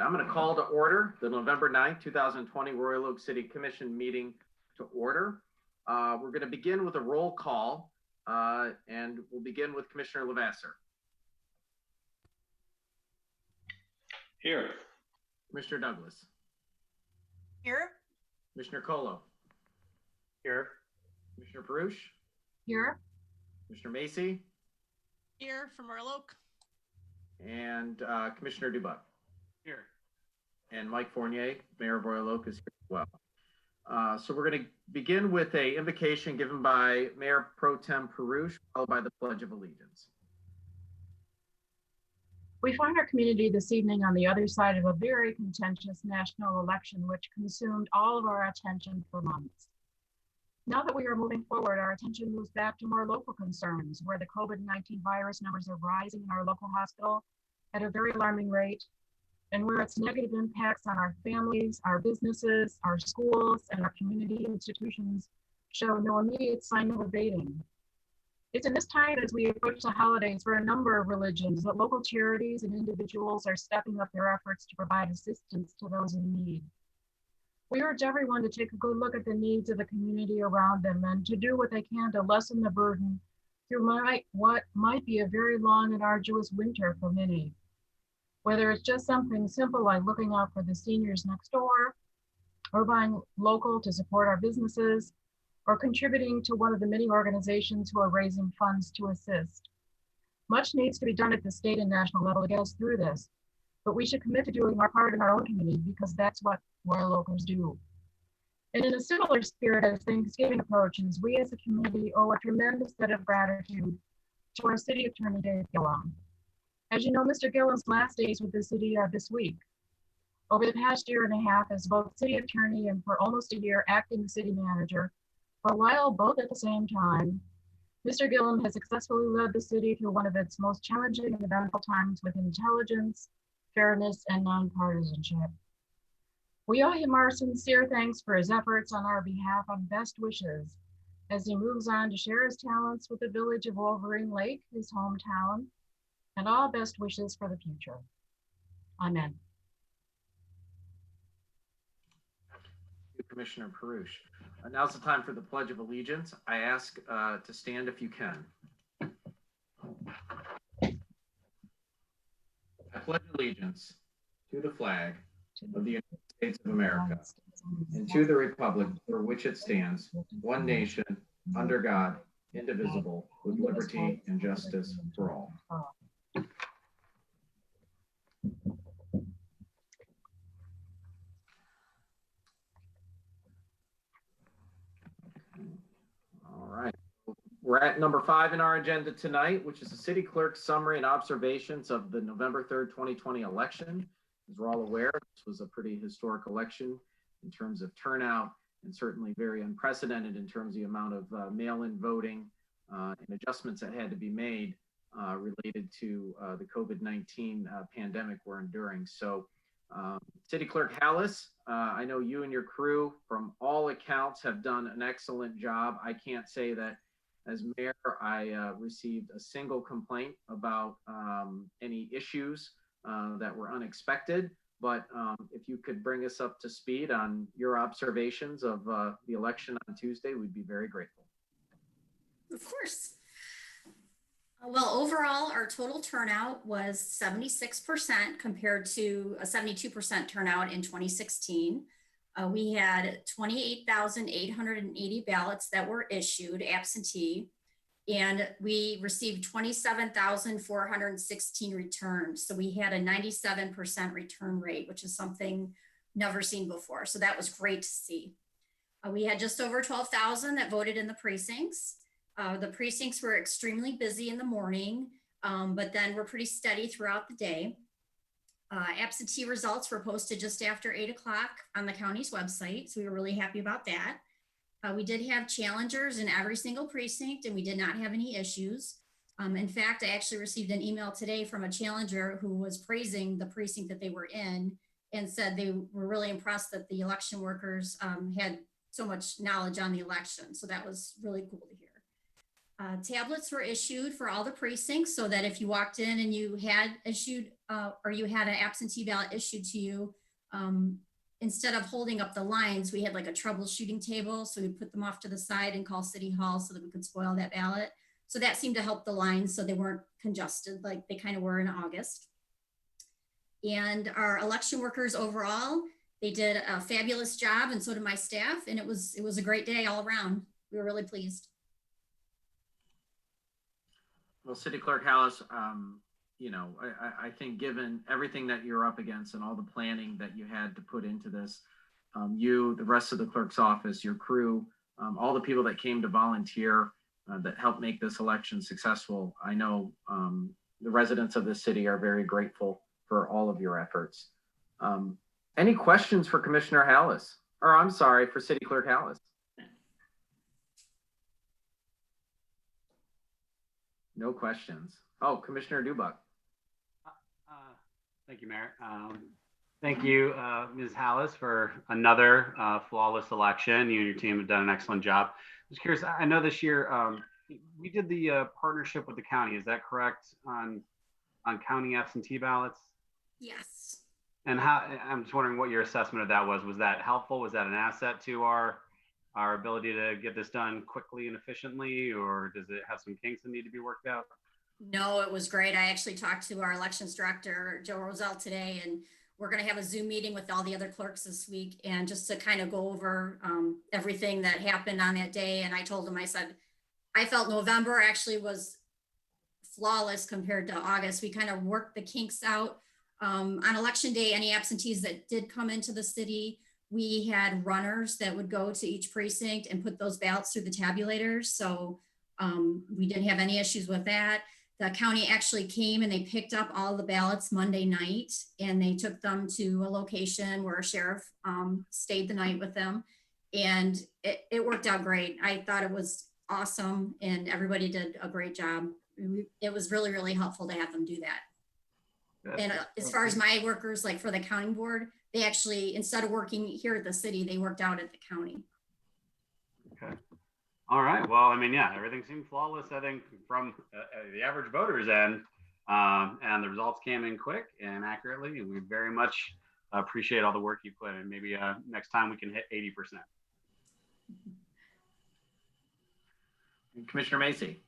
I'm going to call to order the November 9th, 2020 Royal Oak City Commission meeting to order. We're going to begin with a roll call, and we'll begin with Commissioner Levasseur. Here. Commissioner Douglas. Here. Commissioner Colo. Here. Commissioner Paruch. Here. Commissioner Macy. Here from Royal Oak. And Commissioner Dubuc. Here. And Mike Fournier, Mayor of Royal Oak, is here as well. So we're going to begin with an invocation given by Mayor Pro Tem Paruch, followed by the Pledge of Allegiance. We find our community this evening on the other side of a very contentious national election, which consumed all of our attention for months. Now that we are moving forward, our attention moves back to more local concerns, where the COVID-19 virus numbers are rising in our local hospital at a very alarming rate, and where its negative impacts on our families, our businesses, our schools, and our community institutions show no immediate sign of abating. It's in this time, as we approach the holidays, for a number of religions, that local charities and individuals are stepping up their efforts to provide assistance to those in need. We urge everyone to take a good look at the needs of the community around them and to do what they can to lessen the burden through what might be a very long and arduous winter for many. Whether it's just something simple like looking out for the seniors next door, or buying local to support our businesses, or contributing to one of the many organizations who are raising funds to assist. Much needs to be done at the state and national level to get us through this, but we should commit to doing our part in our own community because that's what Royal Oakers do. And in a similar spirit as Thanksgiving approaches, we as a community owe a tremendous debt of gratitude to our City Attorney, Dave Gillum. As you know, Mr. Gillum's last days with the city are this week. Over the past year and a half, as both City Attorney and for almost a year acting City Manager, for a while, both at the same time, Mr. Gillum has successfully led the city through one of its most challenging and eventful times with intelligence, fairness, and nonpartisanship. We owe him our sincere thanks for his efforts on our behalf and best wishes as he moves on to share his talents with the village of Wolverine Lake, his hometown, and all best wishes for the future. Amen. Thank you, Commissioner Paruch. Now's the time for the Pledge of Allegiance. I ask to stand if you can. I pledge allegiance to the flag of the United States of America and to the republic for which it stands, one nation, under God, indivisible, with liberty and justice for all. All right. We're at number 5 in our agenda tonight, which is the City Clerk's summary and observations of the November 3rd, 2020 election. As we're all aware, this was a pretty historic election in terms of turnout and certainly very unprecedented in terms of the amount of mail-in voting and adjustments that had to be made related to the COVID-19 pandemic we're enduring. So City Clerk Hallis, I know you and your crew from all accounts have done an excellent job. I can't say that as mayor, I received a single complaint about any issues that were unexpected, but if you could bring us up to speed on your observations of the election on Tuesday, we'd be very grateful. Of course. Well, overall, our total turnout was 76% compared to a 72% turnout in 2016. We had 28,880 ballots that were issued absentee, and we received 27,416 returns. So we had a 97% return rate, which is something never seen before. So that was great to see. We had just over 12,000 that voted in the precincts. The precincts were extremely busy in the morning, but then were pretty steady throughout the day. Absentee results were posted just after 8 o'clock on the county's website, so we were really happy about that. We did have challengers in every single precinct, and we did not have any issues. In fact, I actually received an email today from a challenger who was praising the precinct that they were in and said they were really impressed that the election workers had so much knowledge on the election. So that was really cool to hear. Tablets were issued for all the precincts so that if you walked in and you had issued or you had an absentee ballot issued to you, instead of holding up the lines, we had like a troubleshooting table. So we put them off to the side and call City Hall so that we could spoil that ballot. So that seemed to help the lines so they weren't congested like they kind of were in August. And our election workers overall, they did a fabulous job, and so did my staff. And it was a great day all around. We were really pleased. Well, City Clerk Hallis, you know, I think given everything that you're up against and all the planning that you had to put into this, you, the rest of the clerk's office, your crew, all the people that came to volunteer that helped make this election successful, I know the residents of this city are very grateful for all of your efforts. Any questions for Commissioner Hallis? Or I'm sorry, for City Clerk Hallis? No questions. Oh, Commissioner Dubak. Thank you, Mayor. Thank you, Ms. Hallis, for another flawless election. You and your team have done an excellent job. I was curious, I know this year we did the partnership with the county. Is that correct on counting absentee ballots? Yes. And how, I'm just wondering what your assessment of that was. Was that helpful? Was that an asset to our ability to get this done quickly and efficiently, or does it have some kinks that need to be worked out? No, it was great. I actually talked to our elections director, Joe Roselle, today, and we're going to have a Zoom meeting with all the other clerks this week, and just to kind of go over everything that happened on that day. And I told him, I said, I felt November actually was flawless compared to August. We kind of worked the kinks out. On election day, any absentees that did come into the city, we had runners that would go to each precinct and put those ballots through the tabulators. So we didn't have any issues with that. The county actually came and they picked up all the ballots Monday night, and they took them to a location where a sheriff stayed the night with them. And it worked out great. I thought it was awesome, and everybody did a great job. It was really, really helpful to have them do that. And as far as my workers, like for the counting board, they actually, instead of working here at the city, they worked out at the county. Okay. All right. Well, I mean, yeah, everything seemed flawless, I think, from the average voter's end. And the results came in quick and accurately. And we very much appreciate all the work you put in. Maybe next time we can hit 80%. Commissioner Macy.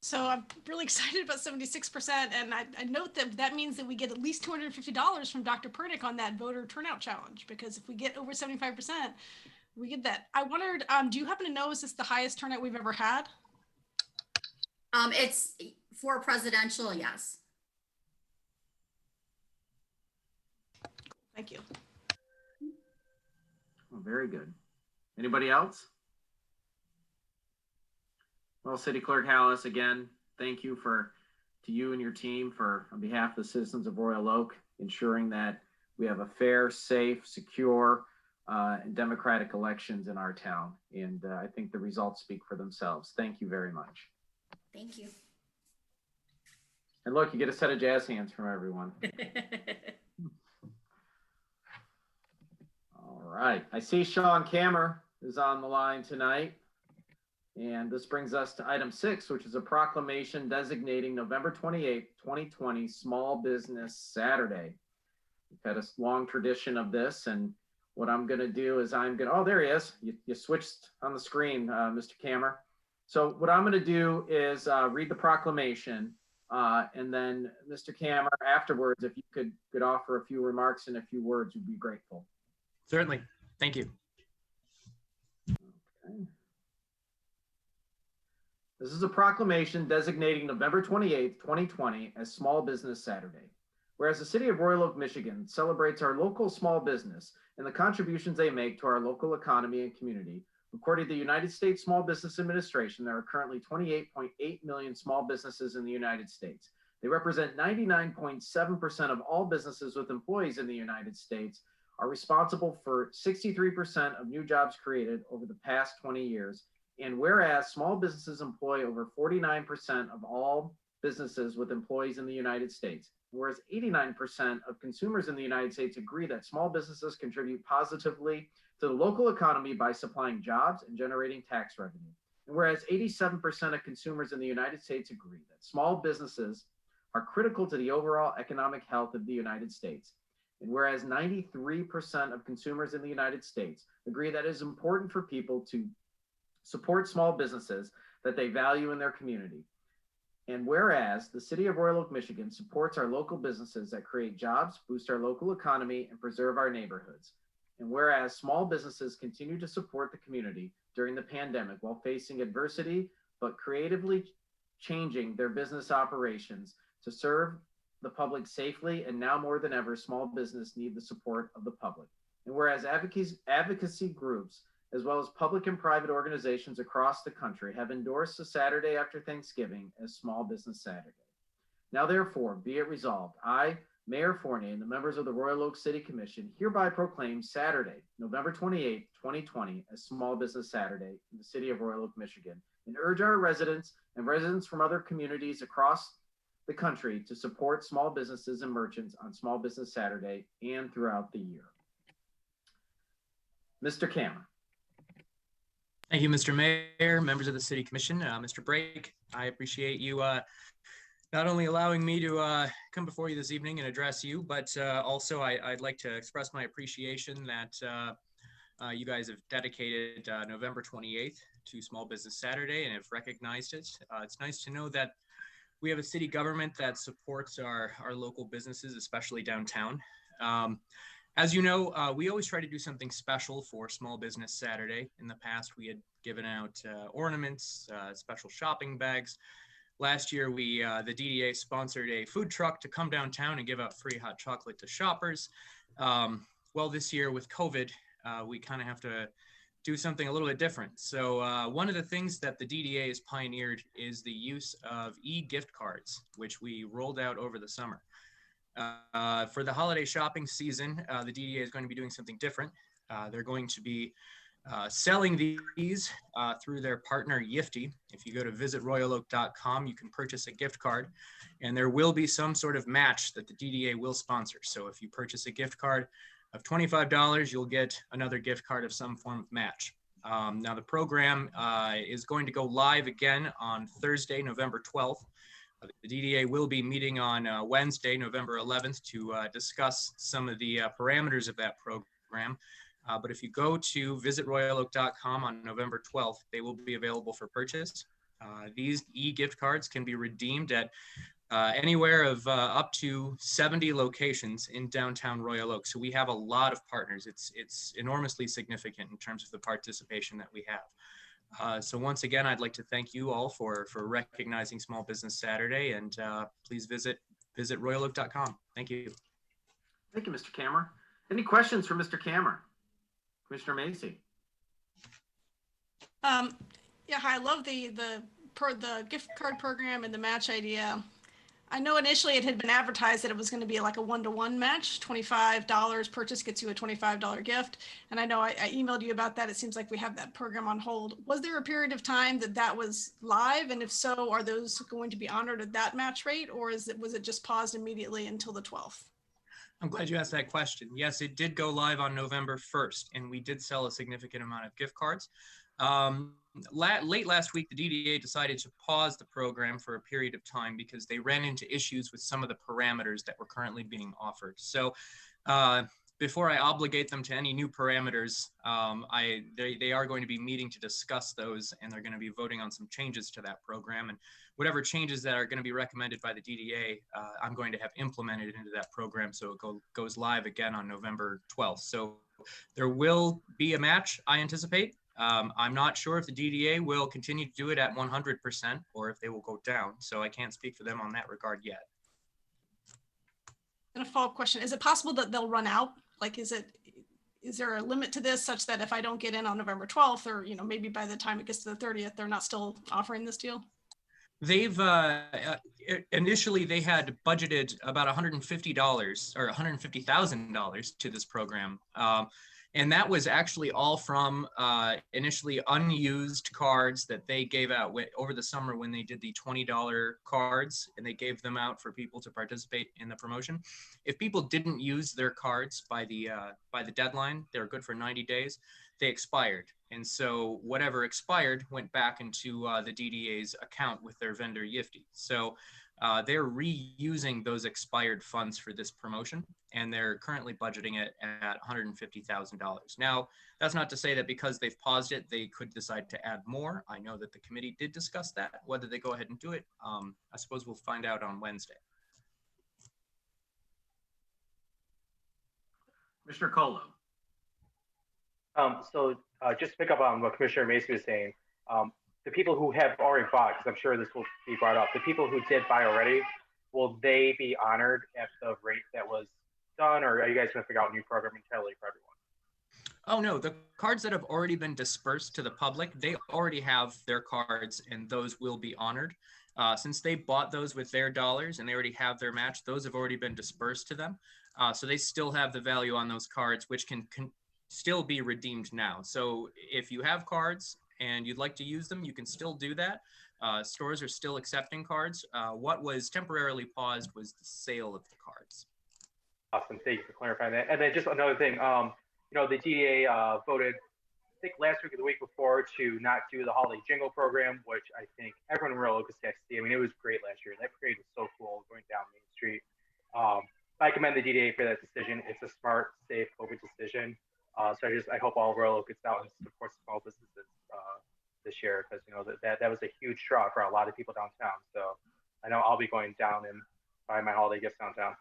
So I'm really excited about 76%. And I note that means that we get at least $250 from Dr. Pernick on that voter turnout challenge, because if we get over 75%, we get that. I wondered, do you happen to know, is this the highest turnout we've ever had? It's for presidential, yes. Thank you. Oh, very good. Anybody else? Well, City Clerk Hallis, again, thank you to you and your team for, on behalf of the citizens of Royal Oak, ensuring that we have a fair, safe, secure, and democratic elections in our town. And I think the results speak for themselves. Thank you very much. Thank you. And look, you get a set of jazz hands from everyone. All right. I see Sean Kammer is on the line tonight. And this brings us to item 6, which is a proclamation designating November 28th, 2020 Small Business Saturday. We've had a long tradition of this, and what I'm going to do is oh, there he is. You switched on the screen, Mr. Kammer. So what I'm going to do is read the proclamation, and then Mr. Kammer, afterwards, if you could offer a few remarks and a few words, we'd be grateful. Certainly. Thank you. Okay. This is a proclamation designating November 28th, 2020 as Small Business Saturday. Whereas the city of Royal Oak, Michigan celebrates our local small business and the contributions they make to our local economy and community, according to the United States Small Business Administration, there are currently 28.8 million small businesses in the United States. They represent 99.7% of all businesses with employees in the United States, are responsible for 63% of new jobs created over the past 20 years. And whereas small businesses employ over 49% of all businesses with employees in the United States, whereas 89% of consumers in the United States agree that small businesses contribute positively to the local economy by supplying jobs and generating tax revenue. And whereas 87% of consumers in the United States agree that small businesses are critical to the overall economic health of the United States. And whereas 93% of consumers in the United States agree that it is important for people to support small businesses that they value in their community. And whereas the city of Royal Oak, Michigan supports our local businesses that create jobs, boost our local economy, and preserve our neighborhoods. And whereas small businesses continue to support the community during the pandemic while facing adversity, but creatively changing their business operations to serve the public safely, and now more than ever, small business need the support of the public. And whereas advocacy groups, as well as public and private organizations across the country, have endorsed the Saturday after Thanksgiving as Small Business Saturday. Now therefore, be it resolved, I, Mayor Fournier, and the members of the Royal Oak City Commission hereby proclaim Saturday, November 28, 2020, as Small Business Saturday in the city of Royal Oak, Michigan, and urge our residents and residents from other communities across the country to support small businesses and merchants on Small Business Saturday and throughout the year. Mr. Cameron. Thank you, Mr. Mayor, members of the City Commission, Mr. Brake. I appreciate you not only allowing me to come before you this evening and address you, but also I'd like to express my appreciation that you guys have dedicated November 28th to Small Business Saturday and have recognized it. It's nice to know that we have a city government that supports our local businesses, especially downtown. As you know, we always try to do something special for Small Business Saturday. In the past, we had given out ornaments, special shopping bags. Last year, the DDA sponsored a food truck to come downtown and give out free hot chocolate to shoppers. Well, this year with COVID, we kind of have to do something a little bit different. So one of the things that the DDA has pioneered is the use of e-gift cards, which we rolled out over the summer. For the holiday shopping season, the DDA is going to be doing something different. They're going to be selling these through their partner Yifty. If you go to visitroyaloak.com, you can purchase a gift card, and there will be some sort of match that the DDA will sponsor. So if you purchase a gift card of $25, you'll get another gift card of some form of match. Now the program is going to go live again on Thursday, November 12th. The DDA will be meeting on Wednesday, November 11th to discuss some of the parameters of that program. But if you go to visitroyaloak.com on November 12th, they will be available for purchase. These e-gift cards can be redeemed at anywhere of up to 70 locations in downtown Royal Oak. So we have a lot of partners. It's enormously significant in terms of the participation that we have. So once again, I'd like to thank you all for recognizing Small Business Saturday, and please visit royaloak.com. Thank you. Thank you, Mr. Cameron. Any questions for Mr. Cameron? Commissioner Macy. Yeah, I love the gift card program and the match idea. I know initially it had been advertised that it was going to be like a one-to-one match, $25 purchase gets you a $25 gift. And I know I emailed you about that. It seems like we have that program on hold. Was there a period of time that was live? And if so, are those going to be honored at that match rate, or was it just paused immediately until the 12th? I'm glad you asked that question. Yes, it did go live on November 1st, and we did sell a significant amount of gift cards. Late last week, the DDA decided to pause the program for a period of time because they ran into issues with some of the parameters that were currently being offered. So before I obligate them to any new parameters, they are going to be meeting to discuss those, and they're going to be voting on some changes to that program. And whatever changes that are going to be recommended by the DDA, I'm going to have implemented into that program so it goes live again on November 12th. So there will be a match, I anticipate. I'm not sure if the DDA will continue to do it at 100% or if they will go down. So I can't speak for them on that regard yet. And a follow-up question, is it possible that they'll run out? Like, is there a limit to this such that if I don't get in on November 12th, or, maybe by the time it gets to the 30th, they're not still offering this deal? They've initially they had budgeted about $150 or $150,000 to this program. And that was actually all from initially unused cards that they gave out over the summer when they did the $20 cards, and they gave them out for people to participate in the promotion. If people didn't use their cards by the deadline, they're good for 90 days. they expired. And so whatever expired went back into the DDA's account with their vendor Yifty. So they're reusing those expired funds for this promotion, and they're currently budgeting it at $150,000. Now, that's not to say that because they've paused it, they could decide to add more. I know that the committee did discuss that. Whether they go ahead and do it, I suppose we'll find out on Wednesday. Commissioner Colo. Just to pick up on what Commissioner Macy was saying, the people who have already bought, because I'm sure this will be brought up, the people who did buy already, will they be honored at the rate that was done, or are you guys going to figure out a new program entirely for everyone? Oh, no, the cards that have already been dispersed to the public, they already have their cards, and those will be honored. Since they bought those with their dollars and they already have their match, those have already been dispersed to them. So they still have the value on those cards, which can still be redeemed now. So if you have cards and you'd like to use them, you can still do that. Stores are still accepting cards. What was temporarily paused was the sale of the cards. Awesome, thank you for clarifying that. And then just another thing, the DDA voted, I think last week or the week before, to not do the holiday jingle program, which I think everyone in Royal Oak has to see. I mean, it was great last year. That parade was so cool going down Main Street. I commend the DDA for that decision. It's a smart, safe COVID decision. So I hope all of Royal Oak gets out and supports small businesses this year, because that was a huge draw for a lot of people downtown. So I know I'll be going down and buying my holiday gifts downtown.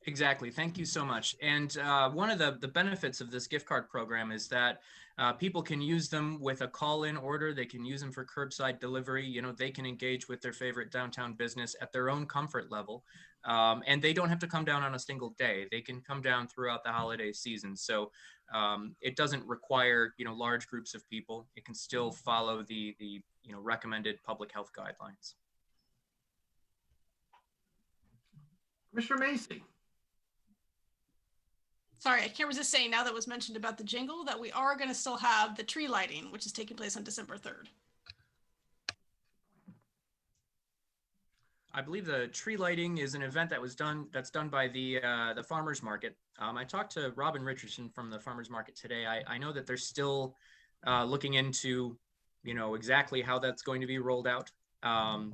Exactly. Thank you so much. And one of the benefits of this gift card program is that people can use them with a call-in order. They can use them for curbside delivery. They can engage with their favorite downtown business at their own comfort level. And they don't have to come down on a single day. They can come down throughout the holiday season. So it doesn't require, large groups of people. It can still follow the recommended public health guidelines. Commissioner Macy. Sorry, I can't resist saying, now that was mentioned about the jingle, that we are going to still have the tree lighting, which is taking place on December 3rd. I believe the tree lighting is an event that's done by the farmers market. I talked to Robin Richardson from the farmers market today. I know that they're still looking into, exactly how that's going to be rolled out.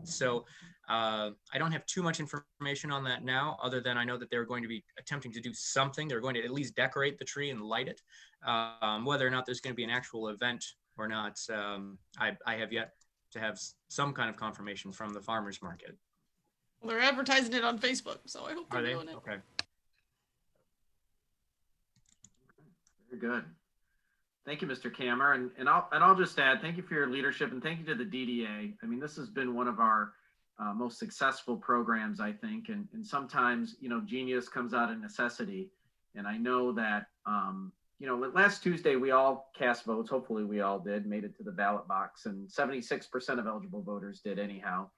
So I don't have too much information on that now, other than I know that they're going to be attempting to do something. They're going to at least decorate the tree and light it. Whether or not there's going to be an actual event or not, I have yet to have some kind of confirmation from the farmers market. Well, they're advertising it on Facebook, so I hope they're doing it. Okay. Very good. Thank you, Mr. Kammer. And I'll just add, thank you for your leadership, and thank you to the DDA. I mean, this has been one of our most successful programs, I think. And sometimes, genius comes out of necessity. And I know that, last Tuesday, we all cast votes. Hopefully we all did, made it to the ballot box, and 76% of eligible voters did anyhow.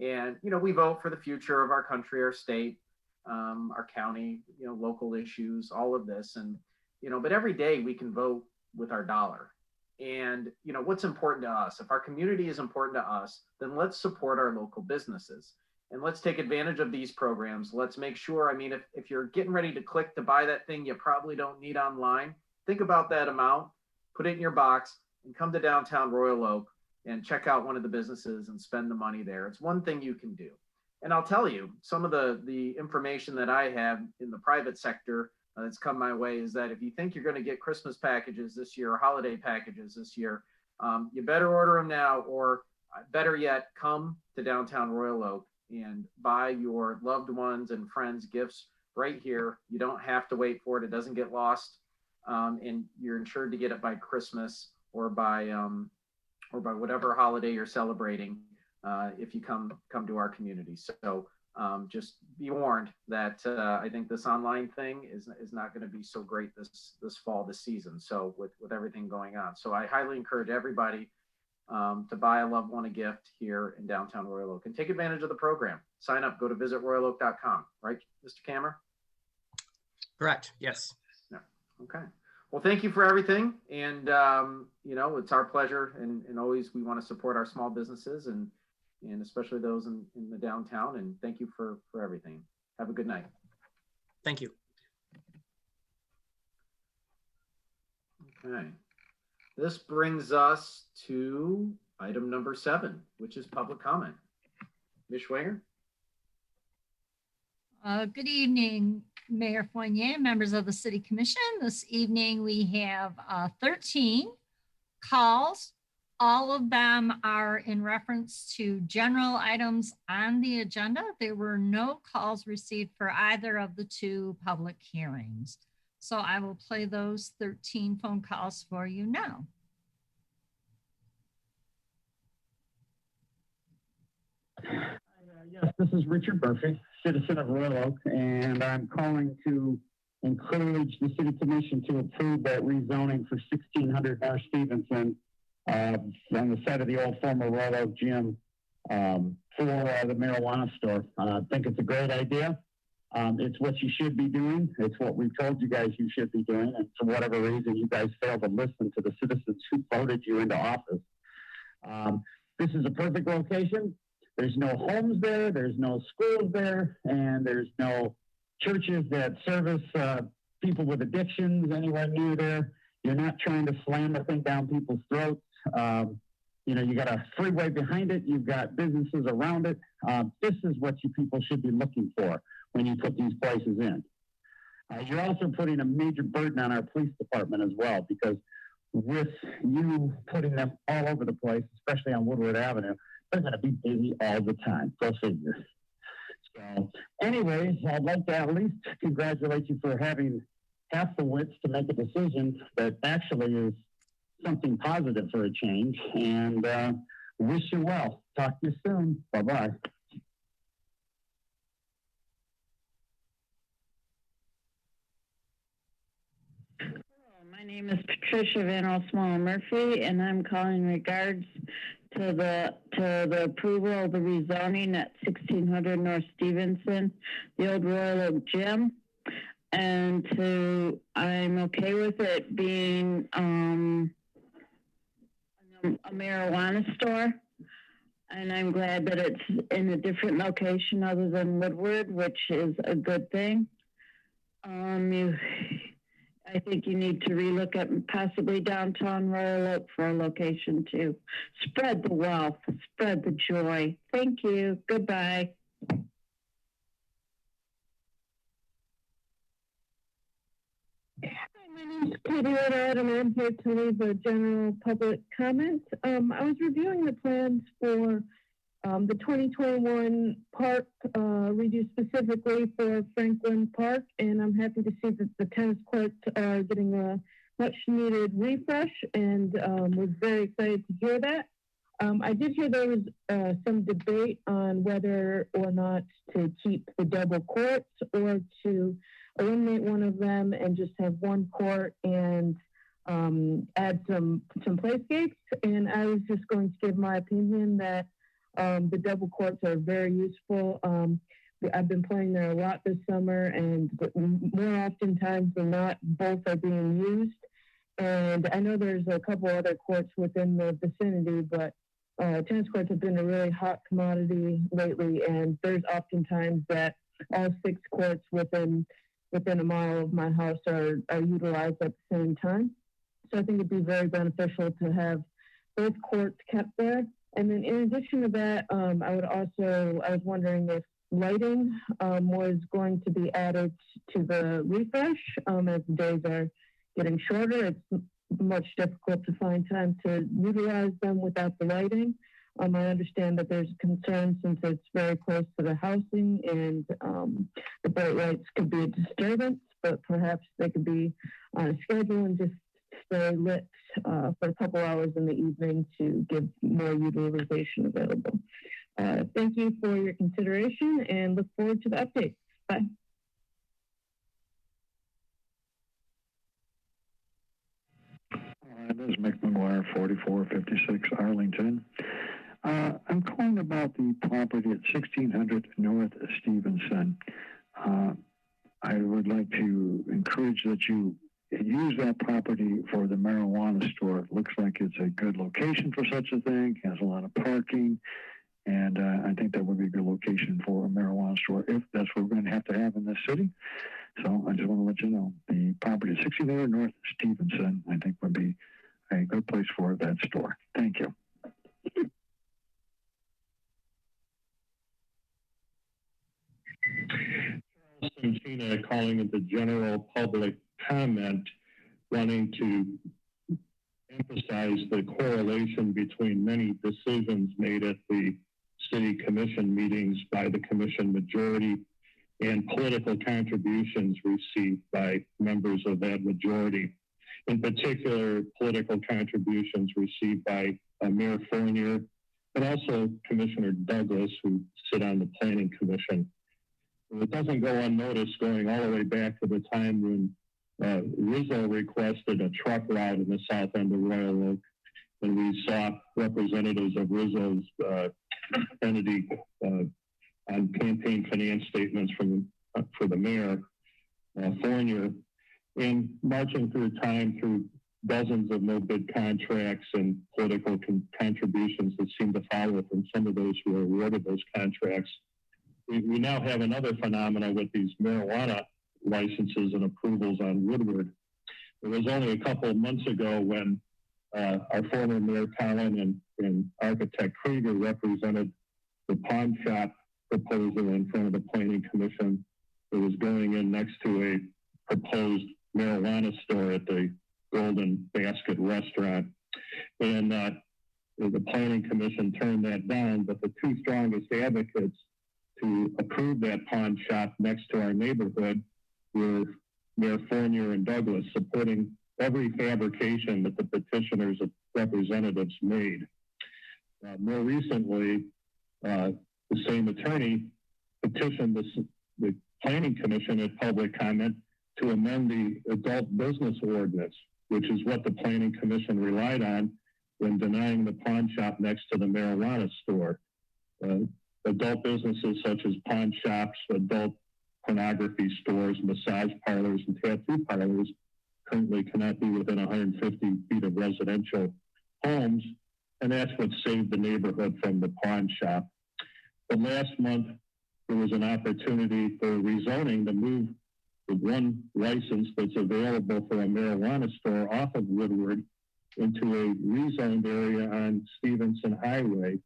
And, we vote for the future of our country, our state, our county, local issues, all of this. And, but every day we can vote with our dollar. And, what's important to us? If our community is important to us, then let's support our local businesses. And let's take advantage of these programs. Let's make sure, if you're getting ready to click to buy that thing you probably don't need online, think about that amount, put it in your box, and come to downtown Royal Oak and check out one of the businesses and spend the money there. It's one thing you can do. And I'll tell you, some of the information that I have in the private sector that's come my way is that if you think you're going to get Christmas packages this year or holiday packages this year, you better order them now, or better yet, come to downtown Royal Oak and buy your loved ones and friends gifts right here. You don't have to wait for it. It doesn't get lost, and you're insured to get it by Christmas or by whatever holiday you're celebrating if you come to our community. So just be warned that I think this online thing is not going to be so great this fall, this season. So with everything going on, so I highly encourage everybody to buy a loved one a gift here in downtown Royal Oak and take advantage of the program. Sign up, go to visitroyaloak.com, right, Mr. Kammer? Correct. Yes. Yeah. Okay. Well, thank you for everything. And, it's our pleasure. And always we want to support our small businesses and especially those in the downtown. And thank you for everything. Have a good night. Thank you. Okay. This brings us to item number 7, which is public comment. Ms. Schwanger? Good evening, Mayor Fournier, members of the City Commission. This evening we have 13 calls. All of them are in reference to general items on the agenda. There were no calls received for either of the 2 public hearings. So I will play those 13 phone calls for you now. Yes, this is Richard Murphy, citizen of Royal Oak, and I'm calling to encourage the City Commission to approve that rezoning for 1600 North Stevenson on the site of the old former Royal Oak gym for the marijuana store. I think it's a great idea. It's what you should be doing. It's what we've told you guys you should be doing, and for whatever reason, you guys failed to listen to the citizens who voted you into office. This is a perfect location. There's no homes there, there's no schools there, and there's no churches that service people with addictions anywhere near there. You're not trying to slam the thing down people's throats. You got a freeway behind it. You've got businesses around it. This is what you people should be looking for when you put these places in. You're also putting a major burden on our police department as well, because with you putting them all over the place, especially on Woodward Avenue, they're going to be busy all the time. Go figure. So anyways, I'd like to at least congratulate you for having half the wits to make a decision that actually is something positive for a change, and wish you well. Talk to you soon. Bye-bye. My name is Patricia Van Oswald Murphy, and I'm calling in regards to the approval of the rezoning at 1600 North Stevenson, the old Royal Oak Gym, and I'm okay with it being a marijuana store, and I'm glad that it's in a different location other than Woodward, which is a good thing. I think you need to relook at possibly downtown Royal Oak for a location too. Spread the wealth, spread the joy. Thank you. Goodbye. My name is Katie Woodard, and I'm here to leave a general public comment. I was reviewing the plans for the 2021 park redo specifically for Franklin Park, and I'm happy to see that the tennis courts are getting a much needed refresh, and was very excited to hear that. I did hear there was some debate on whether or not to keep the double courts or to eliminate one of them and just have one court and add some playscapes. And I was just going to give my opinion that the double courts are very useful. I've been playing there a lot this summer, and more oftentimes than not, both are being used. And I know there's a couple other courts within the vicinity, but tennis courts have been a really hot commodity lately, and there's oftentimes that all 6 courts within a mile of my house are utilized at the same time. So I think it'd be very beneficial to have both courts kept there. And then in addition to that, I was wondering if lighting was going to be added to the refresh as the days are getting shorter. It's much difficult to find time to utilize them without the lighting. I understand that there's concern since it's very close to the housing, and the bright lights could be a disturbance, but perhaps they could be on a schedule and just stay lit for a couple hours in the evening to give more utilization available. Thank you for your consideration and look forward to the update. Bye. This is Mick McGuire, 4456 Arlington. I'm calling about the property at 1600 North Stevenson. I would like to encourage that you use that property for the marijuana store. It looks like it's a good location for such a thing, has a lot of parking, And I think that would be a good location for a marijuana store if that's what we're going to have in this city. So I just want to let you know the property at 1600 North Stevenson, I think would be a good place for that store. Thank you. Tina calling into general public comment, wanting to emphasize the correlation between many decisions made at the city commission meetings by the commission majority and political contributions received by members of that majority. In particular, political contributions received by Mayor Fournier, but also Commissioner Douglas, who sit on the Planning Commission. It doesn't go unnoticed, going all the way back to the time when Rizzo requested a truck route in the south end of Royal Oak, and we saw representatives of Rizzo's entity on campaign finance statements for the mayor, Fournier, and marching through time through dozens of no-bid contracts and political contributions that seem to follow from some of those who were awarded those contracts. We now have another phenomena with these marijuana licenses and approvals on Woodward. It was only a couple of months ago when our former Mayor Collin and architect Krieger represented the pawn shop proposal in front of the Planning Commission that was going in next to a proposed marijuana store at the Golden Basket restaurant. And the Planning Commission turned that down, but the two strongest advocates to approve that pawn shop next to our neighborhood were Mayor Fournier and Douglas, supporting every fabrication that the petitioners of representatives made. More recently, the same attorney petitioned the Planning Commission at public comment to amend the adult business ordinance, which is what the Planning Commission relied on when denying the pawn shop next to the marijuana store. Adult businesses such as pawn shops, adult pornography stores, massage parlors, and tattoo parlors currently cannot be within 150 feet of residential homes, and that's what saved the neighborhood from the pawn shop. But last month, there was an opportunity for rezoning to move the one license that's available for a marijuana store off of Woodward into a rezoned area on Stevenson Highway.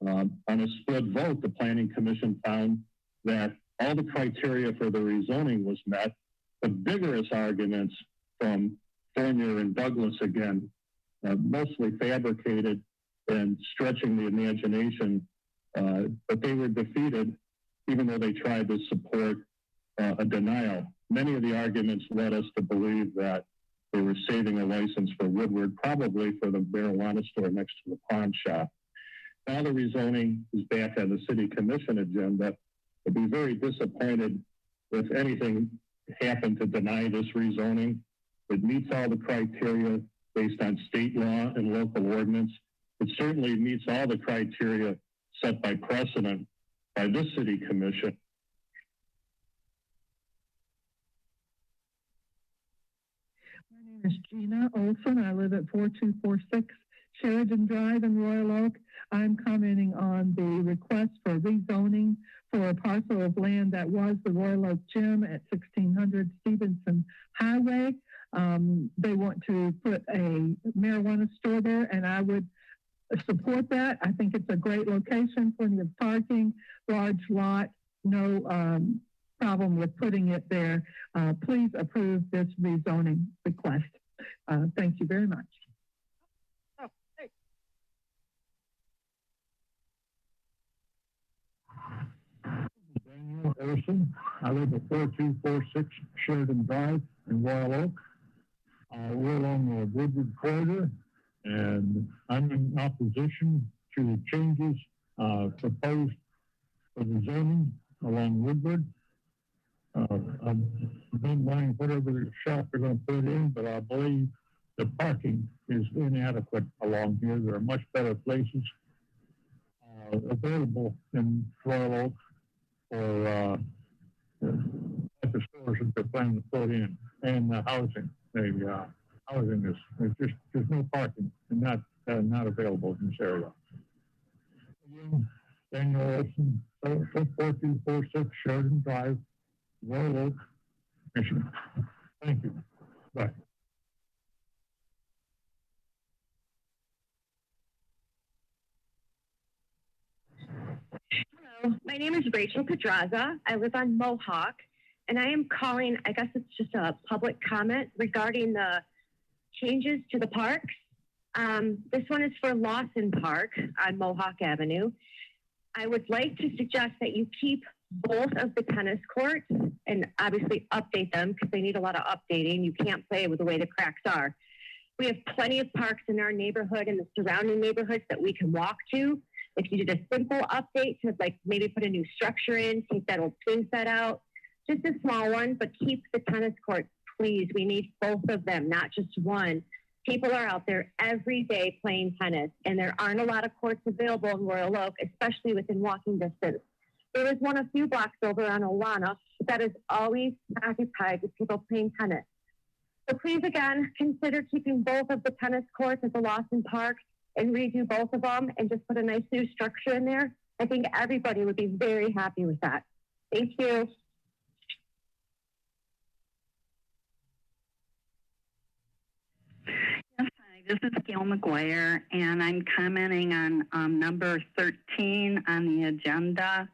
On a split vote, the Planning Commission found that all the criteria for the rezoning was met, but vigorous arguments from Fournier and Douglas, again, mostly fabricated and stretching the imagination, but they were defeated even though they tried to support a denial. Many of the arguments led us to believe that they were saving a license for Woodward, probably for the marijuana store next to the pawn shop. Now the rezoning is back on the City Commission agenda. I'd be very disappointed if anything happened to deny this rezoning. It meets all the criteria based on state law and local ordinance. It certainly meets all the criteria set by precedent by this City Commission. My name is Gina Olson. I live at 4246 Sheridan Drive in Royal Oak. I'm commenting on the request for rezoning for a parcel of land that was the Royal Oak Gym at 1600 Stevenson Highway. They want to put a marijuana store there, and I would support that. I think it's a great location, plenty of parking, large lot, no problem with putting it there. Please approve this rezoning request. Thank you very much. Daniel Olson. I live at 4246 Sheridan Drive in Royal Oak. We're along the Woodward corridor, and I'm in opposition to the changes proposed for the zoning along Woodward. I've been buying whatever the shop they're going to put in, but I believe the parking is inadequate along here. There are much better places available in Royal Oak for type of stores that they're planning to put in, and the housing. The housing is there's no parking and not available in this area. Again, Daniel Olson, 4246 Sheridan Drive, Royal Oak, Michigan. Thank you. Bye. Hello, my name is Rachel Pedraza. I live on Mohawk, and I am calling, I guess it's just a public comment regarding the changes to the parks. This one is for Lawson Park on Mohawk Avenue. I would like to suggest that you keep both of the tennis courts and obviously update them because they need a lot of updating. You can't play with the way the cracks are. We have plenty of parks in our neighborhood and the surrounding neighborhoods that we can walk to. If you did a simple update to like maybe put a new structure in, take that old swing set out, just a small one, but keep the tennis courts, please. We need both of them, not just one. People are out there every day playing tennis, and there aren't a lot of courts available in Royal Oak, especially within walking distance. There is one a few blocks over on Olana, but that is always occupied with people playing tennis. So please, again, consider keeping both of the tennis courts at the Lawson Park and redo both of them and just put a nice new structure in there. I think everybody would be very happy with that. Thank you. Yes, hi, this is Gail McGuire, and I'm commenting on number 13 on the agenda.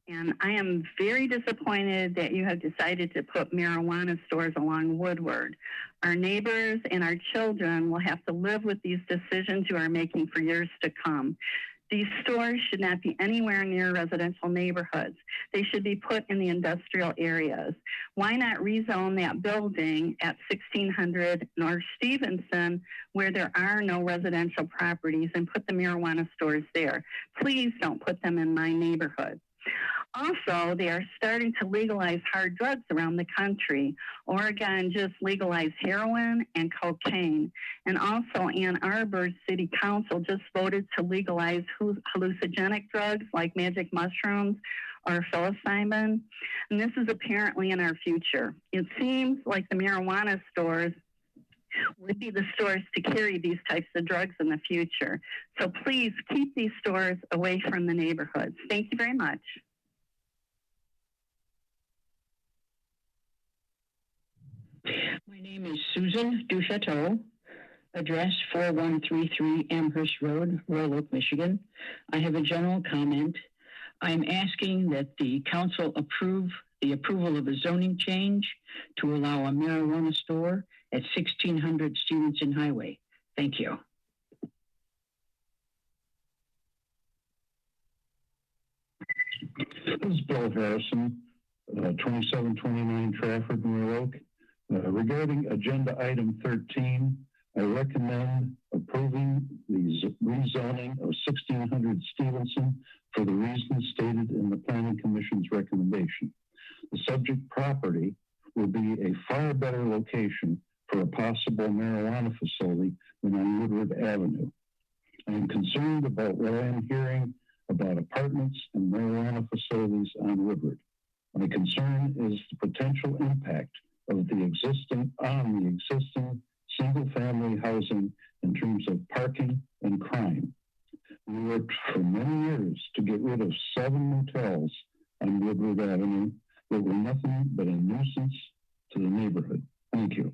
And I am very disappointed that you have decided to put marijuana stores along Woodward. Our neighbors and our children will have to live with these decisions you are making for years to come. These stores should not be anywhere near residential neighborhoods. They should be put in the industrial areas. Why not rezone that building at 1600 North Stevenson where there are no residential properties and put the marijuana stores there? Please don't put them in my neighborhood. Also, they are starting to legalize hard drugs around the country. Oregon just legalized heroin and cocaine. And also, Ann Arbor City Council just voted to legalize hallucinogenic drugs like magic mushrooms or psilocybin. And this is apparently in our future. It seems like the marijuana stores would be the stores to carry these types of drugs in the future. So please keep these stores away from the neighborhoods. Thank you very much. My name is Susan Duchateau, address 4133 Amherst Road, Royal Oak, Michigan. I have a general comment. I'm asking that the council approve the approval of a zoning change to allow a marijuana store at 1600 Stevenson Highway. Thank you. This is Bill Harrison, 2729 Trafford, Royal Oak. Regarding agenda item 13, I recommend approving the rezoning of 1600 Stevenson for the reasons stated in the Planning Commission's recommendation. The subject property will be a far better location for a possible marijuana facility than on Woodward Avenue. I am concerned about what I am hearing about apartments and marijuana facilities on Woodward. My concern is the potential impact of the existing single-family housing in terms of parking and crime. We worked for many years to get rid of 7 motels on Woodward Avenue that were nothing but a nuisance to the neighborhood. Thank you.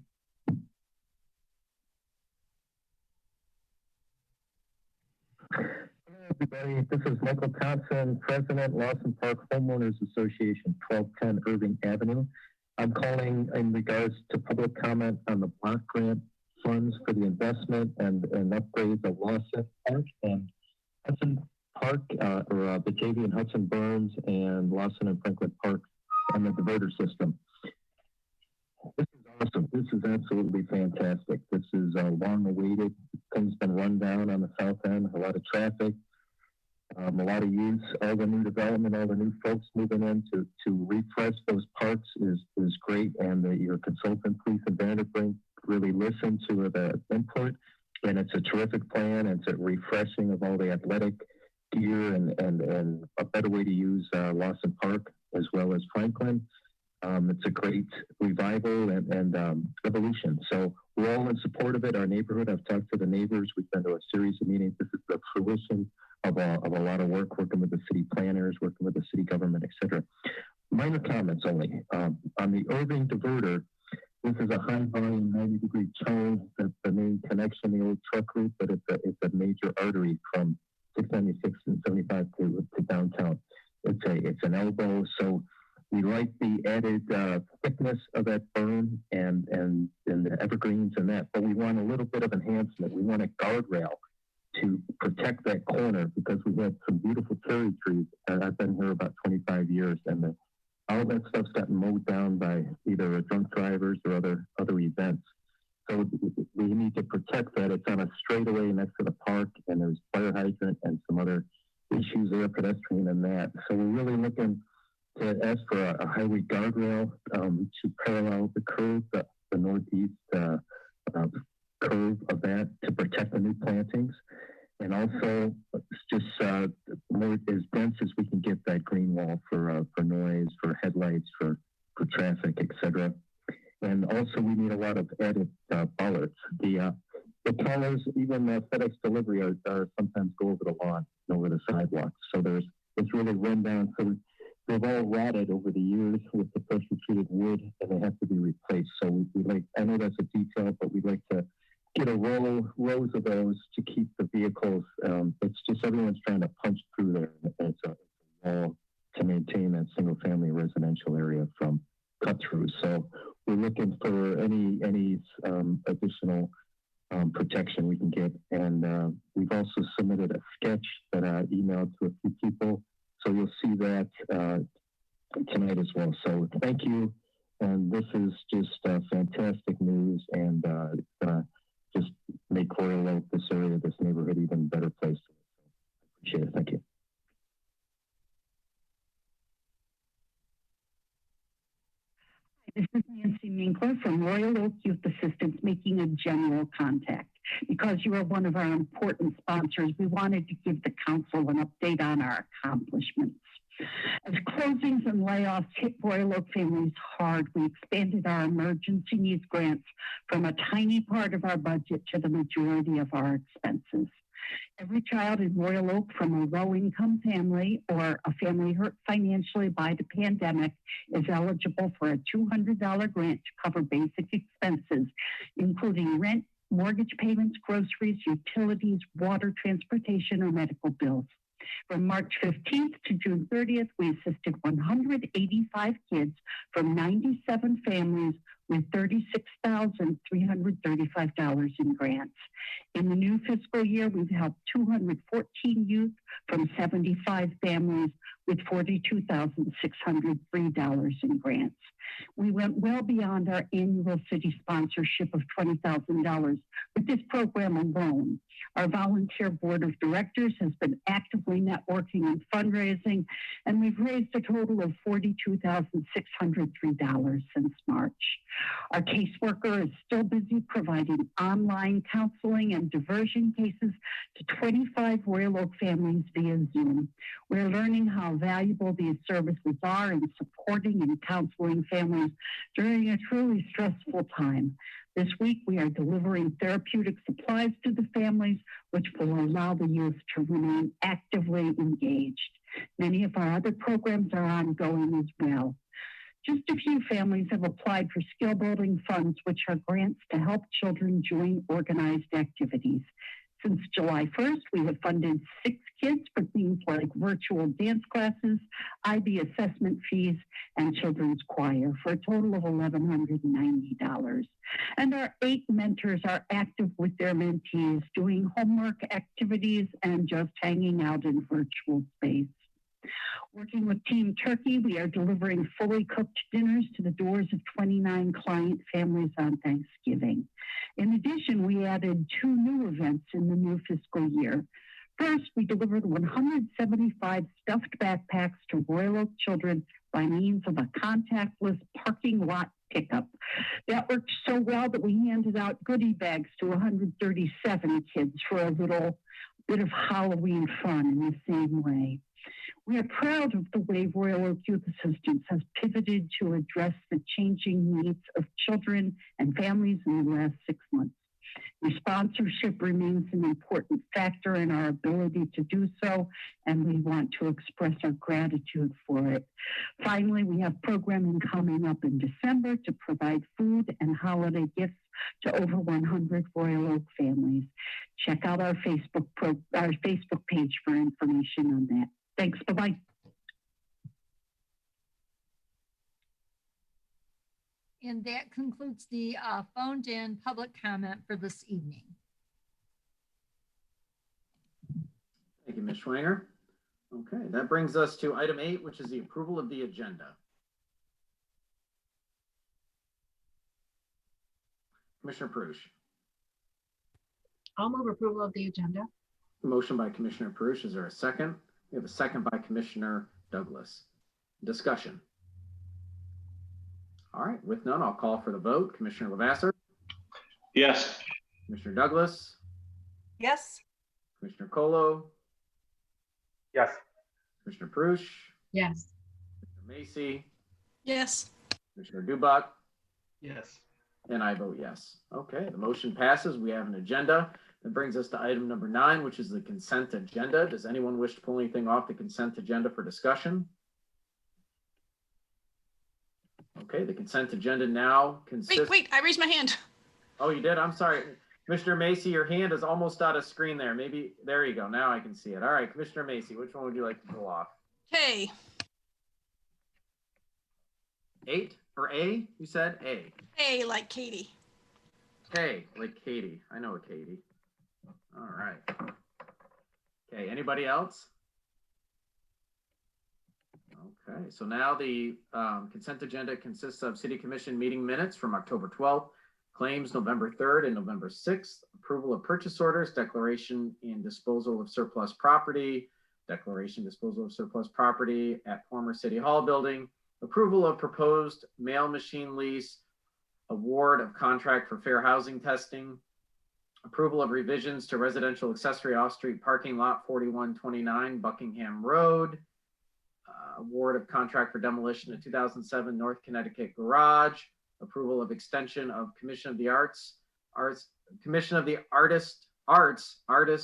Hello, everybody. This is Michael Thompson, President, Lawson Park Homeowners Association, 1210 Irving Avenue. I'm calling in regards to public comment on the block grant funds for the investment and upgrades of Lawson Park and Hudson Park, or Batavia and Hudson Burns and Lawson and Franklin Park and the diverter system. This is awesome. This is absolutely fantastic. This is long awaited. Things been run down on the south end, a lot of traffic. A lot of use, all the new development, all the new folks moving in to refresh those parks is great. And your consultant, Police and Vanderbrink, really listened to the input. And it's a terrific plan. And it's a refreshing of all the athletic gear and a better way to use Lawson Park as well as Franklin. It's a great revival and evolution. So we're all in support of it. Our neighborhood, I've talked to the neighbors. We've been to a series of meetings. This is the fruition of a lot of work, working with the city planners, working with the city government, etc. Minor comments only. On the Irving diverter, this is a high volume 90-degree tow. That's the main connection, the old truck route, but it's a major artery from 696 and 75 to downtown. It's an elbow, so we like the added thickness of that berm and the evergreens and that, but we want a little bit of enhancement. We want a guardrail to protect that corner because we had some beautiful cherry trees. I've been here about 25 years, and all that stuff's gotten mowed down by either drunk drivers or other events. So we need to protect that. It's on a straightaway next to the park, and there's fire hydrant and some other issues there, pedestrian and that. So we're really looking to ask for a highway guardrail to parallel the curve, the northeast curve of that, to protect the new plantings. And also just more as dense as we can get that green wall for noise, for headlights, for traffic, etc. And also we need a lot of added bollards. The colors, even FedEx delivery, are sometimes go over the lawn and over the sidewalks. So it's really run down. So they've all rotted over the years with the pressure treated wood, and they have to be replaced. So we like, I know that's a detail, but we'd like to get rows of those to keep the vehicles. It's just everyone's trying to punch through there. It's a wall to maintain that single family residential area from cut through. So we're looking for any additional protection we can get. And we've also submitted a sketch that I emailed to a few people. So you'll see that tonight as well. So thank you. And this is just fantastic news, and it's gonna just make Royal Oak, this area, this neighborhood, even better place. I appreciate it. Thank you. This is Nancy Minkler from Royal Oak Youth Assistance, making a general contact. Because you are one of our important sponsors, we wanted to give the council an update on our accomplishments. As closings and layoffs hit Royal Oak families hard, we expanded our emergency needs grants from a tiny part of our budget to the majority of our expenses. Every child in Royal Oak from a low-income family or a family hurt financially by the pandemic is eligible for a $200 grant to cover basic expenses, including rent, mortgage payments, groceries, utilities, water, transportation, or medical bills. From March 15th to June 30th, we assisted 185 kids from 97 families with $36,335 in grants. In the new fiscal year, we've helped 214 youth from 75 families with $42,603 in grants. We went well beyond our annual city sponsorship of $20,000 with this program alone. Our volunteer board of directors has been actively networking and fundraising, and we've raised a total of $42,603 since March. Our caseworker is still busy providing online counseling and diversion cases to 25 Royal Oak families via Zoom. We're learning how valuable these services are in supporting and counseling families during a truly stressful time. This week, we are delivering therapeutic supplies to the families, which will allow the youth to remain actively engaged. Many of our other programs are ongoing as well. Just a few families have applied for skill building funds, which are grants to help children join organized activities. Since July 1st, we have funded 6 kids for things like virtual dance classes, IB assessment fees, and children's choir for a total of $1,190. And our 8 mentors are active with their mentees, doing homework activities and just hanging out in virtual space. Working with Team Turkey, we are delivering fully cooked dinners to the doors of 29 client families on Thanksgiving. In addition, we added 2 new events in the new fiscal year. First, we delivered 175 stuffed backpacks to Royal Oak children by means of a contactless parking lot pickup. That worked so well that we handed out goodie bags to 137 kids for a little bit of Halloween fun in the same way. We are proud of the way Royal Oak Youth Assistance has pivoted to address the changing needs of children and families in the last 6 months. Your sponsorship remains an important factor in our ability to do so, and we want to express our gratitude for it. Finally, we have programming coming up in December to provide food and holiday gifts to over 100 Royal Oak families. Check out our Facebook page for information on that. Thanks. Bye-bye. And that concludes the phoned in public comment for this evening. Thank you, Ms. Schwanger. Okay, that brings us to item 8, which is the approval of the agenda. Commissioner Paruch. I'll move approval of the agenda. Motion by Commissioner Paruch. Is there a second? We have a second by Commissioner Douglas. Discussion. All right, with none, I'll call for the vote. Commissioner Lavasser? Yes. Commissioner Douglas? Yes. Commissioner Colo? Yes. Commissioner Paruch? Yes. Commissioner Macy? Yes. Commissioner Dubak? Yes. And I vote yes. Okay, the motion passes. We have an agenda. That brings us to item number 9, which is the consent agenda. Does anyone wish to pull anything off the consent agenda for discussion? Okay, the consent agenda now consists... Wait, I raised my hand. Oh, you did? I'm sorry. Commissioner Macy, your hand is almost out of screen there. Maybe, there you go. Now I can see it. All right, Commissioner Macy, which one would you like to pull off? Hey. 8 or A? You said A. Hey, like Katie. K, like Katie. I know a Katie. All right. Okay, anybody else? Okay, so now the consent agenda consists of City Commission meeting minutes from October 12th, claims November 3rd and November 6th, approval of purchase orders, declaration and disposal of surplus property, declaration disposal of surplus property at former City Hall building, approval of proposed mail machine lease, award of contract for fair housing testing, approval of revisions to residential accessory off-street parking lot 4129 Buckingham Road, award of contract for demolition of 2007 North Connecticut Garage, approval of extension of Commission of the Arts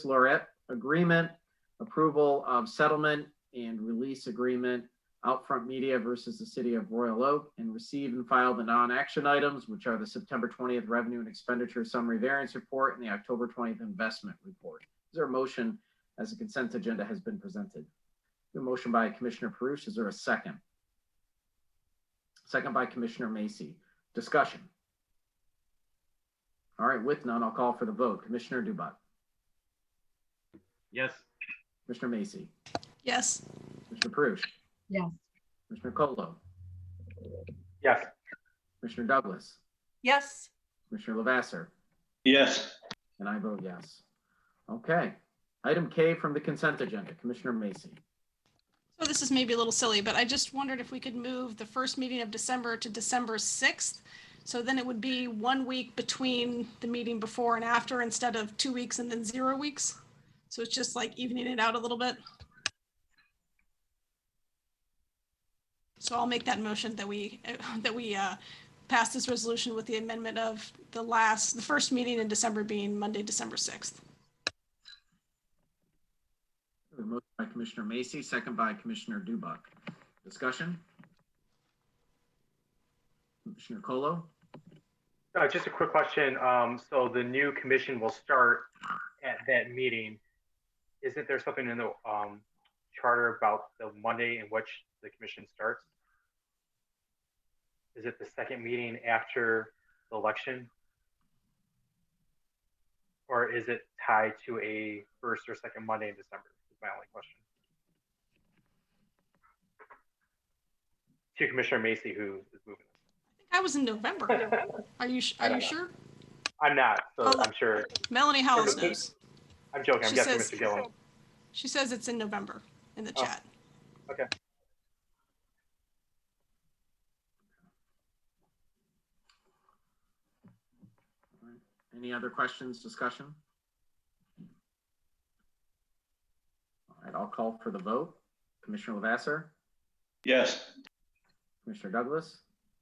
Laureate agreement, approval of settlement and release agreement, Outfront Media versus the City of Royal Oak, and receive and file the non-action items, which are the September 20th Revenue and Expenditure Summary Variance Report and the October 20th Investment Report. Is there a motion as the consent agenda has been presented? A motion by Commissioner Paruch. Is there a second? Second by Commissioner Macy. Discussion. All right, with none, I'll call for the vote. Commissioner Dubak. Yes. Commissioner Macy. Yes. Commissioner Paruch. Yes. Commissioner Colo. Yes. Commissioner Douglas. Yes. Commissioner Lavasser. Yes. And I vote yes. Okay. Item K from the consent agenda. Commissioner Macy. So this is maybe a little silly, but I just wondered if we could move the first meeting of December to December 6th. So then it would be 1 week between the meeting before and after instead of 2 weeks and then 0 weeks. So it's just like evening it out a little bit. So I'll make that motion that we pass this resolution with the amendment of the first meeting in December being Monday, December 6th. Motion by Commissioner Macy, second by Commissioner Dubak. Discussion? Commissioner Colo? Just a quick question. So the new commission will start at that meeting. Isn't there something in the charter about the Monday in which the commission starts? Is it the second meeting after the election? Or is it tied to a first or second Monday in December? My only question. To Commissioner Macy, who is moving this. I was in November. Are you sure? I'm not, so I'm sure. Melanie Hollis knows. I'm joking. I'm guessing Mr. Gillen. She says it's in November in the chat. Okay. Any other questions, discussion? All right, I'll call for the vote. Commissioner Lavasser? Yes. Commissioner Douglas?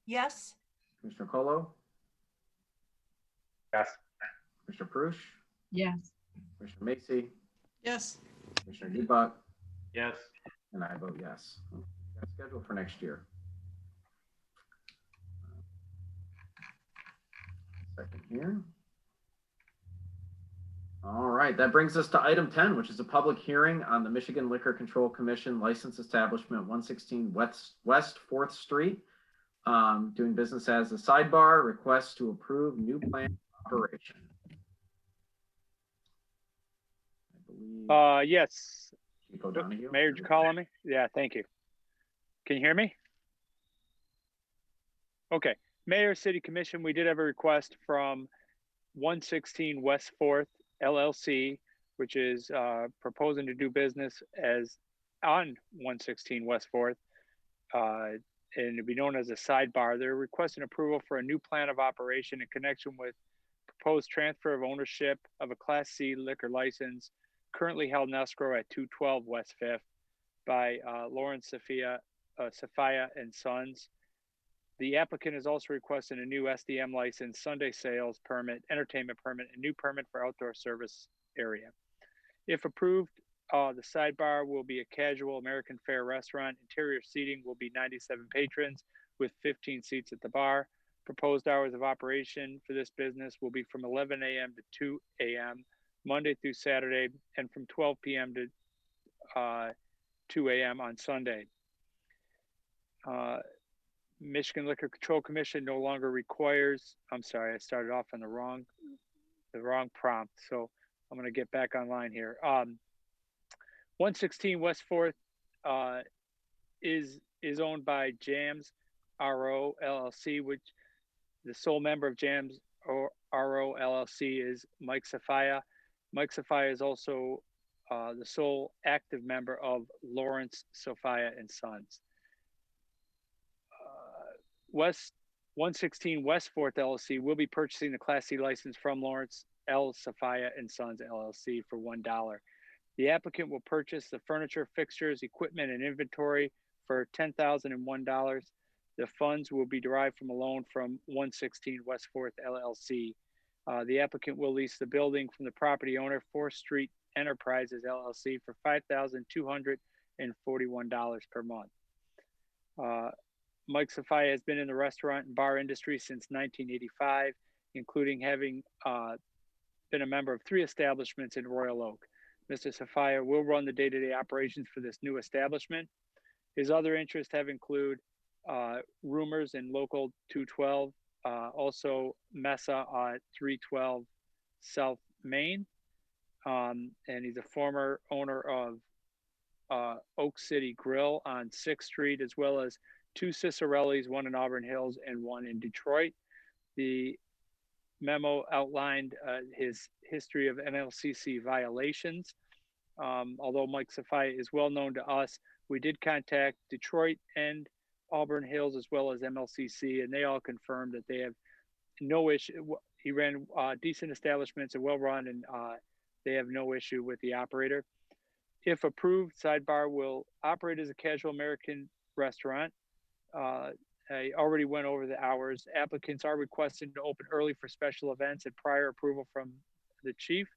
Yes. Commissioner Colo? Yes. Commissioner Paruch, Yes. Commissioner Macy, Yes. Commissioner Dubak, Yes. and I vote yes. That's scheduled for next year. Second here. All right, that brings us to item 10, which is a public hearing on the Michigan Liquor Control Commission license establishment 116 West 4th Street, doing business as a sidebar, request to approve new plan of operation. I believe Yes. Chief O'Donoghue. Mayor, did you call on me? Yeah, thank you. Can you hear me? Okay. Mayor, City Commission, we did have a request from 116 West 4th LLC, which is proposing to do business as on 116 West 4th, and to be known as a sidebar. They're requesting approval for a new plan of operation in connection with proposed transfer of ownership of a Class C liquor license currently held in escrow at 212 West 5th by Lawrence Sophia and Sons. The applicant is also requesting a new SDM license, Sunday sales permit, entertainment permit, and new permit for outdoor service area. If approved, the sidebar will be a casual American fare restaurant. Interior seating will be 97 patrons with 15 seats at the bar. Proposed hours of operation for this business will be from 11 a.m. to 2 a.m. Monday through Saturday, and from 12 p.m. to 2 a.m. on Sunday. Michigan Liquor Control Commission no longer requires, I'm sorry, I started off on the wrong prompt. So I'm going to get back online here. 116 West 4th is owned by Jams RO LLC, which the sole member of Jams RO LLC is Mike Sophia. Mike Sophia is also the sole active member of Lawrence Sophia and Sons. 116 West 4th LLC will be purchasing the Class C license from Lawrence L. Sophia and Sons LLC for $1. The applicant will purchase the furniture, fixtures, equipment, and inventory for $10,001. The funds will be derived from a loan from 116 West 4th LLC. The applicant will lease the building from the property owner, 4th Street Enterprises LLC, for $5,241 per month. Mike Sophia has been in the restaurant and bar industry since 1985, including having been a member of 3 establishments in Royal Oak. Mr. Sophia will run the day-to-day operations for this new establishment. His other interests have include Rumors in Local 212, also Mesa at 312 South Main, and he's a former owner of Oak City Grill on 6th Street, as well as 2 Cicerellis, one in Auburn Hills and one in Detroit. The memo outlined his history of MLCC violations. Although Mike Sophia is well known to us, we did contact Detroit and Auburn Hills as well as MLCC, and they all confirmed that they have no issue. He ran decent establishments and well run, and they have no issue with the operator. If approved, Sidebar will operate as a casual American restaurant. I already went over the hours. Applicants are requested to open early for special events and prior approval from the chief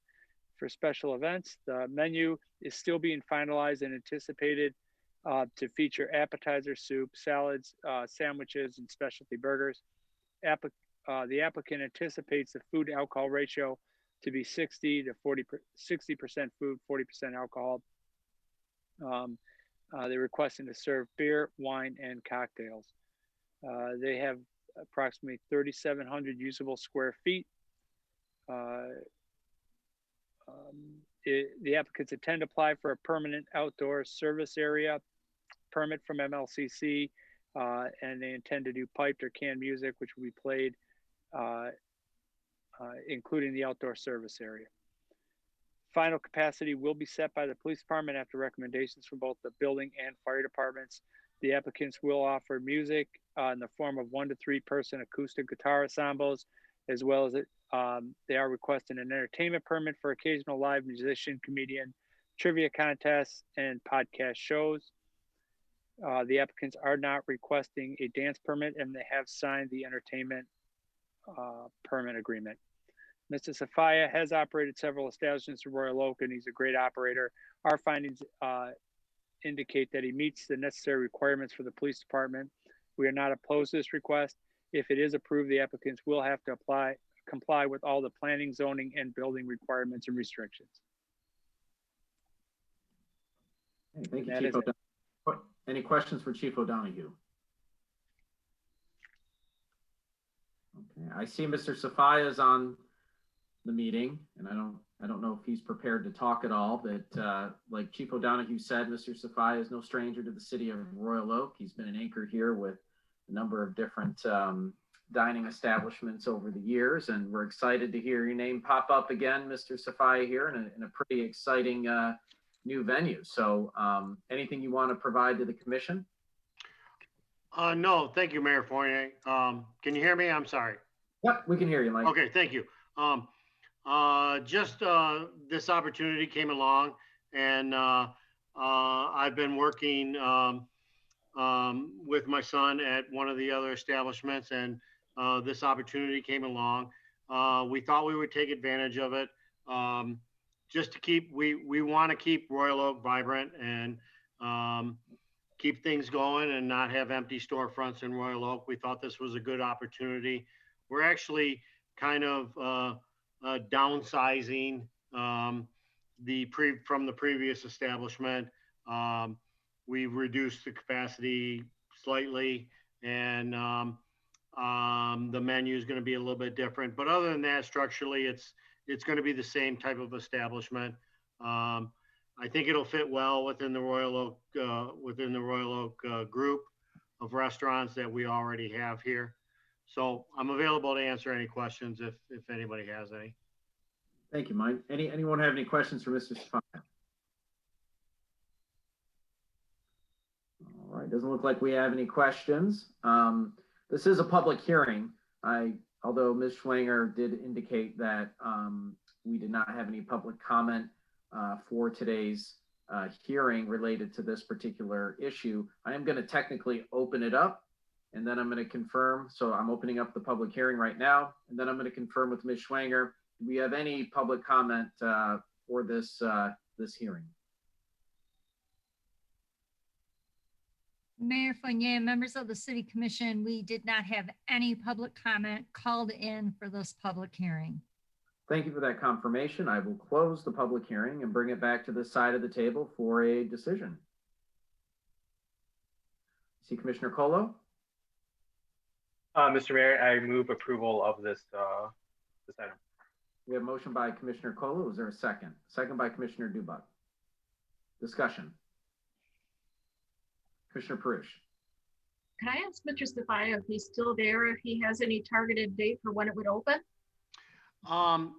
for special events. The menu is still being finalized and anticipated to feature appetizer, soup, salads, sandwiches, and specialty burgers. The applicant anticipates the food to alcohol ratio to be 60% food, 40% alcohol. They're requesting to serve beer, wine, and cocktails. They have approximately 3,700 usable square feet. The applicants intend to apply for a permanent outdoor service area permit from MLCC, and they intend to do piped or canned music, which will be played, including the outdoor service area. Final capacity will be set by the police department after recommendations from both the building and fire departments. The applicants will offer music in the form of 1 to 3 person acoustic guitar ensembles, as well as they are requesting an entertainment permit for occasional live musician, comedian, trivia contests, and podcast shows. The applicants are not requesting a dance permit, and they have signed the entertainment permit agreement. Mr. Safaya has operated several establishments in Royal Oak, and he's a great operator. Our findings indicate that he meets the necessary requirements for the police department. We are not opposed to this request. If it is approved, the applicants will have to comply with all the planning, zoning, and building requirements and restrictions. Hey, thank you, Chief O'Donoghue. Any questions for Chief O'Donoghue? Okay, I see Mr. Safaya is on the meeting, and I don't know if he's prepared to talk at all, but like Chief O'Donoghue said, Mr. Safaya is no stranger to the city of Royal Oak. He's been an anchor here with a number of different dining establishments over the years, and we're excited to hear your name pop up again, Mr. Safaya, here in a pretty exciting new venue. So anything you want to provide to the commission? No, thank you, Mayor Fournier. Can you hear me? I'm sorry. Yep, we can hear you, Mike. Okay, thank you. Just this opportunity came along, and I've been working with my son at one of the other establishments, and this opportunity came along. We thought we would take advantage of it. Just to keep, we want to keep Royal Oak vibrant and keep things going and not have empty storefronts in Royal Oak. We thought this was a good opportunity. We're actually kind of downsizing from the previous establishment. We've reduced the capacity slightly, and the menu is going to be a little bit different. But other than that, structurally, it's going to be the same type of establishment. I think it'll fit well within the Royal Oak group of restaurants that we already have here. So I'm available to answer any questions if anybody has any. Thank you, Mike. Anyone have any questions for Mr. Safaya? All right, doesn't look like we have any questions. This is a public hearing. Although Ms. Schwanger did indicate that we did not have any public comment for today's hearing related to this particular issue, I am going to technically open it up, and then I'm going to confirm. So I'm opening up the public hearing right now, and then I'm going to confirm with Ms. Schwanger, do we have any public comment for this hearing? Mayor Fournier, members of the City Commission, we did not have any public comment called in for this public hearing. Thank you for that confirmation. I will close the public hearing and bring it back to this side of the table for a decision. See Commissioner Colo? Mr. Mayor, I move approval of this item. We have a motion by Commissioner Colo. Is there a second? Second by Commissioner Dubuck. Discussion. Commissioner Paruch. Can I ask Mr. Safaya if he's still there, if he has any targeted date for when it would open?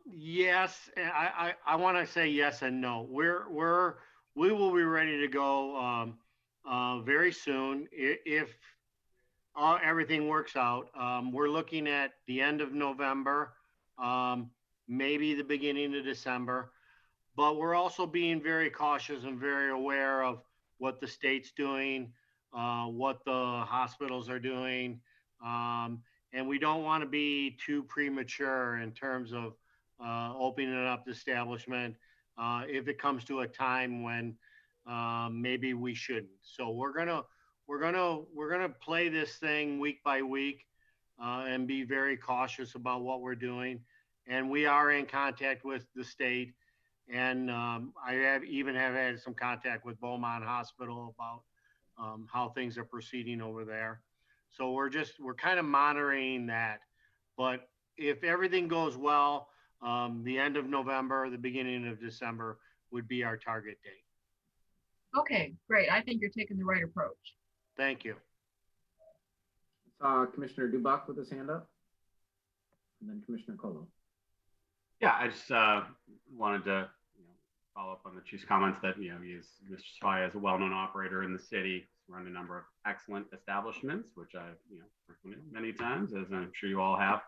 Yes, I want to say yes and no. We will be ready to go very soon if everything works out. We're looking at the end of November, maybe the beginning of December, but we're also being very cautious and very aware of what the state's doing, what the hospitals are doing. And we don't want to be too premature in terms of opening up the establishment if it comes to a time when maybe we shouldn't. So we're gonna play this thing week by week and be very cautious about what we're doing. And we are in contact with the state, and I have had some contact with Beaumont Hospital about how things are proceeding over there. So we're kind of monitoring that. But if everything goes well, the end of November, the beginning of December would be our target date. Okay, great. I think you're taking the right approach. Thank you. Commissioner Dubuck with his hand up, and then Commissioner Colo. Yeah, I just wanted to follow up on the chief's comments that Mr. Safaya is a well-known operator in the city. He's run a number of excellent establishments, which I've frequented many times, as I'm sure you all have.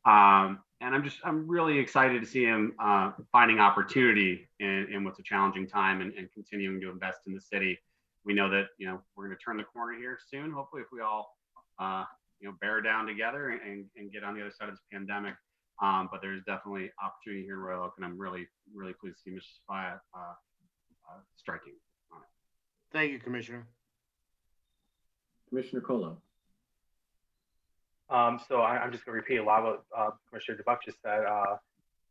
And I'm really excited to see him finding opportunity in what's a challenging time and continuing to invest in the city. We know that we're going to turn the corner here soon. Hopefully, if we all bear down together and get on the other side of this pandemic. But there's definitely opportunity here in Royal Oak, and I'm really, really pleased to see Mr. Sophia striking on it. Thank you, Commissioner. Commissioner Colo. So I'm just going to repeat a lot of what Commissioner DeBuck just said.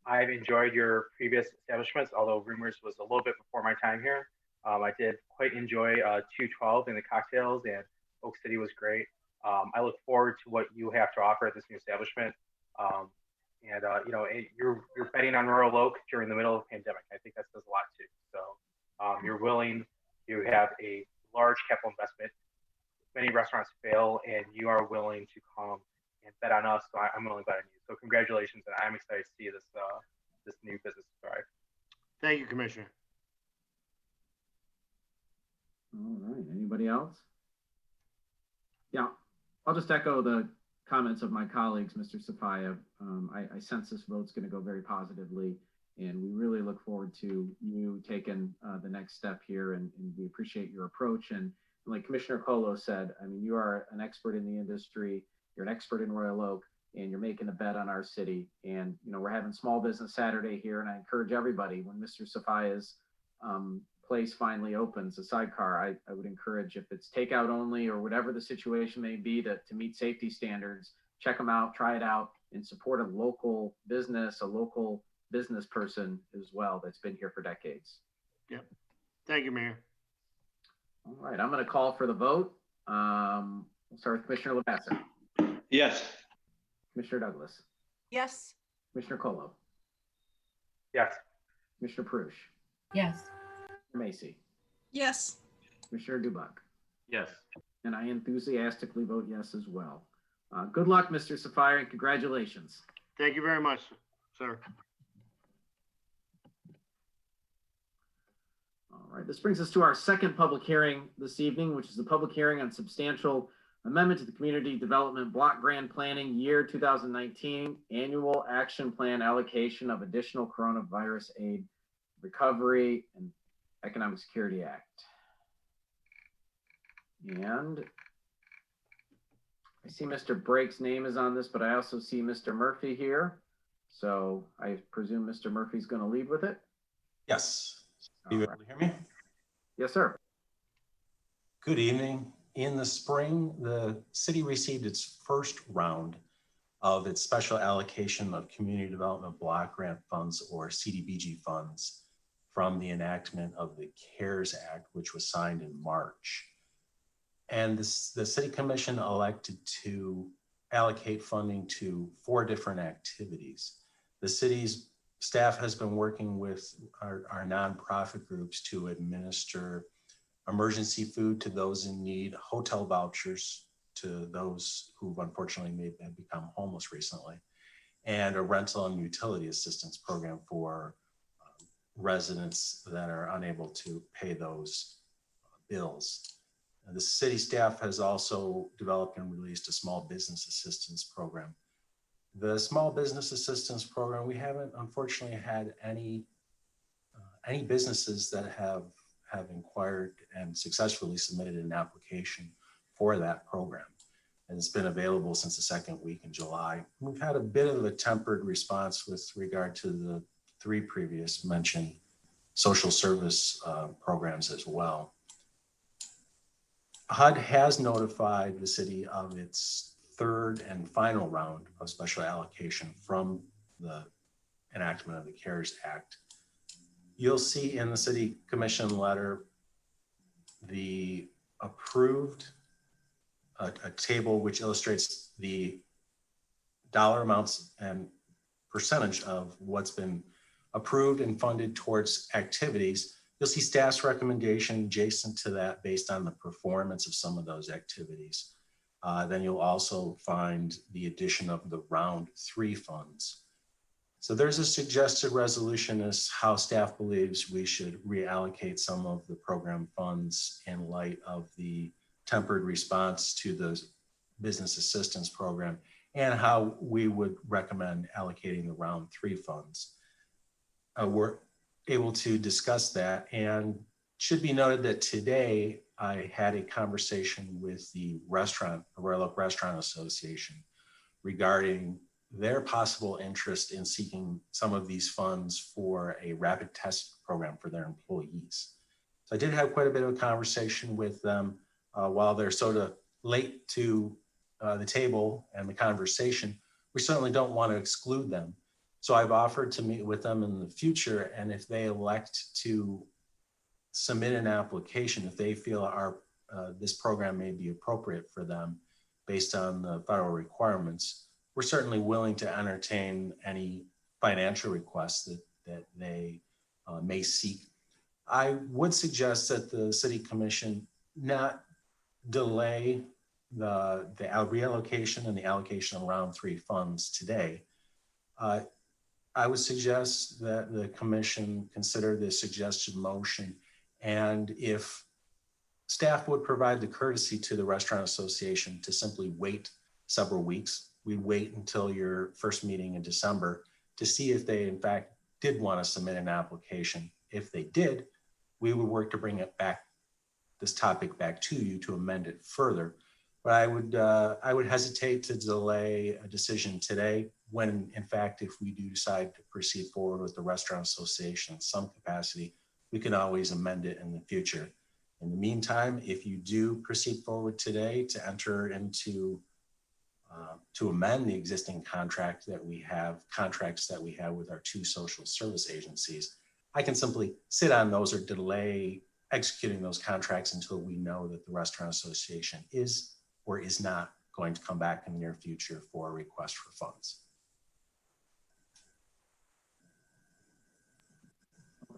I've enjoyed your previous establishments, although Rumors was a little bit before my time here. I did quite enjoy 212 and the cocktails, and Oak City was great. I look forward to what you have to offer at this new establishment. You know, you're betting on Royal Oak during the middle of the pandemic. I think that says a lot too. So you're willing to have a large capital investment. Many restaurants fail, and you are willing to come and bet on us. So I'm willing to bet on you. So congratulations, and I'm excited to see this this new business thrive. Thank you, Commissioner. All right. Anybody else? Yeah, I'll just echo the comments of my colleagues, Mr. Sophia. I sense this vote's going to go very positively, and we really look forward to you taking the next step here, and we appreciate your approach. And like Commissioner Colo said, I mean, you are an expert in the industry, you're an expert in Royal Oak, and you're making a bet on our city. And, you know, we're having Small Business Saturday here, and I encourage everybody, when Mr. Sophia's place finally opens, a sidecar, I would encourage, if it's takeout only or whatever the situation may be, to meet safety standards, check them out, try it out, and support a local business person as well that's been here for decades. Yep. Thank you, Mayor. All right, I'm going to call for the vote. We'll start with Commissioner Lavasser. Yes. Commissioner Douglas. Yes. Commissioner Colo. Yes. Commissioner Paruch. Yes. Macy. Yes. Commissioner Dubuck. Yes. And I enthusiastically vote yes as well. Good luck, Mr. Sophia, and congratulations. Thank you very much, sir. All right, this brings us to our second public hearing this evening, which is the public hearing on substantial amendment to the Community Development Block Grant Planning Year 2019 Annual Action Plan Allocation of Additional Coronavirus Aid, Recovery, and Economic Security Act. And I see Mr. Brake's name is on this, but I also see Mr. Murphy here. So I presume Mr. Murphy's going to lead with it. Yes. Are you able to hear me? Yes, sir. Good evening. In the spring, the city received its first round of its special allocation of Community Development Block Grant Funds, or CDBG funds, from the enactment of the CARES Act, which was signed in March. And the City Commission elected to allocate funding to 4 different activities. The city's staff has been working with our nonprofit groups to administer emergency food to those in need, hotel vouchers to those who've unfortunately may have become homeless recently, and a rental and utility assistance program for residents that are unable to pay those bills. And the city staff has also developed and released a small business assistance program. The small business assistance program, we haven't unfortunately had any businesses that have inquired and successfully submitted an application for that program. And it's been available since the second week in July. We've had a bit of a tempered response with regard to the 3 previous mentioned social service programs as well. HUD has notified the city of its 3rd and final round of special allocation from the enactment of the CARES Act. You'll see in the City Commission letter the approved a table which illustrates the dollar amounts and percentage of what's been approved and funded towards activities. You'll see staff's recommendation adjacent to that based on the performance of some of those activities. Then you'll also find the addition of the round 3 funds. So there's a suggested resolution as how staff believes we should reallocate some of the program funds in light of the tempered response to the business assistance program, and how we would recommend allocating the round 3 funds. We're able to discuss that, and should be noted that today I had a conversation with the Royal Oak Restaurant Association regarding their possible interest in seeking some of these funds for a rapid test program for their employees. So I did have quite a bit of a conversation with them while they're sort of late to the table and the conversation. We certainly don't want to exclude them. So I've offered to meet with them in the future, and if they elect to submit an application, if they feel this program may be appropriate for them based on the federal requirements, we're certainly willing to entertain any financial requests that they may seek. I would suggest that the City Commission not delay the reallocation and the allocation of round 3 funds today. I would suggest that the Commission consider the suggested motion, and if staff would provide the courtesy to the Restaurant Association to simply wait several weeks, we wait until your first meeting in December to see if they in fact did want to submit an application. If they did, we would work to bring it back, this topic back to you to amend it further. But I would hesitate to delay a decision today when, in fact, if we do decide to proceed forward with the Restaurant Association in some capacity, we can always amend it in the future. In the meantime, if you do proceed forward today to enter into, to amend the existing contracts that we have with our 2 social service agencies, I can simply sit on those or delay executing those contracts until we know that the Restaurant Association is or is not going to come back in the near future for a request for funds.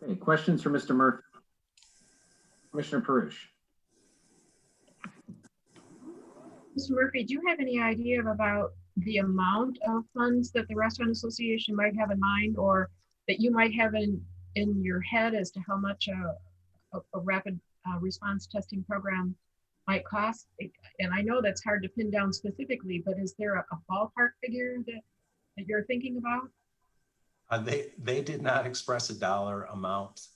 Okay, questions for Mr. Murphy? Commissioner Paruch. Mr. Murphy, do you have any idea about the amount of funds that the Restaurant Association might have in mind, or that you might have in your head as to how much a rapid response testing program might cost? And I know that's hard to pin down specifically, but is there a ballpark figure that you're thinking about? They did not express a dollar amount.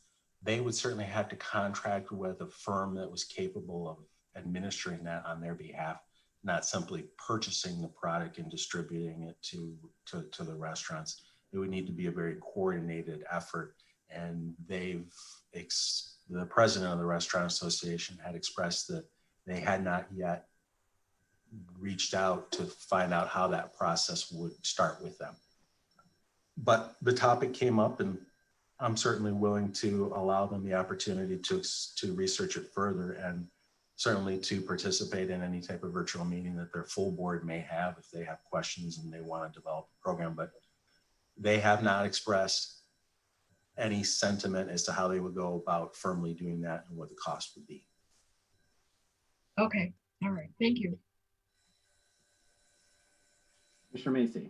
They would certainly have to contract with a firm that was capable of administering that on their behalf, not simply purchasing the product and distributing it to the restaurants. It would need to be a very coordinated effort. And the president of the Restaurant Association had expressed that they had not yet reached out to find out how that process would start with them. But the topic came up, and I'm certainly willing to allow them the opportunity to research it further, and certainly to participate in any type of virtual meeting that their full board may have if they have questions and they want to develop a program. But they have not expressed any sentiment as to how they would go about firmly doing that and what the cost would be. Okay, all right, thank you. Commissioner Macy.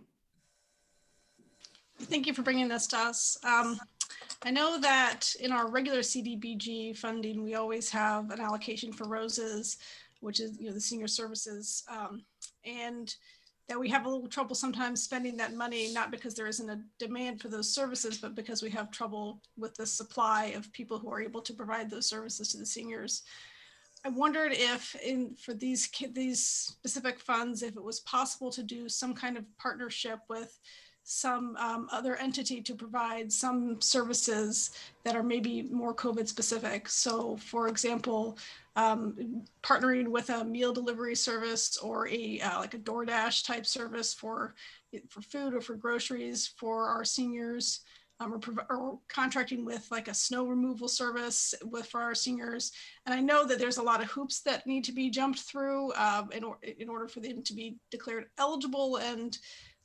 Thank you for bringing this to us. I know that in our regular CDBG funding, we always have an allocation for ROSES, which is the senior services, and that we have a little trouble sometimes spending that money, not because there isn't a demand for those services, but because we have trouble with the supply of people who are able to provide those services to the seniors. I wondered if for these specific funds, if it was possible to do some kind of partnership with some other entity to provide some services that are maybe more COVID specific. So for example, partnering with a meal delivery service or like a DoorDash type service for food or for groceries for our seniors, or contracting with like a snow removal service for our seniors. And I know that there's a lot of hoops that need to be jumped through in order for them to be declared eligible, and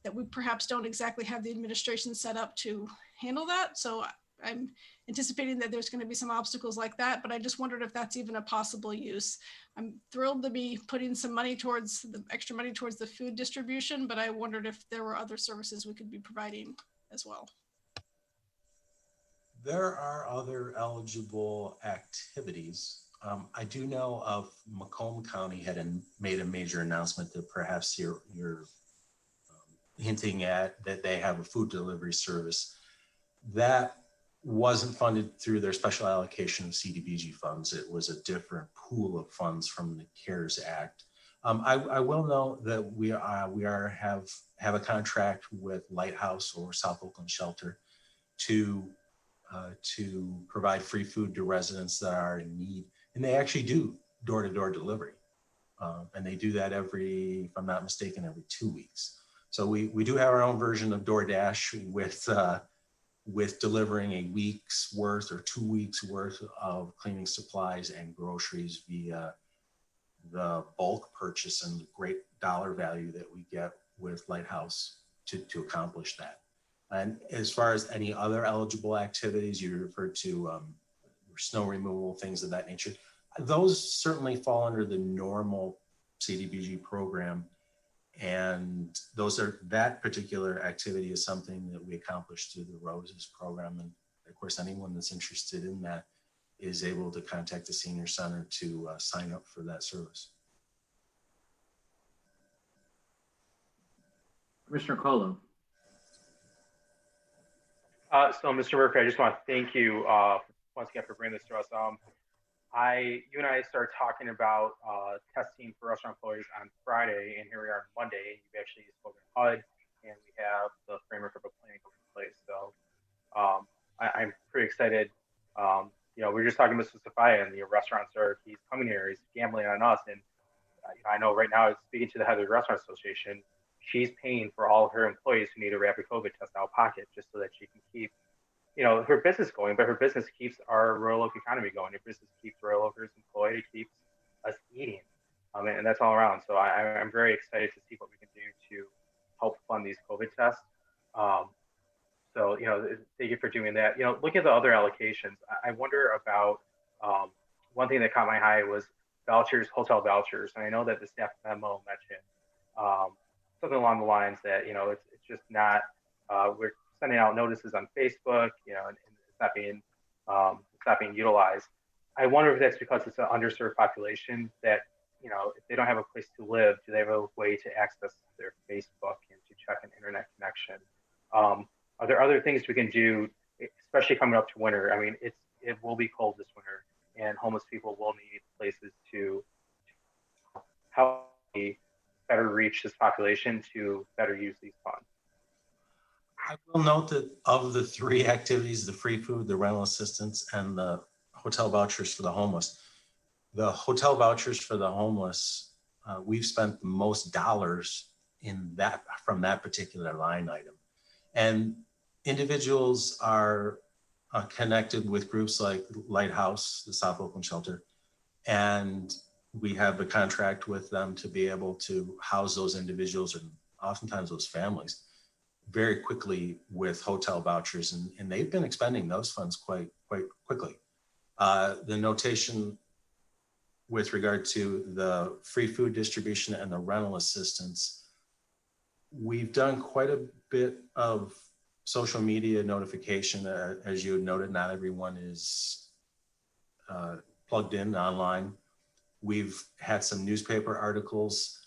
that we perhaps don't exactly have the administration set up to handle that. So I'm anticipating that there's going to be some obstacles like that, but I just wondered if that's even a possible use. I'm thrilled to be putting some money towards the extra money towards the food distribution, but I wondered if there were other services we could be providing as well. There are other eligible activities. I do know of Macomb County had made a major announcement that perhaps you're hinting at, that they have a food delivery service that wasn't funded through their special allocation of CDBG funds. It was a different pool of funds from the CARES Act. I will note that we have a contract with Lighthouse or South Oakland Shelter to provide free food to residents that are in need, and they actually do door-to-door delivery, and they do that if I'm not mistaken, every 2 weeks. So we do have our own version of DoorDash with delivering a week's worth or 2 weeks worth of cleaning supplies and groceries via the bulk purchase and the great dollar value that we get with Lighthouse to accomplish that. And as far as any other eligible activities, you referred to snow removal, things of that nature. Those certainly fall under the normal CDBG program. And that particular activity is something that we accomplished through the Roses program. And of course, anyone that's interested in that is able to contact the Senior Center to sign up for that service. Commissioner Colo. So, Mr. Murphy, I just want to thank you once again for bringing this to us. You and I started talking about testing for restaurant employees on Friday, and here we are on Monday. You've actually spoken to HUD, and we have the framework of a plan in place. So I'm pretty excited. We were just talking to Mr. Safaya, and the restaurant clerk, he's coming here, he's gambling on us. And I know right now, speaking to the head of the restaurant association, she's paying for all of her employees who need a rapid COVID test out of pocket just so that she can keep her business going, but her business keeps our Royal Oak economy going. Her business keeps Royal Oakers employed. It keeps us eating. And that's all around. So I'm very excited to see what we can do to help fund these COVID tests. So, thank you for doing that. Looking at the other allocations, I wonder about one thing that caught my eye was vouchers, hotel vouchers. And I know that the staff memo mentioned something along the lines that, it's just not, we're sending out notices on Facebook, and it's not being utilized. I wonder if that's because it's an underserved population that, if they don't have a place to live, do they have a way to access their Facebook and to check an internet connection? Are there other things we can do, especially coming up to winter? I mean, it will be cold this winter, and homeless people will need places to help better reach this population to better use these funds. I will note that of the three activities, the free food, the rental assistance, and the hotel vouchers for the homeless, the hotel vouchers for the homeless, we've spent the most dollars from that particular line item. And individuals are connected with groups like Lighthouse, the South Oakland Shelter, and we have a contract with them to be able to house those individuals and oftentimes those families very quickly with hotel vouchers, and they've been expending those funds quite quickly. The notation with regard to the free food distribution and the rental assistance, we've done quite a bit of social media notification. As you had noted, not everyone is plugged in online. We've had some newspaper articles.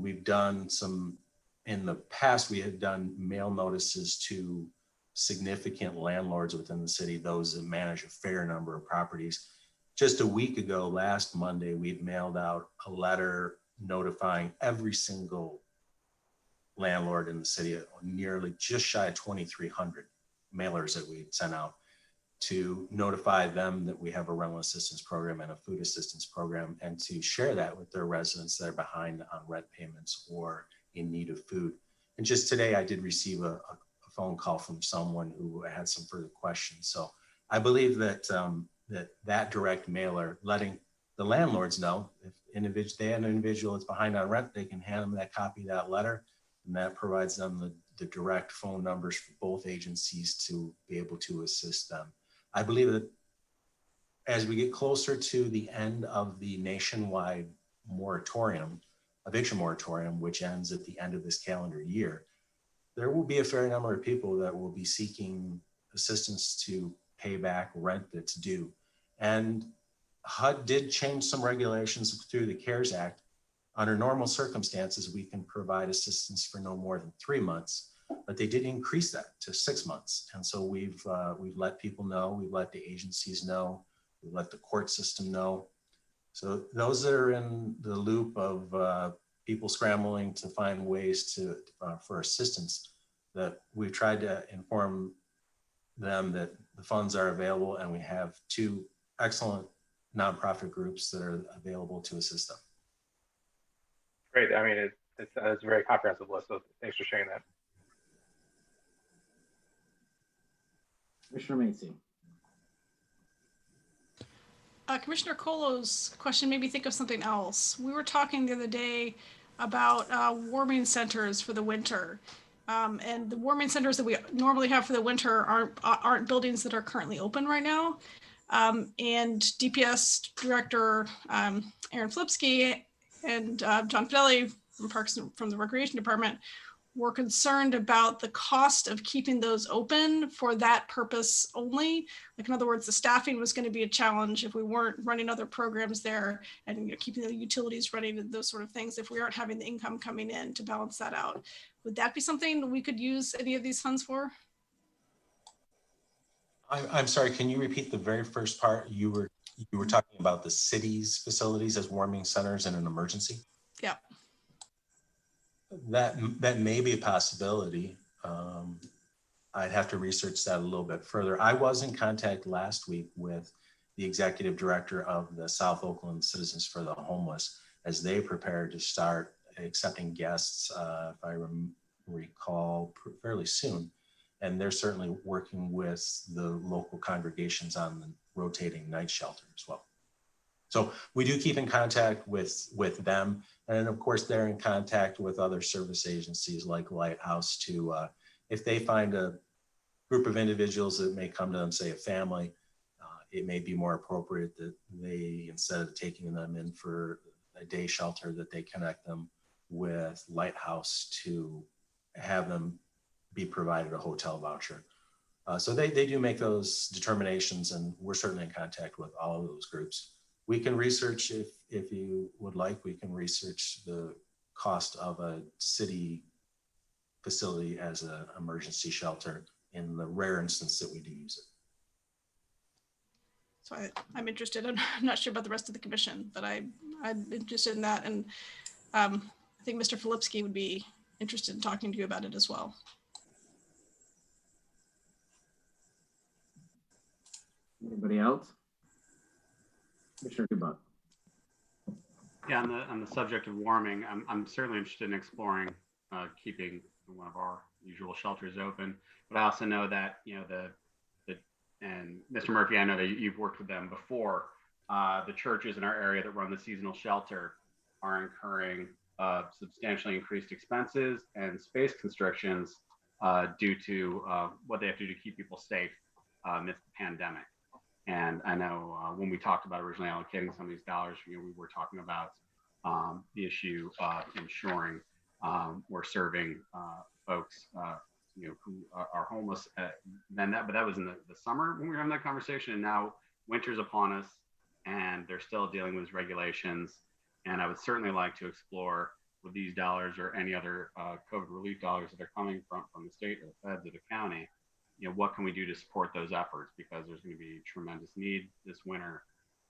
We've done some, in the past, we had done mail notices to significant landlords within the city, those that manage a fair number of properties. Just a week ago, last Monday, we'd mailed out a letter notifying every single landlord in the city, nearly just shy of 2,300 mailers that we sent out to notify them that we have a rental assistance program and a food assistance program, and to share that with their residents that are behind on rent payments or in need of food. And just today, I did receive a phone call from someone who had some further questions. So I believe that that direct mailer, letting the landlords know if they have an individual that's behind on rent, they can hand them that copy of that letter, and that provides them the direct phone numbers for both agencies to be able to assist them. I believe that as we get closer to the end of the nationwide moratorium, eviction moratorium, which ends at the end of this calendar year, there will be a fair number of people that will be seeking assistance to pay back rent that's due. And HUD did change some regulations through the CARES Act. Under normal circumstances, we can provide assistance for no more than 3 months, but they did increase that to 6 months. And so we've let people know, we've let the agencies know, we've let the court system know. So those that are in the loop of people scrambling to find ways to for assistance, that we've tried to inform them that the funds are available, and we have 2 excellent nonprofit groups that are available to assist them. Great. I mean, it's a very comprehensive list, so thanks for sharing that. Commissioner Macy. Commissioner Colo's question made me think of something else. We were talking the other day about warming centers for the winter. And the warming centers that we normally have for the winter aren't buildings that are currently open right now. And DPS Director Aaron Flipsky and John Fidelli from the Recreation Department were concerned about the cost of keeping those open for that purpose only. Like, in other words, the staffing was going to be a challenge if we weren't running other programs there and keeping the utilities running and those sort of things, if we aren't having the income coming in to balance that out. Would that be something we could use any of these funds for? I'm sorry, can you repeat the very first part? You were talking about the city's facilities as warming centers in an emergency? Yeah. That may be a possibility. I'd have to research that a little bit further. I was in contact last week with the executive director of the South Oakland Citizens for the Homeless as they prepare to start accepting guests, if I recall, fairly soon. And they're certainly working with the local congregations on the rotating night shelter as well. So we do keep in contact with them. And of course, they're in contact with other service agencies like Lighthouse to, if they find a group of individuals that may come to them, say a family, it may be more appropriate that they, instead of taking them in for a day shelter, that they connect them with Lighthouse to have them be provided a hotel voucher. So they do make those determinations, and we're certainly in contact with all of those groups. We can research, if you would like, we can research the cost of a city facility as an emergency shelter in the rare instance that we do use it. So I'm interested. I'm not sure about the rest of the commission, but I'm interested in that. And I think Mr. Filipski would be interested in talking to you about it as well. Anybody else? Commissioner Dubon. Yeah, on the subject of warming, I'm certainly interested in exploring keeping one of our usual shelters open. But I also know that, you know, and Mr. Murphy, I know that you've worked with them before. The churches in our area that run the seasonal shelter are incurring substantially increased expenses and space constrictions due to what they have to do to keep people safe amidst the pandemic. And I know when we talked about originally allocating some of these dollars, you know, we were talking about the issue of ensuring we're serving folks, you know, who are homeless. But that was in the summer when we were having that conversation, and now winter's upon us, and they're still dealing with regulations. And I would certainly like to explore with these dollars or any other COVID relief dollars that are coming from the state or the feds or the county, you know, what can we do to support those efforts? Because there's going to be tremendous need this winter,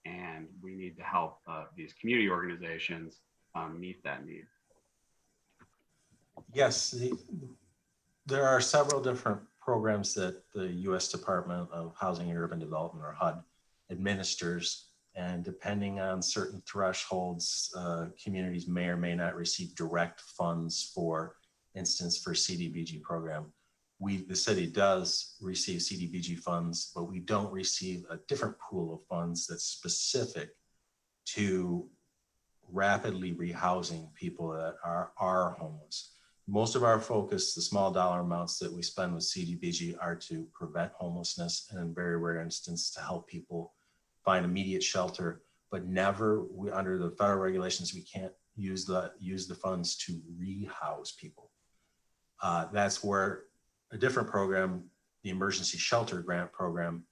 and we need to help these community organizations meet that need. Yes, there are several different programs that the U.S. Department of Housing and Urban Development, or HUD, administers. And depending on certain thresholds, communities may or may not receive direct funds, for instance, for CDBG program. The city does receive CDBG funds, but we don't receive a different pool of funds that's specific to rapidly rehousing people that are homeless. Most of our focus, the small dollar amounts that we spend with CDBG, are to prevent homelessness, and in very rare instances to help people find immediate shelter, but never, under the federal regulations, we can't use the funds to rehouse people. That's where a different program, the Emergency Shelter Grant Program,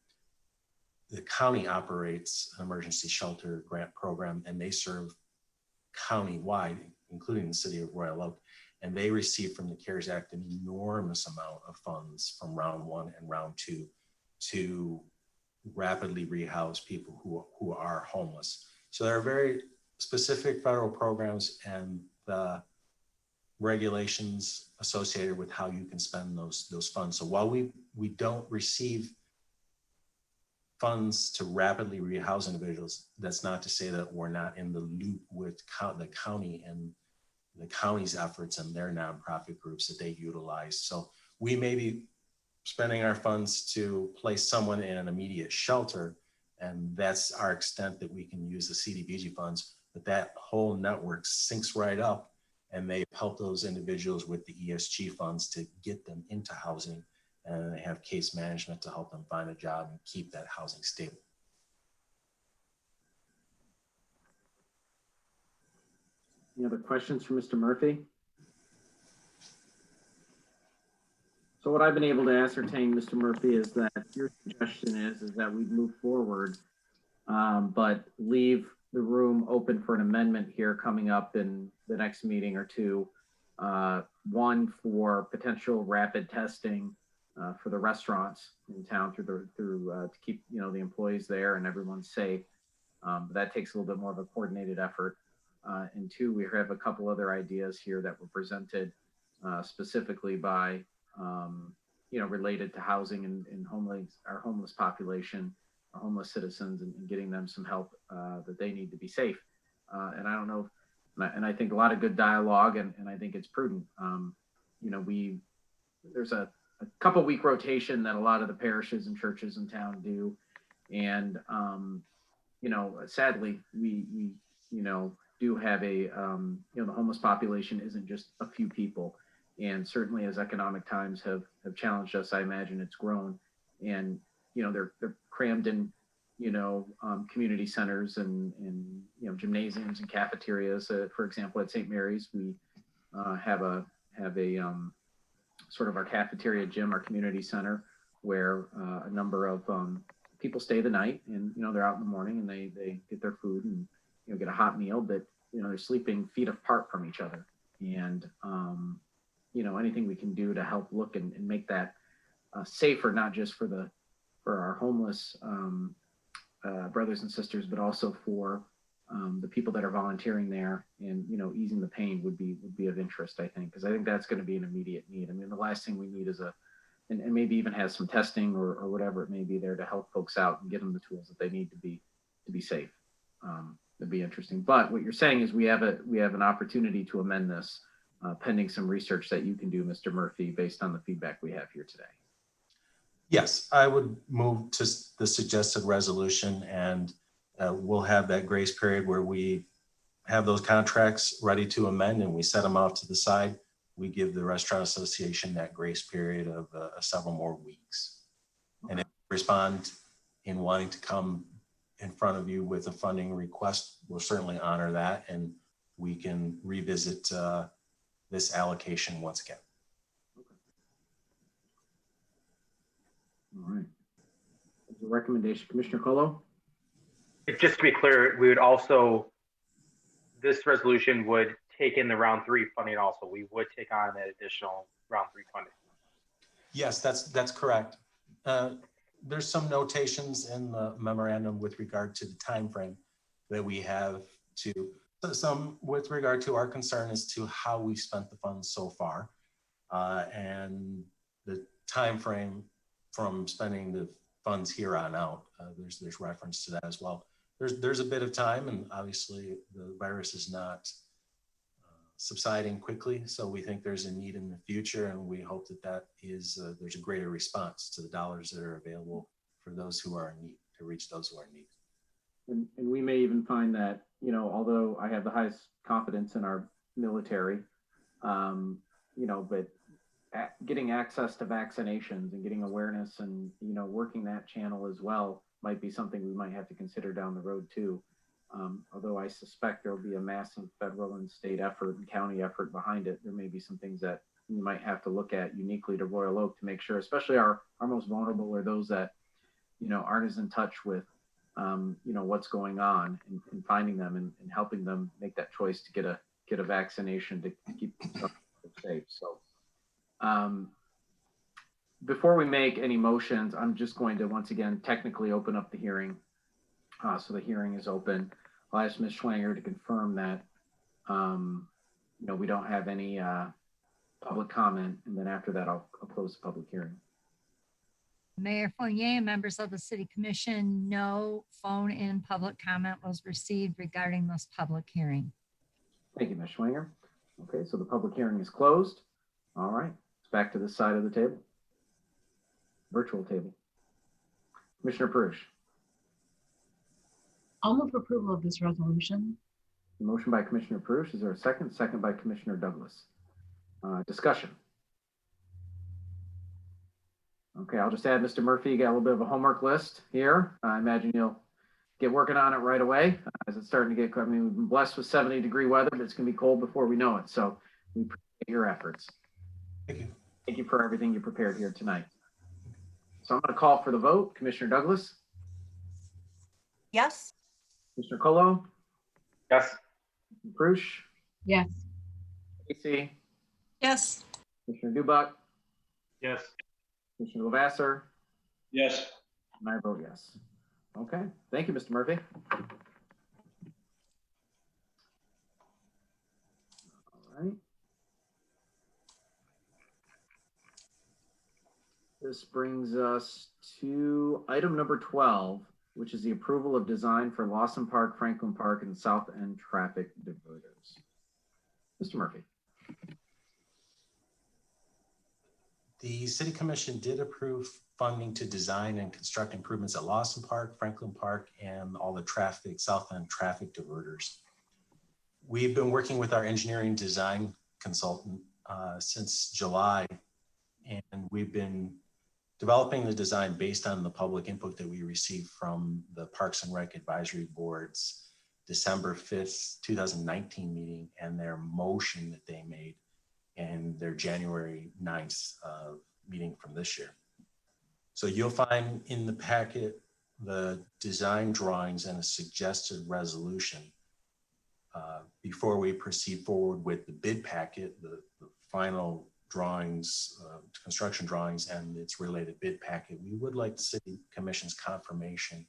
the county operates an emergency shelter grant program, and they serve county-wide, including the city of Royal Oak, and they receive from the CARES Act an enormous amount of funds from round 1 and round 2 to rapidly rehouse people who are homeless. So there are very specific federal programs and the regulations associated with how you can spend those funds. So while we don't receive funds to rapidly rehouse individuals, that's not to say that we're not in the loop with the county and the county's efforts and their nonprofit groups that they utilize. So we may be spending our funds to place someone in an immediate shelter, and that's our extent that we can use the CDBG funds, but that whole network syncs right up and they help those individuals with the ESG funds to get them into housing, and they have case management to help them find a job and keep that housing stable. Any other questions for Mr. Murphy? So what I've been able to ascertain, Mr. Murphy, is that your suggestion is that we move forward, but leave the room open for an amendment here coming up in the next meeting or two. One for potential rapid testing for the restaurants in town to keep the employees there and everyone safe. But that takes a little bit more of a coordinated effort. And two, we have a couple other ideas here that were presented specifically by related to housing and our homeless population, our homeless citizens, and getting them some help that they need to be safe. And I don't know, and I think a lot of good dialogue, and I think it's prudent. There's a couple week rotation that a lot of the parishes and churches in town do, and sadly we do have a the homeless population isn't just a few people. And certainly as economic times have challenged us, I imagine it's grown. And, they're crammed in, community centers and gymnasiums and cafeterias. For example, at St. Mary's, we have a sort of our cafeteria gym, our community center, where a number of people stay the night, and, they're out in the morning and they get their food and, get a hot meal, but, they're sleeping feet apart from each other. And, anything we can do to help look and make that safer, not just for our homeless brothers and sisters, but also for the people that are volunteering there, and easing the pain would be of interest, I think, because I think that's going to be an immediate need. I mean, the last thing we need is and maybe even has some testing or whatever it may be there to help folks out and get them the tools that they need to be safe. It'd be interesting. But what you're saying is we have an opportunity to amend this. Pending some research that you can do, Mr. Murphy, based on the feedback we have here today. Yes, I would move to the suggested resolution, and we'll have that grace period where we have those contracts ready to amend and we set them off to the side. We give the Restaurant Association that grace period of several more weeks. Okay. And if they respond in wanting to come in front of you with a funding request, we'll certainly honor that, and we can revisit this allocation once again. Okay. All right. There's a recommendation. Commissioner Colo? Just to be clear, we would also, this resolution would take in the round 3 funding also. We would take on that additional round 3 funding. Yes, that's correct. There's some notations in the memorandum with regard to the time frame that we have to, some with regard to our concern as to how we spent the funds so far, and the time frame from spending the funds here on out. There's reference to that as well. There's a bit of time, and obviously the virus is not subsiding quickly, so we think there's a need in the future, and we hope that is there's a greater response to the dollars that are available for those who are in need, to reach those who are in need. And we may even find that, although I have the highest confidence in our military, but getting access to vaccinations and getting awareness and, working that channel as well might be something we might have to consider down the road too. Although I suspect there will be a massive federal and state effort and county effort behind it, there may be some things that we might have to look at uniquely to Royal Oak to make sure, especially our most vulnerable or those that, aren't as in touch with what's going on, and finding them and helping them make that choice to get a vaccination to keep themselves safe. So before we make any motions, I'm just going to once again technically open up the hearing. So the hearing is open. I'll ask Ms. Schwanger to confirm that, we don't have any public comment, and then after that, I'll close the public hearing. Mayor Fournier and members of the City Commission, no phone-in public comment was received regarding this public hearing. Thank you, Ms. Schwanger. Okay, so the public hearing is closed. All right, it's back to this side of the table, virtual table. Commissioner Paruch. I'll move approval of this resolution. Motion by Commissioner Paruch. Is there a second? Second by Commissioner Douglas. Discussion. Okay, I'll just add Mr. Murphy. You got a little bit of a homework list here. I imagine you'll get working on it right away as it's starting to get, we've been blessed with 70-degree weather, but it's going to be cold before we know it. So we appreciate your efforts. Thank you. Thank you for everything you prepared here tonight. So I'm going to call for the vote. Commissioner Douglas? Yes. Commissioner Colo? Yes. Paruch? Yes. Casey? Yes. Commissioner Dubak? Yes. Commissioner Lavasser? Yes. And I vote yes. Okay, thank you, Mr. Murphy. All right. This brings us to item number 12, which is the approval of design for Lawson Park, Franklin Park, and South End traffic diverters. Mr. Murphy. The City Commission did approve funding to design and construct improvements at Lawson Park, Franklin Park, and all the South End traffic diverters. We've been working with our engineering design consultant since July, and we've been developing the design based on the public input that we received from the Parks and Rec Advisory Board's December 5th, 2019 meeting and their motion that they made and their January 9th meeting from this year. So you'll find in the packet the design drawings and a suggested resolution. Before we proceed forward with the bid packet, the final drawings, construction drawings and its related bid packet, we would like the City Commission's confirmation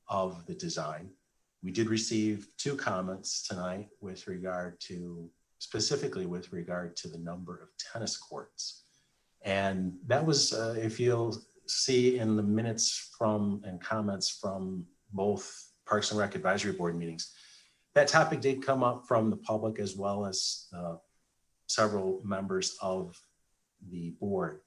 of the design. We did receive 2 comments tonight with regard to, specifically with regard to the number of tennis courts. And that was, if you'll see in the minutes from and comments from both Parks and Rec Advisory Board meetings, that topic did come up from the public as well as several members of the board.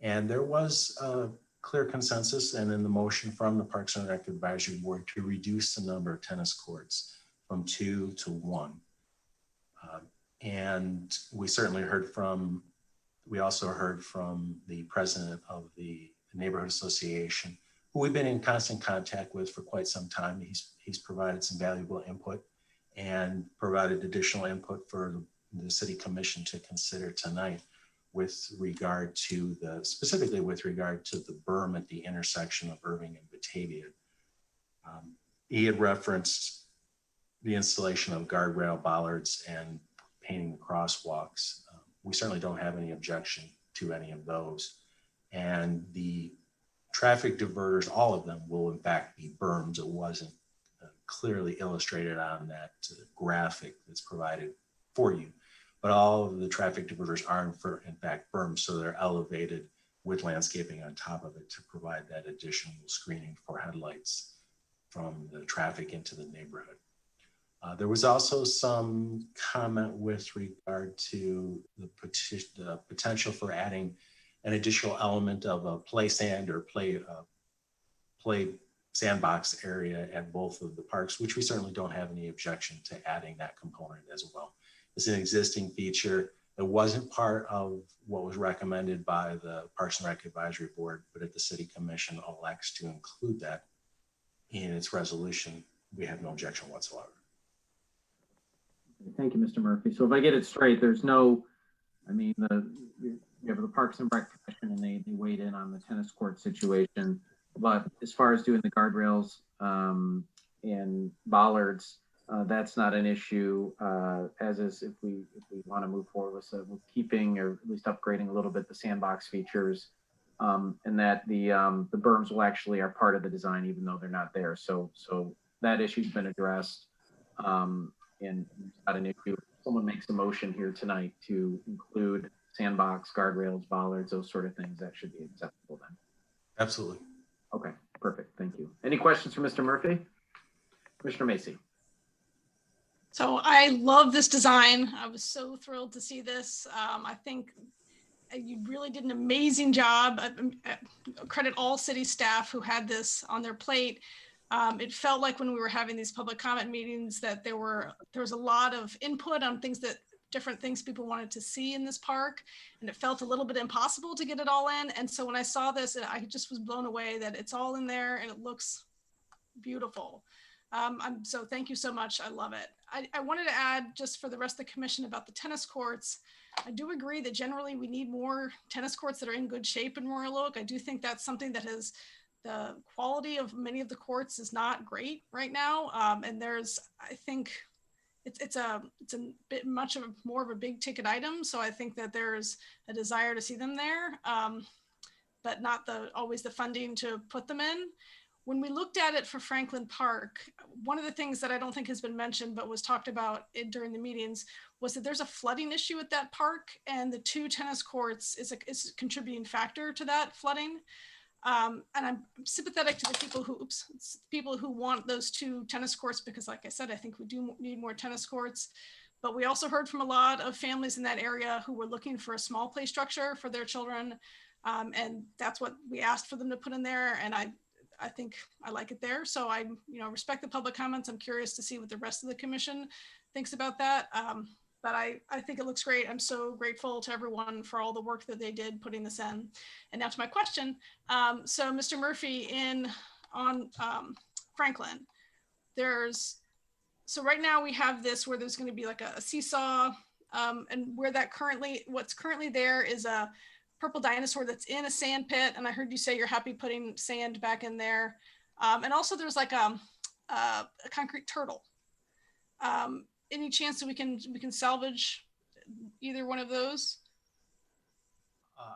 And there was a clear consensus and in the motion from the Parks and Rec Advisory Board to reduce the number of tennis courts from 2 to 1. And we certainly we also heard from the president of the neighborhood association, who we've been in constant contact with for quite some time. He's provided some valuable input and provided additional input for the City Commission to consider tonight with regard to specifically with regard to the berm at the intersection of Irving and Batavia. He had referenced the installation of guardrail bollards and painting the crosswalks. We certainly don't have any objection to any of those. And the traffic diverters, all of them will in fact be berms. It wasn't clearly illustrated on that graphic that's provided for you. But all of the traffic diverters are in fact berms, so they're elevated with landscaping on top of it to provide that additional screening for headlights from the traffic into the neighborhood. There was also some comment with regard to the potential for adding an additional element of a play sand or play sandbox area at both of the parks, which we certainly don't have any objection to adding that component as well. It's an existing feature. It wasn't part of what was recommended by the Parks and Rec Advisory Board, but if the City Commission elects to include that in its resolution, we have no objection whatsoever. Thank you, Mr. Murphy. So if I get it straight, there's no, you have the Parks and Rec Commission and they weighed in on the tennis court situation. But as far as doing the guardrails and bollards, that's not an issue, as is if we want to move forward with keeping or at least upgrading a little bit the sandbox features, and that the berms will actually are part of the design even though they're not there. So that issue's been addressed. And not an issue. Someone makes a motion here tonight to include sandbox, guardrails, bollards, those sort of things, that should be acceptable then. Absolutely. Okay, perfect. Thank you. Any questions for Mr. Murphy? Commissioner Macy. So I love this design. I was so thrilled to see this. I think you really did an amazing job. Credit all city staff who had this on their plate. It felt like when we were having these public comment meetings that there was a lot of input on different things people wanted to see in this park, and it felt a little bit impossible to get it all in. And so when I saw this, I just was blown away that it's all in there and it looks beautiful. So thank you so much. I love it. I wanted to add, just for the rest of the commission, about the tennis courts. I do agree that generally we need more tennis courts that are in good shape in Royal Oak. I do think that's something that has, the quality of many of the courts is not great right now. And I think it's a bit more of a big ticket item. So I think that there's a desire to see them there, but not always the funding to put them in. When we looked at it for Franklin Park, one of the things that I don't think has been mentioned, but was talked about during the meetings, was that there's a flooding issue at that park, and the 2 tennis courts is a contributing factor to that flooding. And I'm sympathetic to the people who want those 2 tennis courts, because like I said, I think we do need more tennis courts. But we also heard from a lot of families in that area who were looking for a small play structure for their children. And that's what we asked for them to put in there. And I think I like it there. So I respect the public comments. I'm curious to see what the rest of the commission thinks about that. But I think it looks great. I'm so grateful to everyone for all the work that they did putting this in. And now to my question. So Mr. Murphy, on Franklin, so right now we have this where there's going to be like a seesaw, and what's currently there is a purple dinosaur that's in a sand pit. And I heard you say you're happy putting sand back in there. And also there's like a concrete turtle. Any chance that we can salvage either one of those?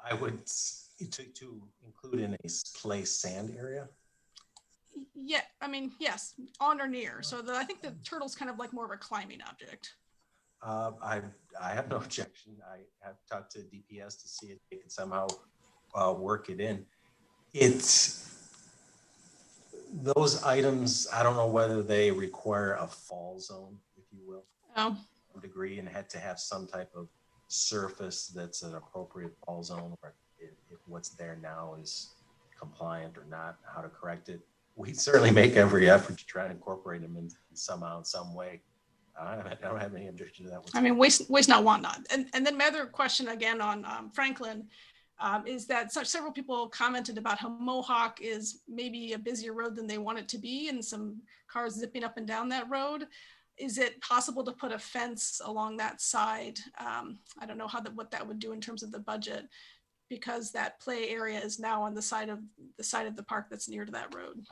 I would to include in a play sand area. Yeah, I mean, yes, on or near. So I think the turtle's kind of like more of a climbing object. I have no objection. I have talked to DPS to see if they can somehow work it in. Those items, I don't know whether they require a fall zone, if you will, to a degree, and had to have some type of surface that's an appropriate fall zone, or if what's there now is compliant or not, how to correct it. We certainly make every effort to try and incorporate them in somehow, in some way. I don't have any objection to that. I mean, waste not, want not. And then my other question again on Franklin is that several people commented about how Mohawk is maybe a busier road than they want it to be, and some cars zipping up and down that road. Is it possible to put a fence along that side? I don't know what that would do in terms of the budget, because that play area is now on the side of the park that's near to that road.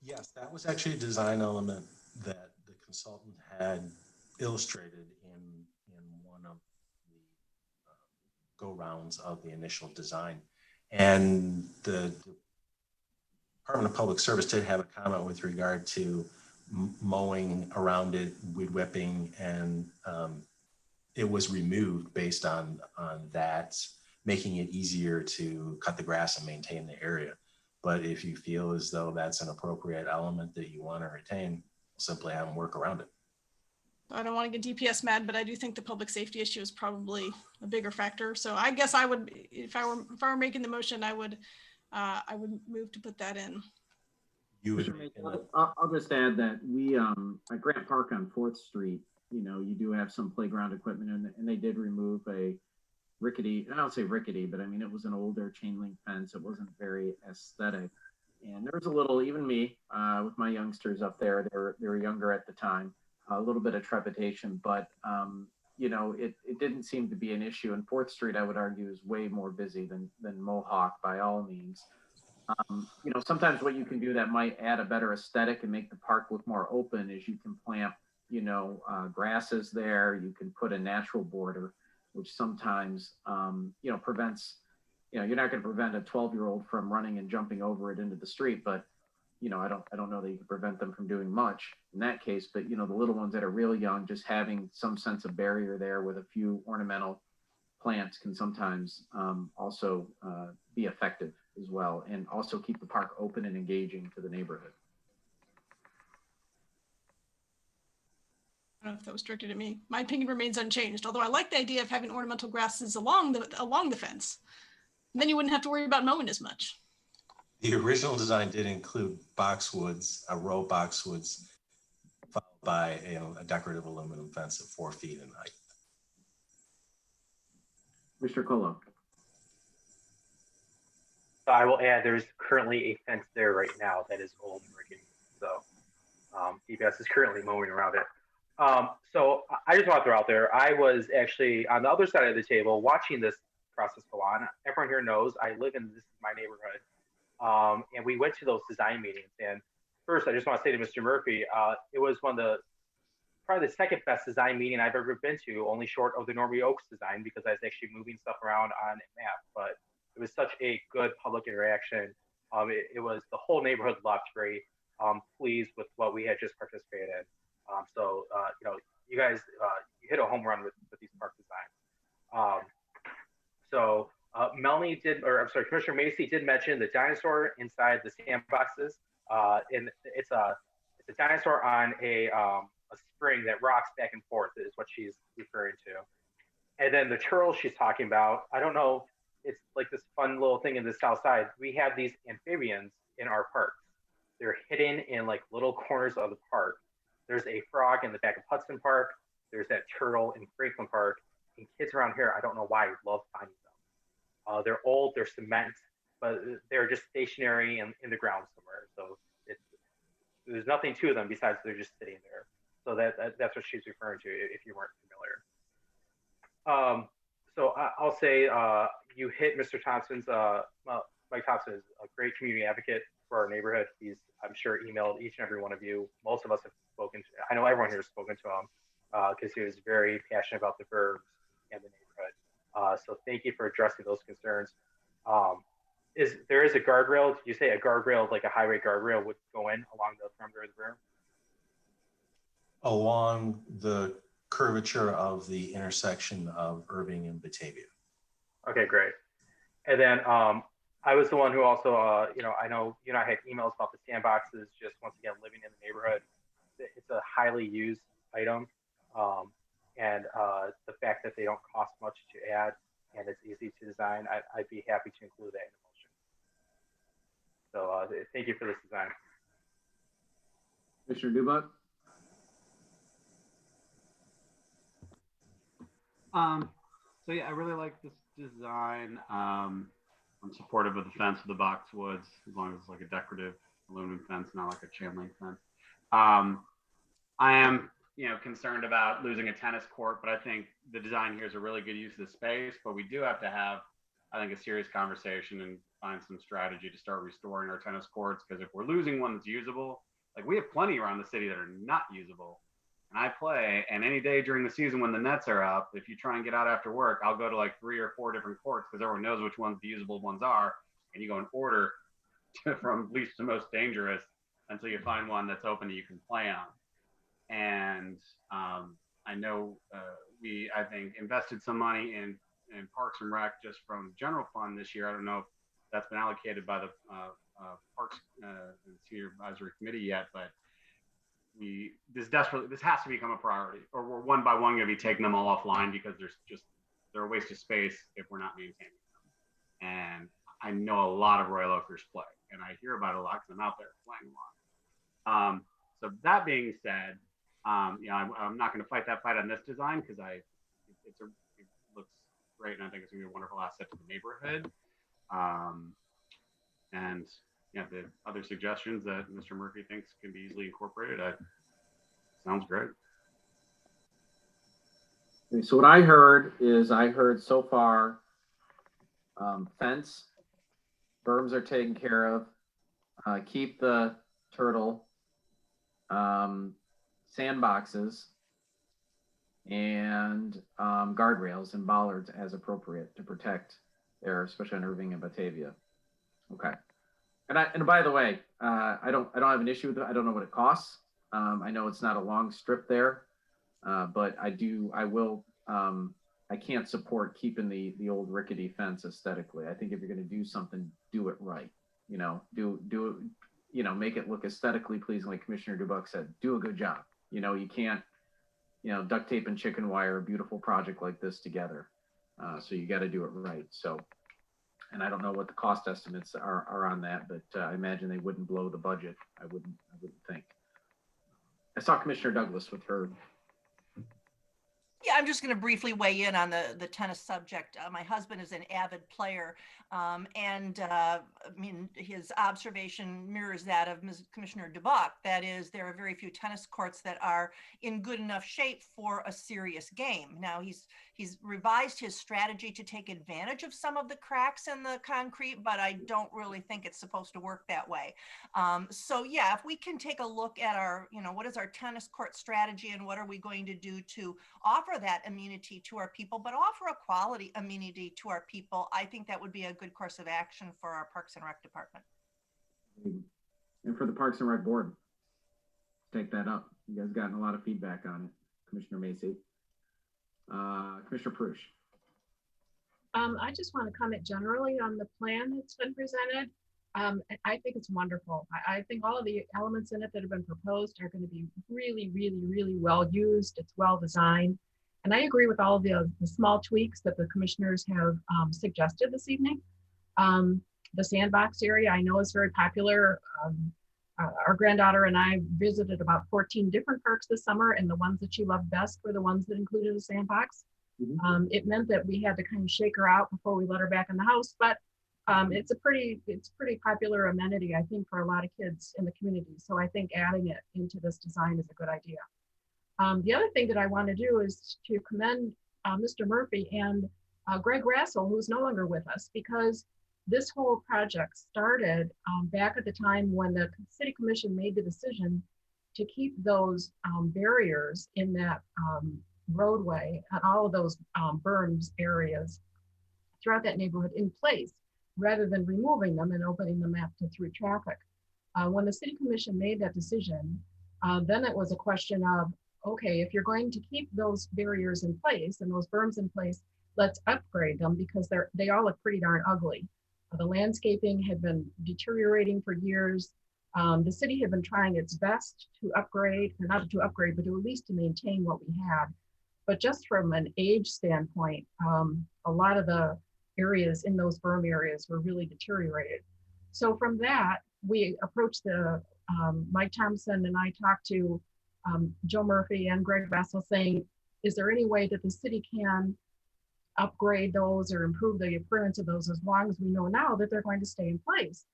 Yes, that was actually a design element that the consultant had illustrated in one of the go-rounds of the initial design. And the Department of Public Service did have a comment with regard to mowing around it, weed whipping, and it was removed based on that, making it easier to cut the grass and maintain the area. But if you feel as though that's an appropriate element that you want to retain, simply have them work around it. I don't want to get DPS mad, but I do think the public safety issue is probably a bigger factor. So I guess I would, if I were making the motion, I would move to put that in. I'll just add that we at Grant Park on 4th Street, you do have some playground equipment, and they did remove a rickety, I don't say rickety, but I mean, it was an older chain link fence. It wasn't very aesthetic. And there was a little, even me, with my youngsters up there, they were younger at the time, a little bit of trepidation, but it didn't seem to be an issue. And 4th Street, I would argue, is way more busy than Mohawk by all means. Sometimes what you can do that might add a better aesthetic and make the park look more open is you can plant, grasses there. You can put a natural border, which sometimes, prevents, you're not going to prevent a 12-year-old from running and jumping over it into the street, but, I don't know that you can prevent them from doing much in that case, but the little ones that are really young, just having some sense of barrier there with a few ornamental plants can sometimes also be effective as well, and also keep the park open and engaging to the neighborhood. I don't know if that was directed at me. My opinion remains unchanged, although I like the idea of having ornamental grasses along the fence. Then you wouldn't have to worry about mowing as much. The original design did include boxwoods, a row boxwoods, followed by a decorative aluminum fence of 4 feet in height. Mr. Colo. So I will add, there's currently a fence there right now that is old and rickety. So DPS is currently mowing around it. So I just want to throw out there, I was actually on the other side of the table watching this process go on. Everyone here knows I live in this is my neighborhood. And we went to those design meetings. And first, I just want to say to Mr. Murphy, it was probably the second best design meeting I've ever been to, only short of the Norby Oaks design, because I was actually moving stuff around on a map. But it was such a good public interaction. It was the whole neighborhood left very pleased with what we had just participated in. So you guys, you hit a home run with these park designs. Melanie did, or I'm sorry, Commissioner Macy did mention the dinosaur inside the sandboxes. And it's a dinosaur on a spring that rocks back and forth is what she's referring to. And then the turtle she's talking about, I don't know, it's like this fun little thing in the south side. We have these amphibians in our parks. They're hidden in like little corners of the park. There's a frog in the back of Hudson Park. There's that turtle in Franklin Park. And kids around here, I don't know why, love finding them. They're old, they're cement, but they're just stationary in the ground somewhere. So there's nothing to them besides they're just sitting there. So that's what she's referring to if you weren't familiar. So I'll say you hit Mr. Thompson's, Mike Thompson is a great community advocate for our neighborhood. He's, I'm sure, emailed each and every one of you. Most of us have spoken to, I know everyone here has spoken to him because he was very passionate about the burbs and the neighborhood. So thank you for addressing those concerns. There is a guardrail. Did you say a guardrail, like a highway guardrail would go in along the perimeter of the berm? Along the curvature of the intersection of Irving and Batavia. Okay, great. And then I was the one who also, I know you and I had emails about the sandboxes, just once again, living in the neighborhood. It's a highly used item. And the fact that they don't cost much to add and it's easy to design, I'd be happy to include that in the motion. So thank you for this design. Commissioner Dubak? So yeah, I really like this design. I'm supportive of the fence with the boxwoods, as long as it's like a decorative aluminum fence, not like a chain link fence. I am, concerned about losing a tennis court, but I think the design here is a really good use of the space. But we do have to have, I think, a serious conversation and find some strategy to start restoring our tennis courts. Because if we're losing one that's usable, like we have plenty around the city that are not usable. And I play, and any day during the season when the nets are up, if you try and get out after work, I'll go to like 3 or 4 different courts because everyone knows which ones the usable ones are. And you go in order from least to most dangerous until you find one that's open that you can play on. And I know I think, invested some money in Parks and Rec just from general fund this year. I don't know if that's been allocated by the Parks Senior Advisory Committee yet, but this has to become a priority, or we're one by one going to be taking them all offline because they're a waste of space if we're not maintaining them. And I know a lot of Royal Oakers play, and I hear about it a lot because I'm out there playing a lot. So that being said, I'm not going to fight that fight on this design because it looks great, and I think it's going to be a wonderful asset to the neighborhood. And yeah, the other suggestions that Mr. Murphy thinks can be easily incorporated, sounds great. So what I heard so far, fence, berms are taken care of, keep the turtle, sandboxes, and guardrails and bollards as appropriate to protect there, especially on Irving and Batavia. Okay. And by the way, I don't have an issue with it. I don't know what it costs. I know it's not a long strip there, but I can't support keeping the old rickety fence aesthetically. I think if you're going to do something, do it right. You know, do it. You know, make it look aesthetically pleasing, like Commissioner Dubuck said. Do a good job. You know, you can't, duct tape and chicken wire a beautiful project like this together. So you got to do it right. So, and I don't know what the cost estimates are on that, but I imagine they wouldn't blow the budget. I wouldn't think. I saw Commissioner Douglas with her. Yeah, I'm just going to briefly weigh in on the tennis subject. My husband is an avid player, and I mean, his observation mirrors that of Commissioner Dubuck. That is, there are very few tennis courts that are in good enough shape for a serious game. Now, he's revised his strategy to take advantage of some of the cracks in the concrete, but I don't really think it's supposed to work that way. So yeah, if we can take a look at our, what is our tennis court strategy and what are we going to do to offer that amenity to our people, but offer a quality amenity to our people, I think that would be a good course of action for our Parks and Rec department. And for the Parks and Rec board, take that up. You guys gotten a lot of feedback on it, Commissioner Macy. Commissioner Paruch. I just want to comment generally on the plan that's been presented. I think it's wonderful. I think all of the elements in it that have been proposed are going to be really, really, really well used. It's well designed. And I agree with all of the small tweaks that the commissioners have suggested this evening. The sandbox area I know is very popular. Our granddaughter and I visited about 14 different parks this summer, and the ones that she loved best were the ones that included a sandbox. Mm-hmm. It meant that we had to kind of shake her out before we let her back in the house, but it's pretty popular amenity, I think, for a lot of kids in the community. So I think adding it into this design is a good idea. The other thing that I want to do is to commend Mr. Murphy and Greg Rassel, who's no longer with us, because this whole project started back at the time when the City Commission made the decision to keep those barriers in that roadway and all of those berms areas throughout that neighborhood in place, rather than removing them and opening them up to through traffic. When the City Commission made that decision, then it was a question of, okay, if you're going to keep those barriers in place and those berms in place, let's upgrade them because they all look pretty darn ugly. The landscaping had been deteriorating for years. The city had been trying its best to upgrade, or not to upgrade, but to at least to maintain what we had. But just from an age standpoint, a lot of the areas in those berm areas were really deteriorated. So from that, we approached Mike Thompson, and I talked to Joe Murphy and Greg Vessel, saying, is there any way that the city can upgrade those or improve the appearance of those, as long as we know now that they're going to stay in place?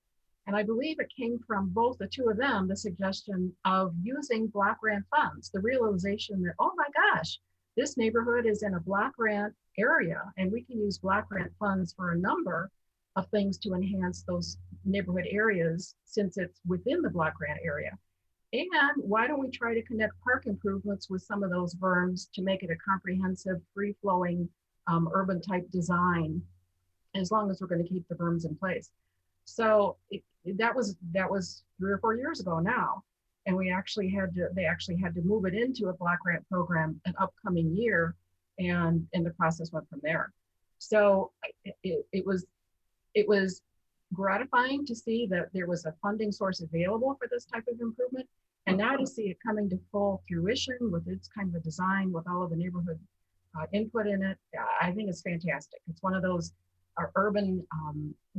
And I believe it came from both the two of them, the suggestion of using block grant funds, the realization that, oh my gosh, this neighborhood is in a block grant area, and we can use block grant funds for a number of things to enhance those neighborhood areas since it's within the block grant area. And why don't we try to connect park improvements with some of those berms to make it a comprehensive, free-flowing urban type design, as long as we're going to keep the berms in place. So that was 3 or 4 years ago now. And they actually had to move it into a block grant program an upcoming year, and the process went from there. So it was gratifying to see that there was a funding source available for this type of improvement, and now to see it coming to full fruition with its kind of a design with all of the neighborhood input in it, I think it's fantastic. It's one of those urban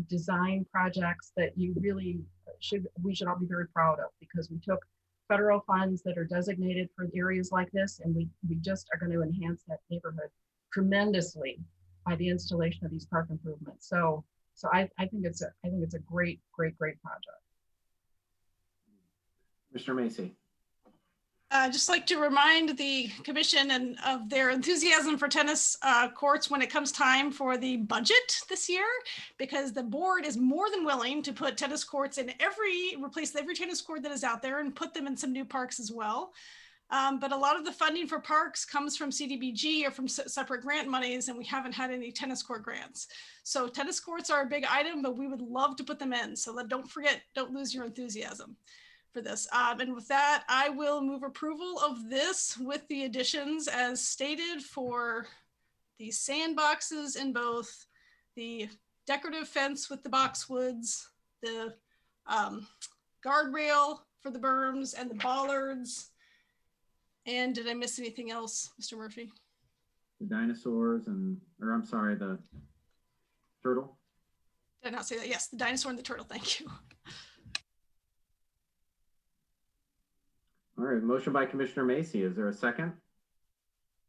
design projects that we should all be very proud of, because we took federal funds that are designated for areas like this, and we just are going to enhance that neighborhood tremendously by the installation of these park improvements. So I think it's a great project. Mr. Macy. I'd just like to remind the commission and of their enthusiasm for tennis courts when it comes time for the budget this year, because the board is more than willing to put tennis courts in replace every tennis court that is out there and put them in some new parks as well. But a lot of the funding for parks comes from CDBG or from separate grant monies, and we haven't had any tennis court grants. So tennis courts are a big item, but we would love to put them in. So don't forget, don't lose your enthusiasm for this. And with that, I will move approval of this with the additions as stated for the sandboxes in both the decorative fence with the boxwoods, the guardrail for the berms and the bollards. And did I miss anything else, Mr. Murphy? The dinosaurs or I'm sorry, the turtle. Did I not say that? Yes, the dinosaur and the turtle, thank you. All right, motion by Commissioner Macy. Is there a second?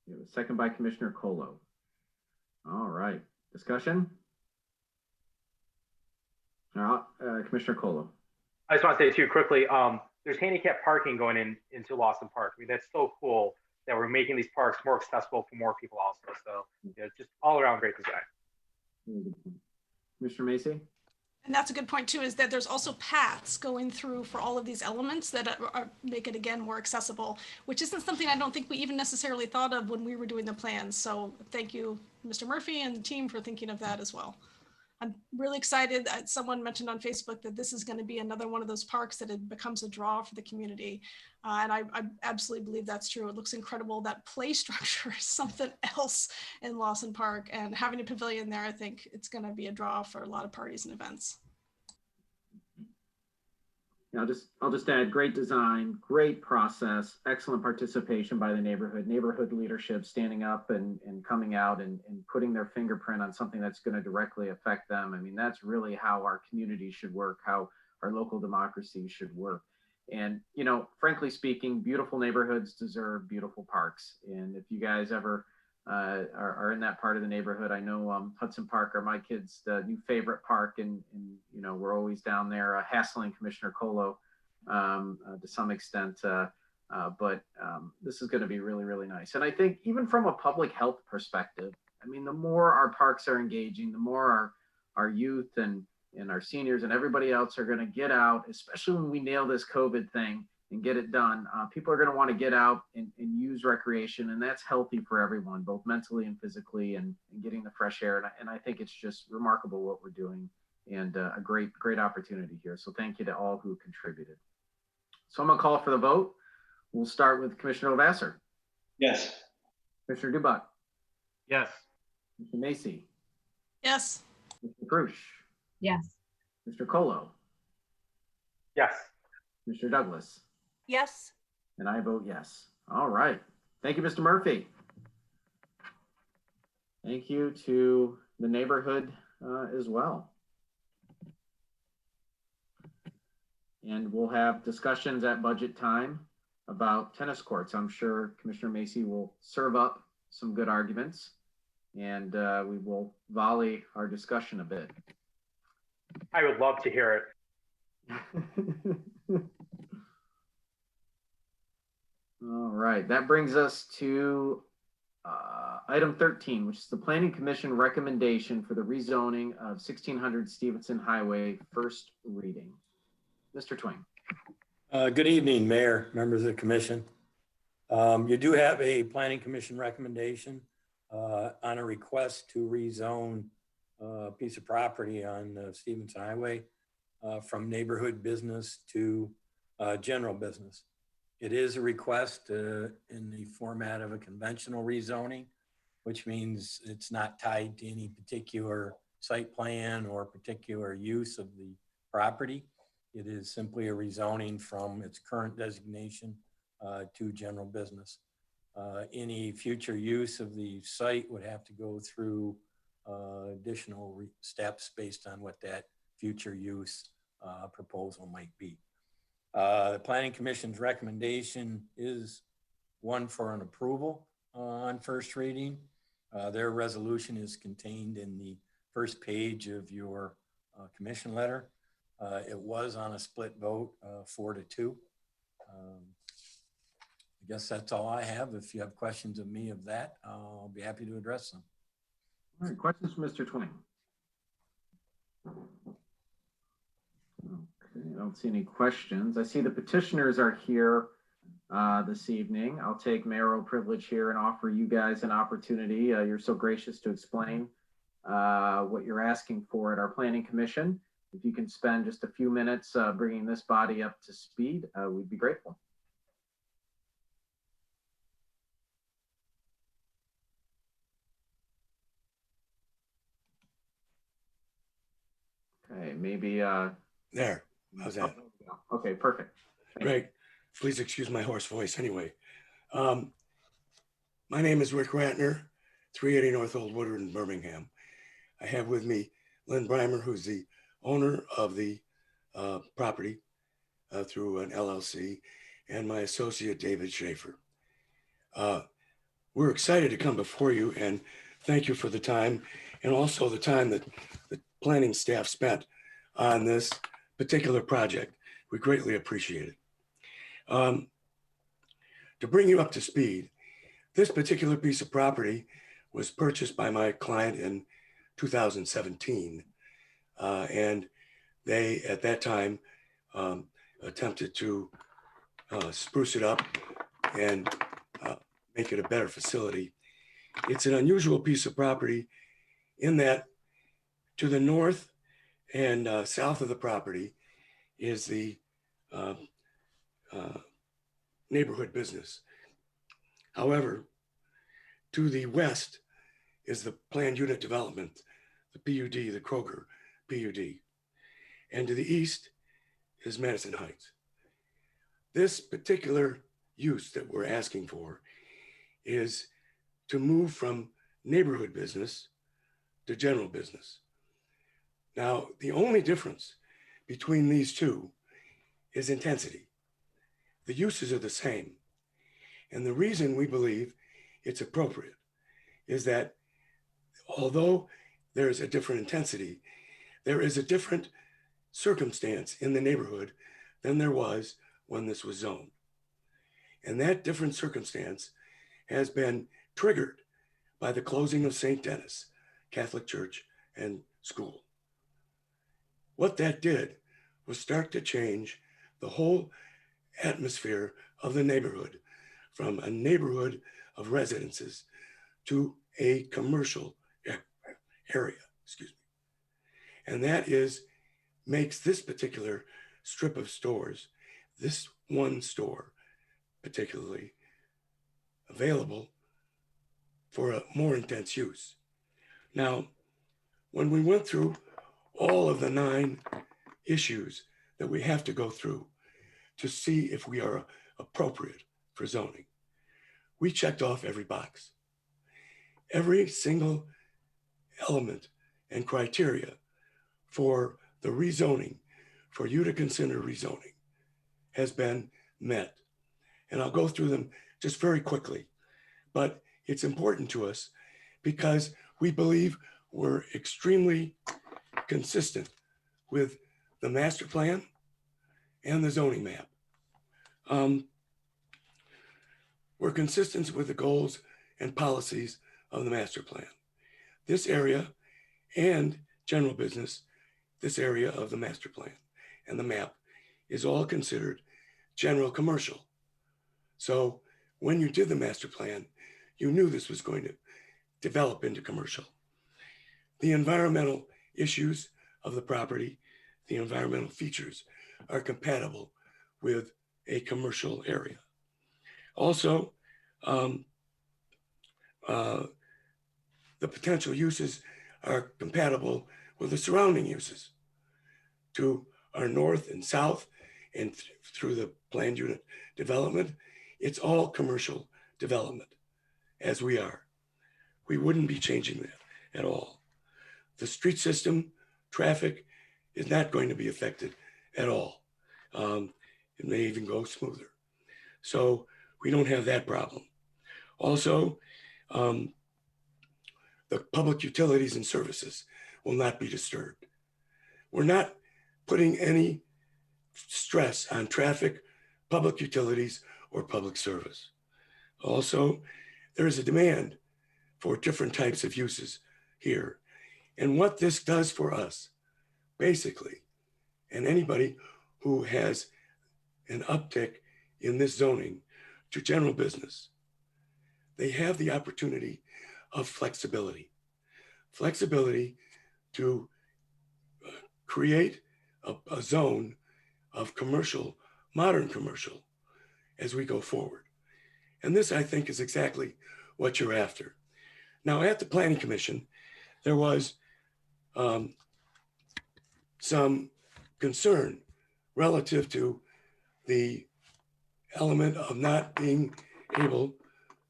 We have a second by Commissioner Colo. All right, discussion? Commissioner Colo. I just want to say too quickly, there's handicap parking going into Lawson Park. I mean, that's so cool that we're making these parks more accessible for more people also. So yeah, just all around great design. Commissioner Macy? And that's a good point too, is that there's also paths going through for all of these elements that make it again more accessible, which isn't something I don't think we even necessarily thought of when we were doing the plans. So thank you, Mr. Murphy and the team for thinking of that as well. I'm really excited. Someone mentioned on Facebook that this is going to be another one of those parks that it becomes a draw for the community. And I absolutely believe that's true. It looks incredible. That play structure is something else in Lawson Park, and having a pavilion there, I think it's going to be a draw for a lot of parties and events. Yeah, I'll just add great design, great process, excellent participation by the neighborhood leadership standing up and coming out and putting their fingerprint on something that's going to directly affect them. I mean, that's really how our community should work, how our local democracy should work. And, you know, frankly speaking, beautiful neighborhoods deserve beautiful parks. And if you guys ever are in that part of the neighborhood, I know Hudson Park are my kids' new favorite park, and you know, we're always down there hassling Commissioner Colo to some extent, but this is going to be really, really nice. And I think even from a public health perspective, I mean, the more our parks are engaging, the more our youth and our seniors and everybody else are going to get out, especially when we nail this COVID thing and get it done. People are going to want to get out and use recreation, and that's healthy for everyone, both mentally and physically, and getting the fresh air. And I think it's just remarkable what we're doing, and a great opportunity here. So thank you to all who contributed. So I'm going to call for the vote. We'll start with Commissioner Lavasser. Yes. Commissioner Dubuck. Yes. Mr. Macy. Yes. Mr. Paruch. Yes. Mr. Colo. Yes. Mr. Douglas. Yes. And I vote yes. All right. Thank you, Mr. Murphy. Thank you to the neighborhood as well. And we'll have discussions at budget time about tennis courts. I'm sure Commissioner Macy will serve up some good arguments, and we will volley our discussion a bit. I would love to hear it. All right, that brings us to item 13, which is the Planning Commission recommendation for the rezoning of 1600 Stevenson Highway, first reading. Mr. Twing. Good evening, Mayor, members of the commission. You do have a Planning Commission recommendation on a request to rezone a piece of property on Stevenson Highway from neighborhood business to general business. It is a request in the format of a conventional rezoning, which means it's not tied to any particular site plan or particular use of the property. It is simply a rezoning from its current designation to general business. Any future use of the site would have to go through additional steps based on what that future use proposal might be. The Planning Commission's recommendation is one for an approval on first reading. Their resolution is contained in the first page of your commission letter. It was on a split vote, 4-2. I guess that's all I have. If you have questions of me of that, I'll be happy to address them. All right, questions from Mr. Twing? Okay, I don't see any questions. I see the petitioners are here. this evening. I'll take mayoral privilege here and offer you guys an opportunity. You're so gracious to explain what you're asking for at our planning commission. If you can spend just a few minutes bringing this body up to speed, we'd be grateful. Okay, maybe. There, how's that? Okay, perfect. Great. Please excuse my hoarse voice anyway. My name is Rick Ratner, 380 North Old Woodard in Birmingham. I have with me Lynn Breimer, who's the owner of the property through an LLC, and my associate, David Schaefer. We're excited to come before you and thank you for the time and also the time that the planning staff spent on this particular project. We greatly appreciate it. To bring you up to speed, this particular piece of property was purchased by my client in 2017. And they, at that time, attempted to spruce it up and make it a better facility. It's an unusual piece of property in that to the north and south of the property is the neighborhood business. However, to the west is the planned unit development, the PUD, the Kroger PUD. And to the east is Madison Heights. This particular use that we're asking for is to move from neighborhood business to general business. Now, the only difference between these two is intensity. The uses are the same. And the reason we believe it's appropriate is that although there's a different intensity, there is a different circumstance in the neighborhood than there was when this was zoned. And that different circumstance has been triggered by the closing of St. Denis Catholic Church and School. What that did was start to change the whole atmosphere of the neighborhood from a neighborhood of residences to a commercial area, excuse me. And that makes this particular strip of stores, this one store particularly, available for a more intense use. Now, when we went through all of the 9 issues that we have to go through to see if we are appropriate for zoning, we checked off every box. Every single element and criteria for the rezoning, for you to consider rezoning, has been met. And I'll go through them just very quickly, but it's important to us because we believe we're extremely consistent with the master plan and the zoning map. We're consistent with the goals and policies of the master plan. This area and general business, this area of the master plan and the map is all considered general commercial. So when you did the master plan, you knew this was going to develop into commercial. The environmental issues of the property, the environmental features are compatible with a commercial area. Also, the potential uses are compatible with the surrounding uses. To our north and south and through the planned unit development, it's all commercial development as we are. We wouldn't be changing that at all. The street system, traffic is not going to be affected at all. It may even go smoother. So we don't have that problem. Also, the public utilities and services will not be disturbed. We're not putting any stress on traffic, public utilities, or public service. Also, there is a demand for different types of uses here. And what this does for us, basically, and anybody who has an uptick in this zoning to general business, they have the opportunity of flexibility. Flexibility to create a zone of commercial, modern commercial, as we go forward. And this, I think, is exactly what you're after. Now, at the Planning Commission, there was some concern relative to the element of not being able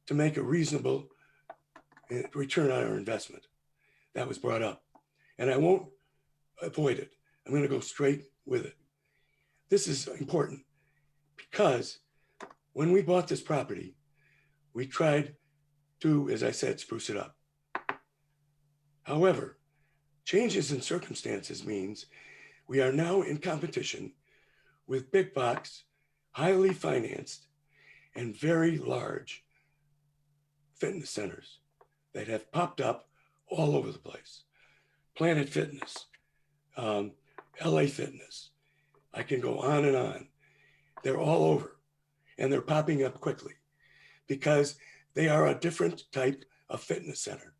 to make a reasonable return on our investment. That was brought up. And I won't avoid it. I'm going to go straight with it. This is important because when we bought this property, we tried to, as I said, spruce it up. However, changes in circumstances means we are now in competition with big box, highly financed, and very large fitness centers that have popped up all over the place. Planet Fitness, LA Fitness, I can go on and on. They're all over and they're popping up quickly because they are a different type of fitness center.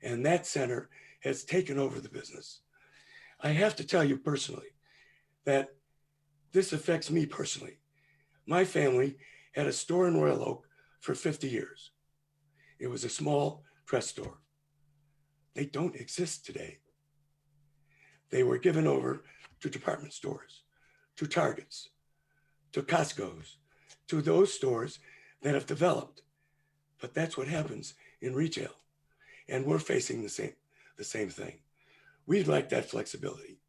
And that center has taken over the business. I have to tell you personally that this affects me personally. My family had a store in Royal Oak for 50 years. It was a small dress store. They don't exist today. They were given over to department stores, to Targets, to Costco's, to those stores that have developed. But that's what happens in retail. And we're facing the same thing. We'd like that flexibility.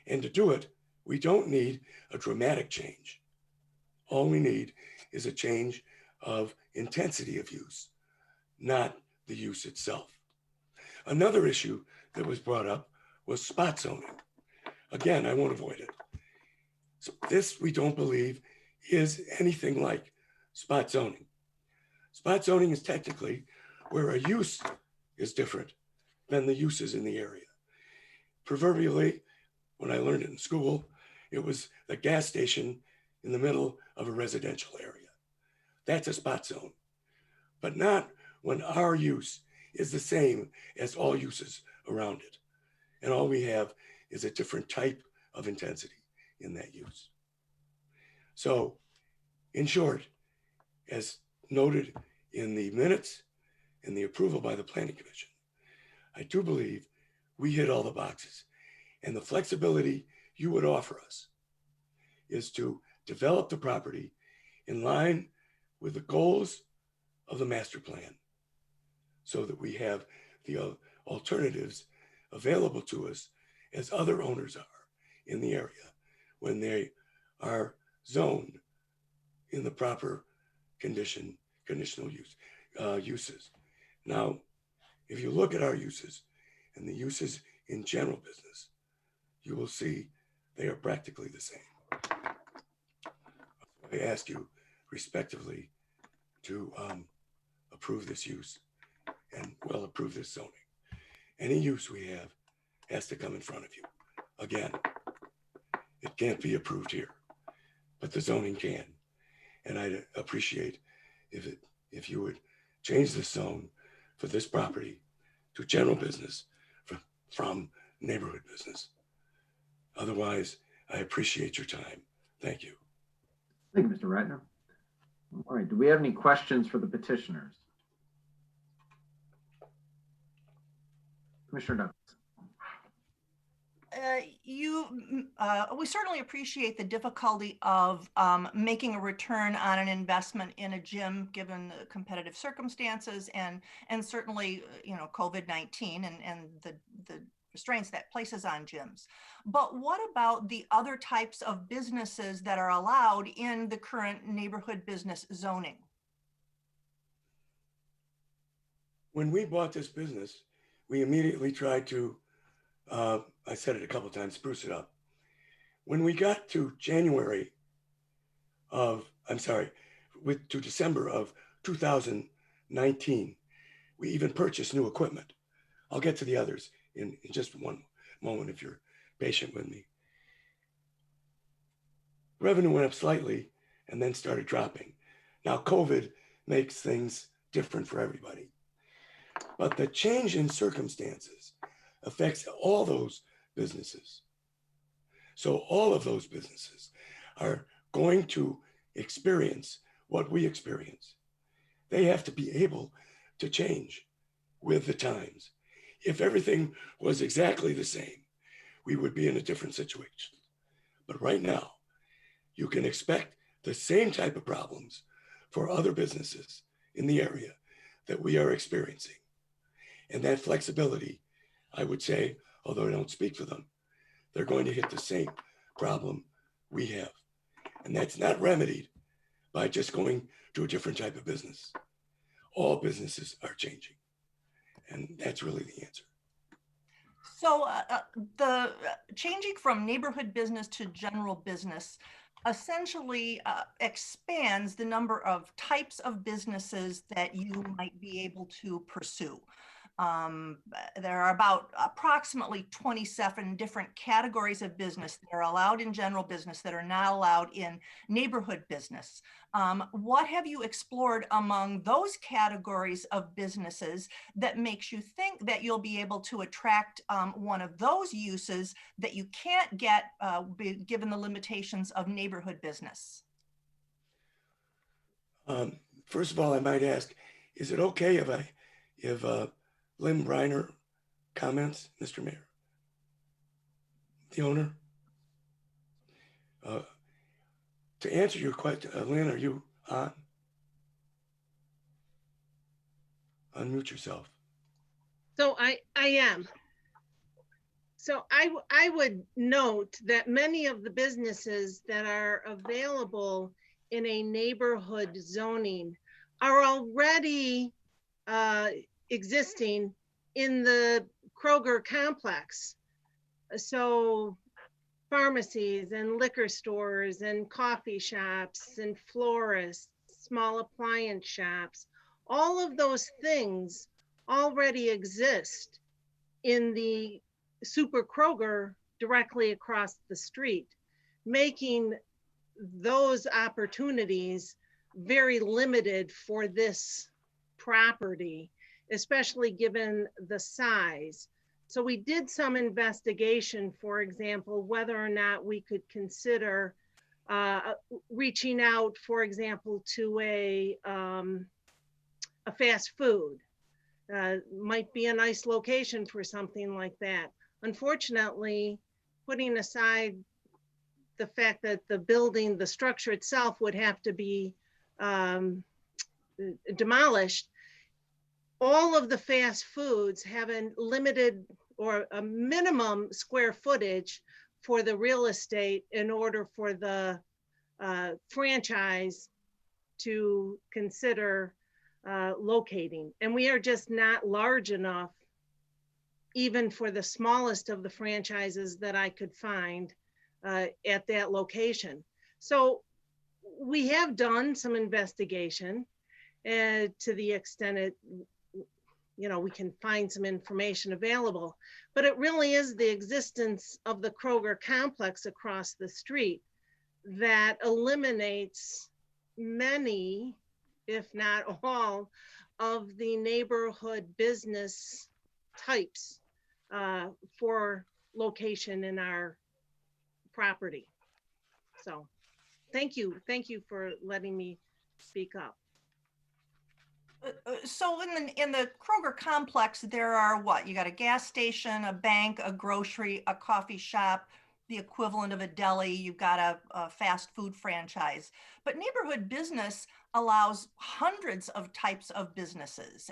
And to do it, we don't need a dramatic change. All we need is a change of intensity of use, not the use itself. Another issue that was brought up was spot zoning. Again, I won't avoid it. So this, we don't believe, is anything like spot zoning. Spot zoning is technically where a use is different than the uses in the area. Proverbially, when I learned it in school, it was the gas station in the middle of a residential area. That's a spot zone, but not when our use is the same as all uses around it. And all we have is a different type of intensity in that use. So, in short, as noted in the minutes and the approval by the Planning Commission, I do believe we hit all the boxes. And the flexibility you would offer us is to develop the property in line with the goals of the master plan so that we have the alternatives available to us as other owners are in the area when they are zoned in the proper conditional uses. Now, if you look at our uses and the uses in general business, you will see they are practically the same. I ask you respectively to approve this use and well approve this zoning. Any use we have has to come in front of you. Again, it can't be approved here, but the zoning can. And I'd appreciate if you would change the zone for this property to general business from neighborhood business. Otherwise, I appreciate your time. Thank you. Thank you, Mr. Ratner. All right, do we have any questions for the petitioners? Commissioner Douglas. We certainly appreciate the difficulty of making a return on an investment in a gym, given the competitive circumstances and certainly, COVID-19 and the restraints that places on gyms. But what about the other types of businesses that are allowed in the current neighborhood business zoning? When we bought this business, we immediately tried to, I said it a couple of times, spruce it up. When we got to to December of 2019, we even purchased new equipment. I'll get to the others in just one moment if you're patient with me. Revenue went up slightly and then started dropping. Now, COVID makes things different for everybody, but the change in circumstances affects all those businesses. So all of those businesses are going to experience what we experience. They have to be able to change with the times. If everything was exactly the same, we would be in a different situation. But right now, you can expect the same type of problems for other businesses in the area that we are experiencing. And that flexibility, I would say, although I don't speak for them, they're going to hit the same problem we have. And that's not remedied by just going to a different type of business. All businesses are changing. And that's really the answer. So the changing from neighborhood business to general business essentially expands the number of types of businesses that you might be able to pursue. There are about approximately 27 different categories of business that are allowed in general business that are not allowed in neighborhood business. What have you explored among those categories of businesses that makes you think that you'll be able to attract one of those uses that you can't get given the limitations of neighborhood business? First of all, I might ask, is it okay if Lynn Briner comments, Mr. Mayor? The owner? To answer your question, Lynn, are you on? Unmute yourself. So I am. So I would note that many of the businesses that are available in a neighborhood zoning are already existing in the Kroger complex. So pharmacies and liquor stores and coffee shops and florists, small appliance shops, all of those things already exist in the Super Kroger directly across the street, making those opportunities very limited for this property, especially given the size. So we did some investigation, for example, whether or not we could consider reaching out, for example, to a fast food. Might be a nice location for something like that. Unfortunately, putting aside the fact that the building, the structure itself would have to be demolished, all of the fast foods have a limited or a minimum square footage for the real estate in order for the franchise to consider locating. And we are just not large enough, even for the smallest of the franchises that I could find at that location. So we have done some investigation to the extent it, we can find some information available, but it really is the existence of the Kroger complex across the street that eliminates many, if not all, of the neighborhood business types for location in our property. So thank you for letting me speak up. So in the Kroger complex, there are what? You got a gas station, a bank, a grocery, a coffee shop, the equivalent of a deli. You've got a fast food franchise. But neighborhood business allows hundreds of types of businesses.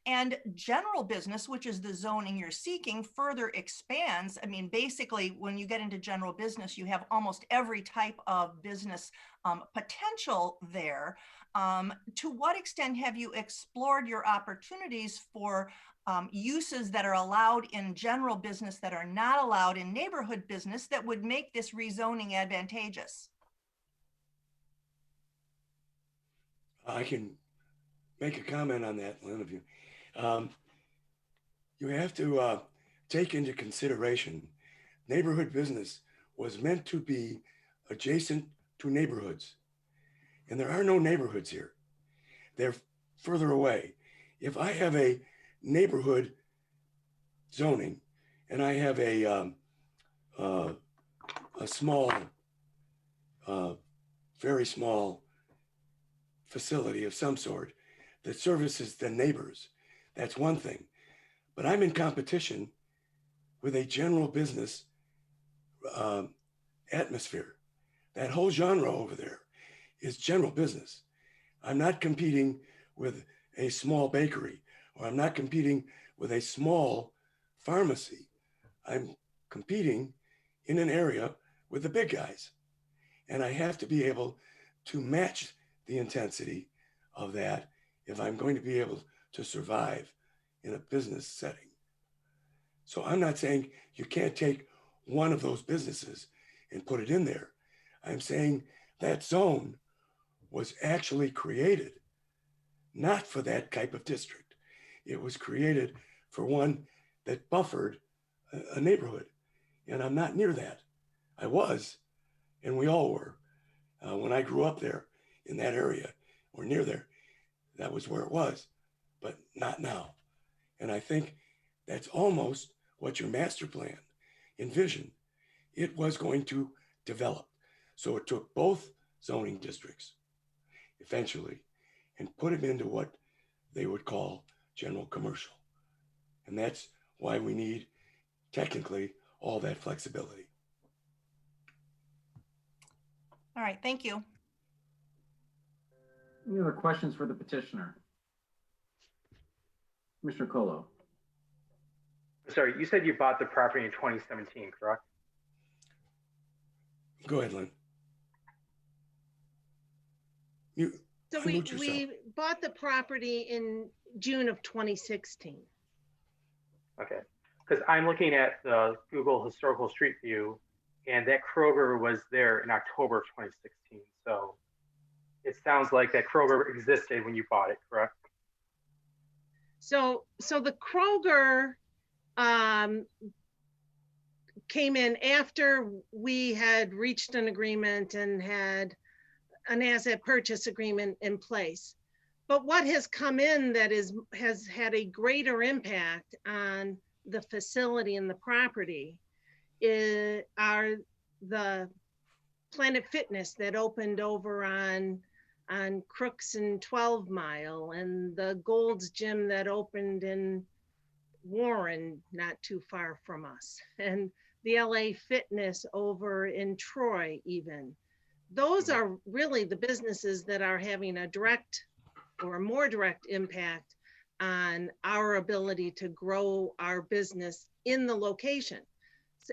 And general business, which is the zoning you're seeking, further expands. I mean, basically, when you get into general business, you have almost every type of business potential there. To what extent have you explored your opportunities for uses that are allowed in general business that are not allowed in neighborhood business that would make this rezoning advantageous? I can make a comment on that, Lynn, of you. You have to take into consideration neighborhood business was meant to be adjacent to neighborhoods. And there are no neighborhoods here. They're further away. If I have a neighborhood zoning and I have a small, very small facility of some sort that services the neighbors, that's one thing. But I'm in competition with a general business atmosphere. That whole genre over there is general business. I'm not competing with a small bakery, or I'm not competing with a small pharmacy. I'm competing in an area with the big guys. And I have to be able to match the intensity of that if I'm going to be able to survive in a business setting. So I'm not saying you can't take one of those businesses and put it in there. I'm saying that zone was actually created not for that type of district. It was created for one that buffered a neighborhood. And I'm not near that. I was, and we all were. When I grew up there in that area or near there, that was where it was, but not now. And I think that's almost what your master plan envisioned. It was going to develop. So it took both zoning districts eventually and put them into what they would call general commercial. And that's why we need technically all that flexibility. All right, thank you. Any other questions for the petitioner? Commissioner Colo. Sorry, you said you bought the property in 2017, correct? Go ahead, Lynn. So we bought the property in June of 2016. Okay, because I'm looking at the Google Historical Street View, and that Kroger was there in October of 2016. So it sounds like that Kroger existed when you bought it, correct? So the Kroger came in after we had reached an agreement and had an asset purchase agreement in place. But what has come in that has had a greater impact on the facility and the property are the Planet Fitness that opened over on Crooks and 12 Mile, and the Gold's Gym that opened in Warren, not too far from us, and the LA Fitness over in Troy even. Those are really the businesses that are having a direct or a more direct impact on our ability to grow our business in the location.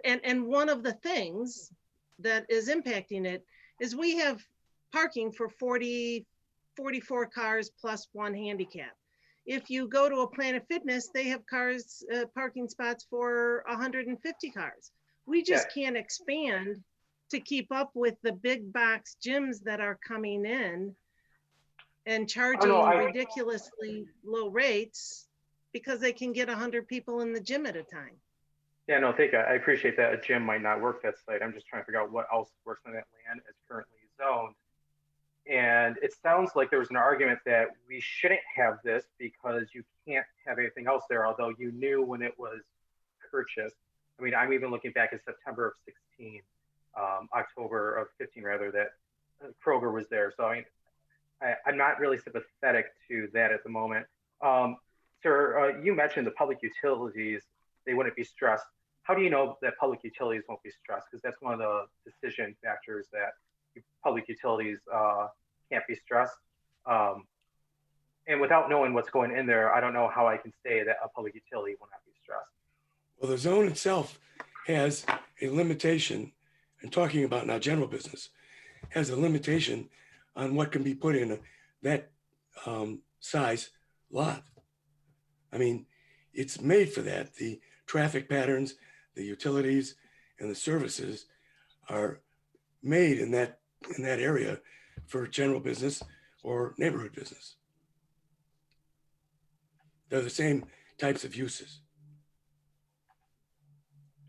And one of the things that is impacting it is we have parking for 44 cars plus one handicap. If you go to a Planet Fitness, they have cars, parking spots for 150 cars. We just can't expand to keep up with the big box gyms that are coming in and charging ridiculously low rates because they can get 100 people in the gym at a time. Yeah, no, thank you. I appreciate that a gym might not work that site. I'm just trying to figure out what else works on that land as currently zoned. And it sounds like there was an argument that we shouldn't have this because you can't have anything else there, although you knew when it was purchased. I mean, I'm even looking back in September of 16, October of 15 rather, that Kroger was there. So I'm not really sympathetic to that at the moment. Sir, you mentioned the public utilities, they wouldn't be stressed. How do you know that public utilities won't be stressed? Because that's one of the decision factors that public utilities can't be stressed. And without knowing what's going in there, I don't know how I can say that a public utility will not be stressed. Well, the zone itself has a limitation, and talking about now general business, has a limitation on what can be put in that size lot. I mean, it's made for that. The traffic patterns, the utilities, and the services are made in that area for general business or neighborhood business. They're the same types of uses.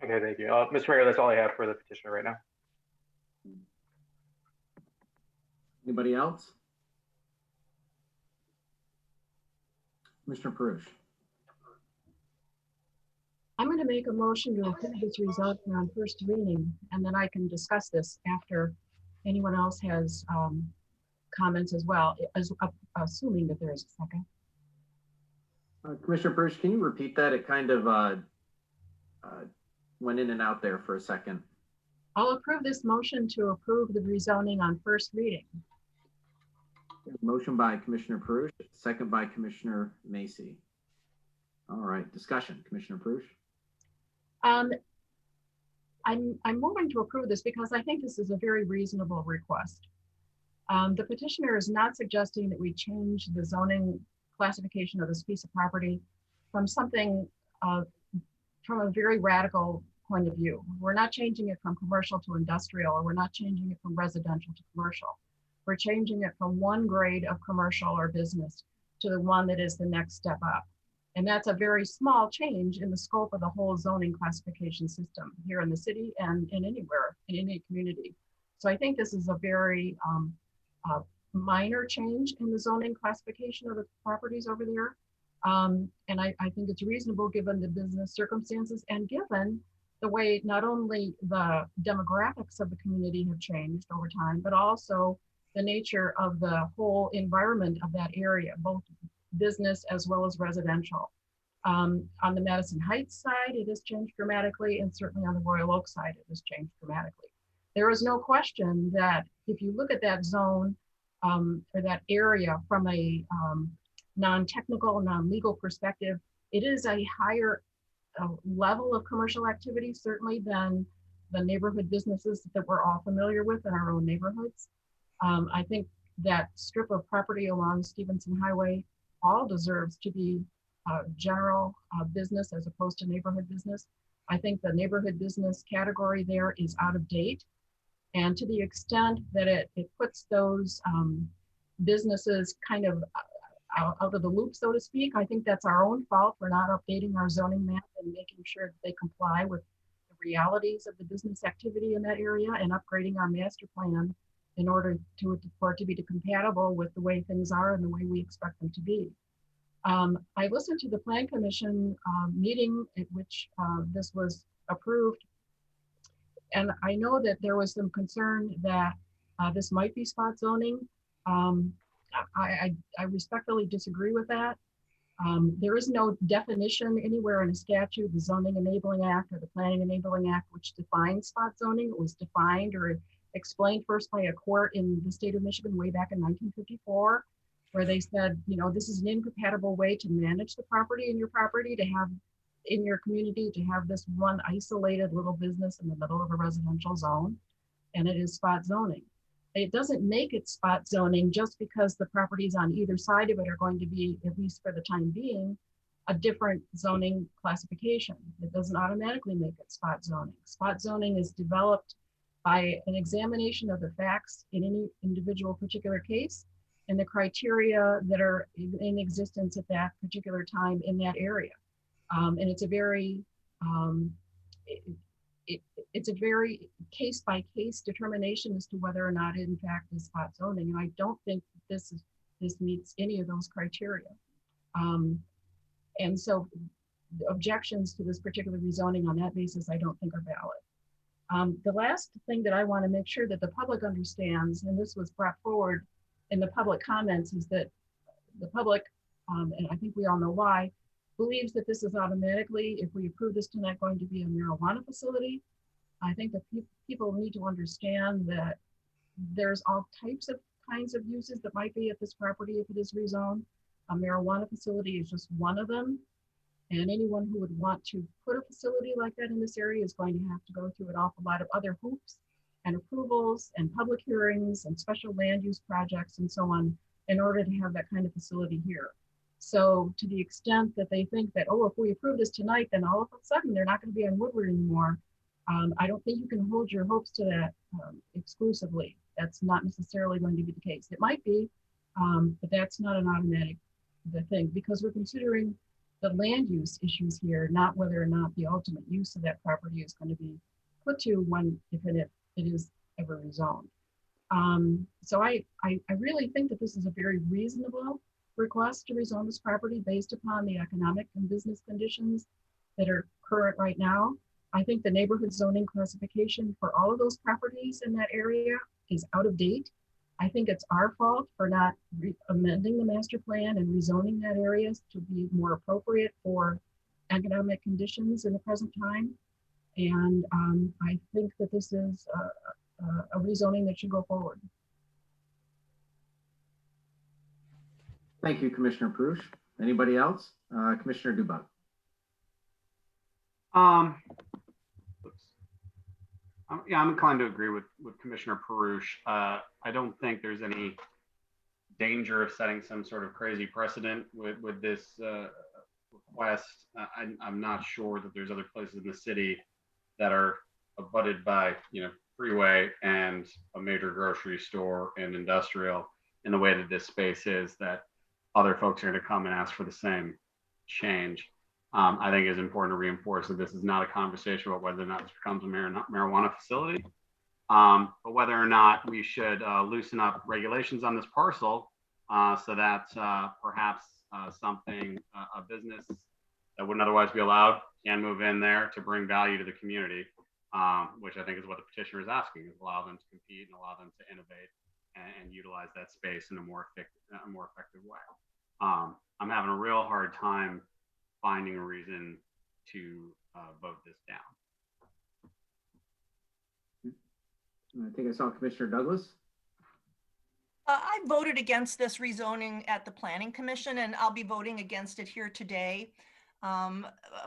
Okay, thank you. Mr. Mayor, that's all I have for the petitioner right now. Anybody else? Commissioner Paruch. I'm going to make a motion to approve this rezoning on first reading, and then I can discuss this after anyone else has comments as well, assuming that there is a second. Commissioner Paruch, can you repeat that? It kind of went in and out there for a second. I'll approve this motion to approve the rezoning on first reading. Motion by Commissioner Paruch, second by Commissioner Macy. All right, discussion. Commissioner Paruch. I'm moving to approve this because I think this is a very reasonable request. The petitioner is not suggesting that we change the zoning classification of this piece of property from something from a very radical point of view. We're not changing it from commercial to industrial, or we're not changing it from residential to commercial. We're changing it from one grade of commercial or business to the one that is the next step up. And that's a very small change in the scope of the whole zoning classification system here in the city and anywhere, in any community. So I think this is a very minor change in the zoning classification of the properties over there. And I think it's reasonable given the business circumstances and given the way not only the demographics of the community have changed over time, but also the nature of the whole environment of that area, both business as well as residential. On the Madison Heights side, it has changed dramatically, and certainly on the Royal Oak side, it has changed dramatically. There is no question that if you look at that zone or that area from a non-technical, non-legal perspective, it is a higher level of commercial activity, certainly than the neighborhood businesses that we're all familiar with in our own neighborhoods. I think that strip of property along Stevenson Highway all deserves to be general business as opposed to neighborhood business. I think the neighborhood business category there is out of date. And to the extent that it puts those businesses kind of out of the loop, so to speak, I think that's our own fault for not updating our zoning map and making sure that they comply with the realities of the business activity in that area and upgrading our master plan in order for it to be compatible with the way things are and the way we expect them to be. I listened to the Plan Commission meeting at which this was approved, and I know that there was some concern that this might be spot zoning. I respectfully disagree with that. There is no definition anywhere in a statute, the Zoning Enabling Act or the Planning Enabling Act, which defines spot zoning. It was defined or explained first by a court in the state of Michigan way back in 1954, where they said, you know, this is an incompatible way to manage the property in your property, to have in your community, to have this one isolated little business in the middle of a residential zone, and it is spot zoning. It doesn't make it spot zoning just because the properties on either side of it are going to be, at least for the time being, a different zoning classification. It doesn't automatically make it spot zoning. Spot zoning is developed by an examination of the facts in any individual particular case and the criteria that are in existence at that particular time in that area. And it's a very, it's a very case-by-case determination as to whether or not it in fact is spot zoning. And I don't think this meets any of those criteria. And so objections to this particular rezoning on that basis, I don't think are valid. The last thing that I want to make sure that the public understands, and this was brought forward in the public comments, is that the public, and I think we all know why, believes that this is automatically, if we approve this tonight, going to be a marijuana facility. I think that people need to understand that there's all types of kinds of uses that might be at this property if it is rezoned. A marijuana facility is just one of them. And anyone who would want to put a facility like that in this area is going to have to go through an awful lot of other hoops and approvals and public hearings and special land use projects and so on in order to have that kind of facility here. So to the extent that they think that, oh, if we approve this tonight, then all of a sudden they're not going to be on Woodward anymore. I don't think you can hold your hopes to that exclusively. That's not necessarily going to be the case. It might be, but that's not an automatic thing, because we're considering the land use issues here, not whether or not the ultimate use of that property is going to be put to when, if it is ever rezoned. So I really think that this is a very reasonable request to rezone this property based upon the economic and business conditions that are current right now. I think the neighborhood zoning classification for all of those properties in that area is out of date. I think it's our fault for not amending the master plan and rezoning that area to be more appropriate for economic conditions in the present time. And I think that this is a rezoning that should go forward. Thank you, Commissioner Paruch. Anybody else? Commissioner Dubak. Yeah, I'm inclined to agree with Commissioner Paruch. I don't think there's any danger of setting some sort of crazy precedent with this request. I'm not sure that there's other places in the city that are abutted by, freeway and a major grocery store and industrial in the way that this space is, that other folks are going to come and ask for the same change. I think it's important to reinforce that this is not a conversation about whether or not this becomes a marijuana facility, but whether or not we should loosen up regulations on this parcel so that perhaps a business that wouldn't otherwise be allowed can move in there to bring value to the community, which I think is what the petitioner is asking, is allow them to compete and allow them to innovate and utilize that space in a more effective way. I'm having a real hard time finding a reason to vote this down. I think I saw Commissioner Douglas. I voted against this rezoning at the Planning Commission, and I'll be voting against it here today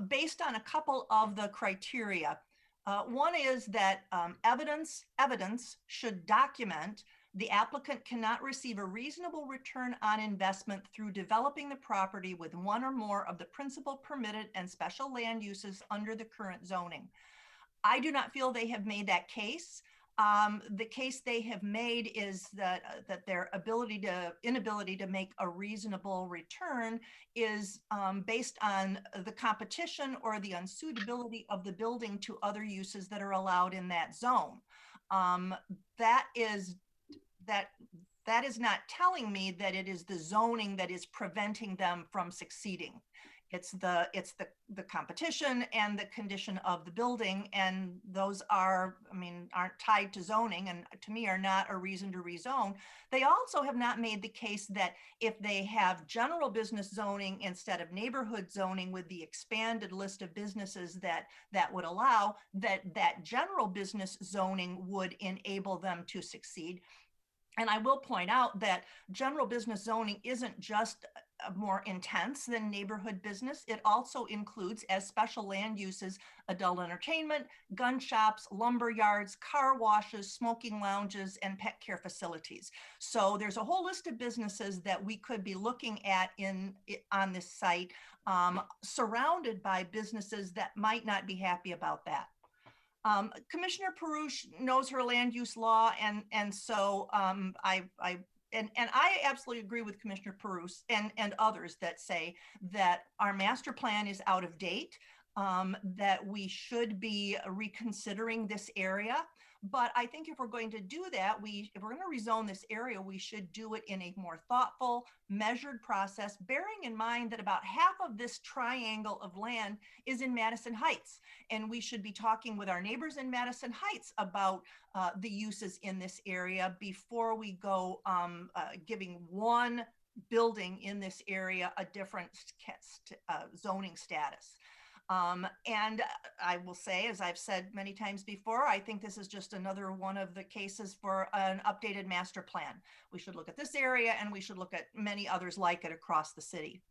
based on a couple of the criteria. One is that evidence should document the applicant cannot receive a reasonable return on investment through developing the property with one or more of the principal permitted and special land uses under the current zoning. I do not feel they have made that case. The case they have made is that their inability to make a reasonable return is based on the competition or the unsuitability of the building to other uses that are allowed in that zone. That is not telling me that it is the zoning that is preventing them from succeeding. It's the competition and the condition of the building, and those aren't tied to zoning, and to me are not a reason to rezone. They also have not made the case that if they have general business zoning instead of neighborhood zoning with the expanded list of businesses that would allow, that general business zoning would enable them to succeed. And I will point out that general business zoning isn't just more intense than neighborhood business. It also includes as special land uses, adult entertainment, gun shops, lumber yards, car washes, smoking lounges, and pet care facilities. So there's a whole list of businesses that we could be looking at on this site, surrounded by businesses that might not be happy about that. Commissioner Paruch knows her land use law, and so I absolutely agree with Commissioner Paruch and others that say that our master plan is out of date, that we should be reconsidering this area. But I think if we're going to do that, if we're going to rezone this area, we should do it in a more thoughtful, measured process, bearing in mind that about half of this triangle of land is in Madison Heights. And we should be talking with our neighbors in Madison Heights about the uses in this area before we go giving one building in this area a different zoning status. And I will say, as I've said many times before, I think this is just another one of the cases for an updated master plan. We should look at this area, and we should look at many others like it across the city.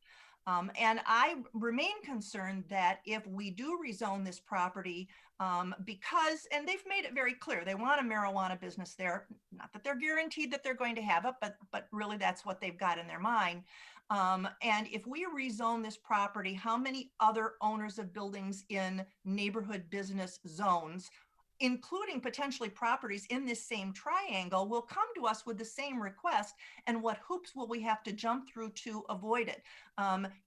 And I remain concerned that if we do rezone this property, because, and they've made it very clear, they want a marijuana business there, not that they're guaranteed that they're going to have it, but really that's what they've got in their mind. And if we rezone this property, how many other owners of buildings in neighborhood business zones including potentially properties in this same triangle, will come to us with the same request, and what hoops will we have to jump through to avoid it?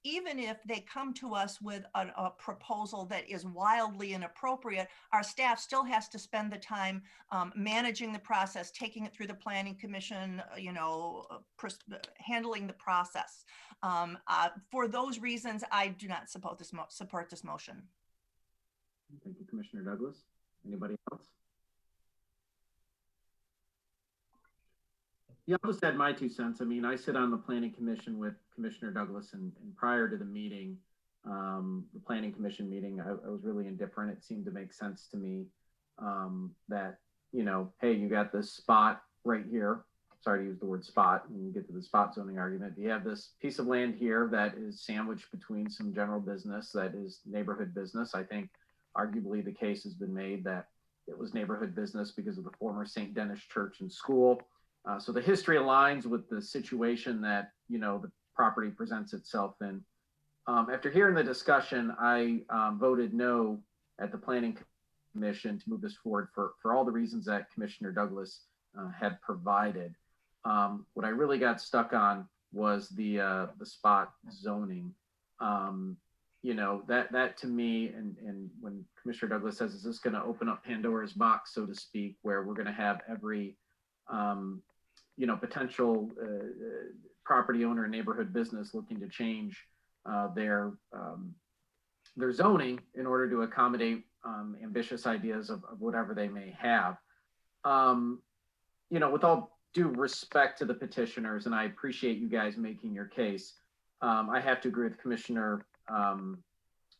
Even if they come to us with a proposal that is wildly inappropriate, our staff still has to spend the time managing the process, taking it through the Planning Commission, handling the process. For those reasons, I do not support this motion. Thank you, Commissioner Douglas. Anybody else? Yeah, I'll just add my 2 cents. I mean, I sit on the Planning Commission with Commissioner Douglas, and prior to the meeting, the Planning Commission meeting, I was really indifferent. It seemed to make sense to me that, hey, you got this spot right here. Sorry to use the word spot when you get to the spot zoning argument. You have this piece of land here that is sandwiched between some general business that is neighborhood business. I think arguably the case has been made that it was neighborhood business because of the former St. Denis Church and School. So the history aligns with the situation that, the property presents itself in. After hearing the discussion, I voted no at the Planning Commission to move this forward for all the reasons that Commissioner Douglas had provided. What I really got stuck on was the spot zoning. That to me, and when Commissioner Douglas says, is this going to open up Pandora's box, so to speak, where we're going to have every, potential property owner and neighborhood business looking to change their zoning in order to accommodate ambitious ideas of whatever they may have. With all due respect to the petitioners, and I appreciate you guys making your case, I have to agree with Commissioner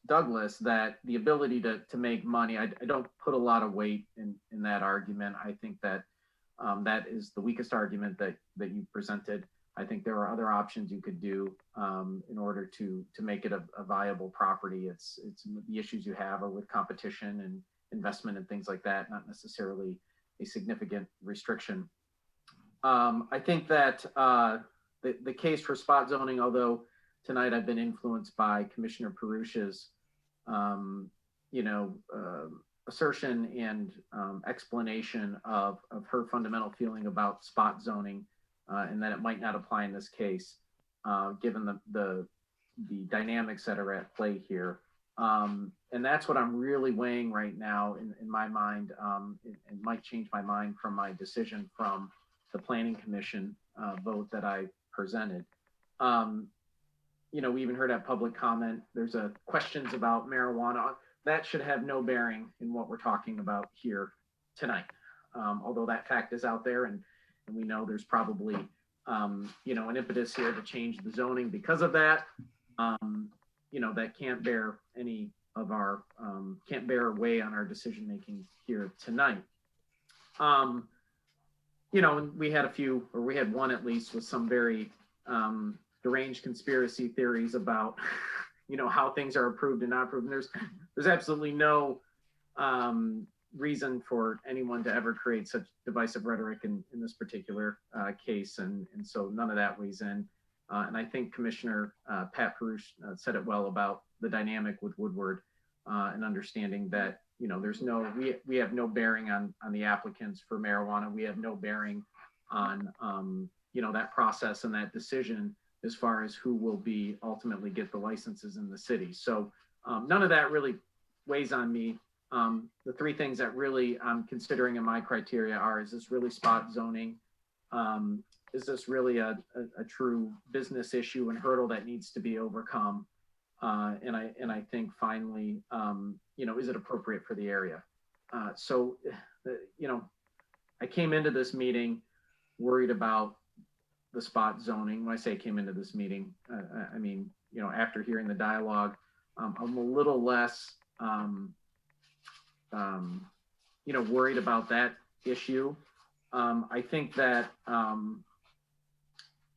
Douglas that the ability to make money, I don't put a lot of weight in that argument. I think that that is the weakest argument that you presented. I think there are other options you could do in order to make it a viable property. It's the issues you have are with competition and investment and things like that, not necessarily a significant restriction. I think that the case for spot zoning, although tonight I've been influenced by Commissioner Paruch's, assertion and explanation of her fundamental feeling about spot zoning, and that it might not apply in this case, given the dynamics that are at play here. And that's what I'm really weighing right now in my mind. It might change my mind from my decision from the Planning Commission vote that I presented. We even heard that public comment. There's questions about marijuana. That should have no bearing in what we're talking about here tonight. Although that fact is out there, and we know there's probably an impetus here to change the zoning because of that. That can't bear any of our can't bear weight on our decision making here tonight. And we had we had one at least with some very deranged conspiracy theories about how things are approved and not approved. And there's absolutely no reason for anyone to ever create such divisive rhetoric in this particular case, and so none of that weighs in. And I think Commissioner Pat Paruch said it well about the dynamic with Woodward and understanding that we have no bearing on the applicants for marijuana. We have no bearing on that process and that decision as far as who will be ultimately get the licenses in the city. So none of that really weighs on me. The three things that really I'm considering in my criteria are, is this really spot zoning? Is this really a true business issue and hurdle that needs to be overcome? And I think finally, is it appropriate for the area? I came into this meeting worried about the spot zoning. When I say came into this meeting, I mean, after hearing the dialogue, I'm a little less, worried about that issue. I think that, and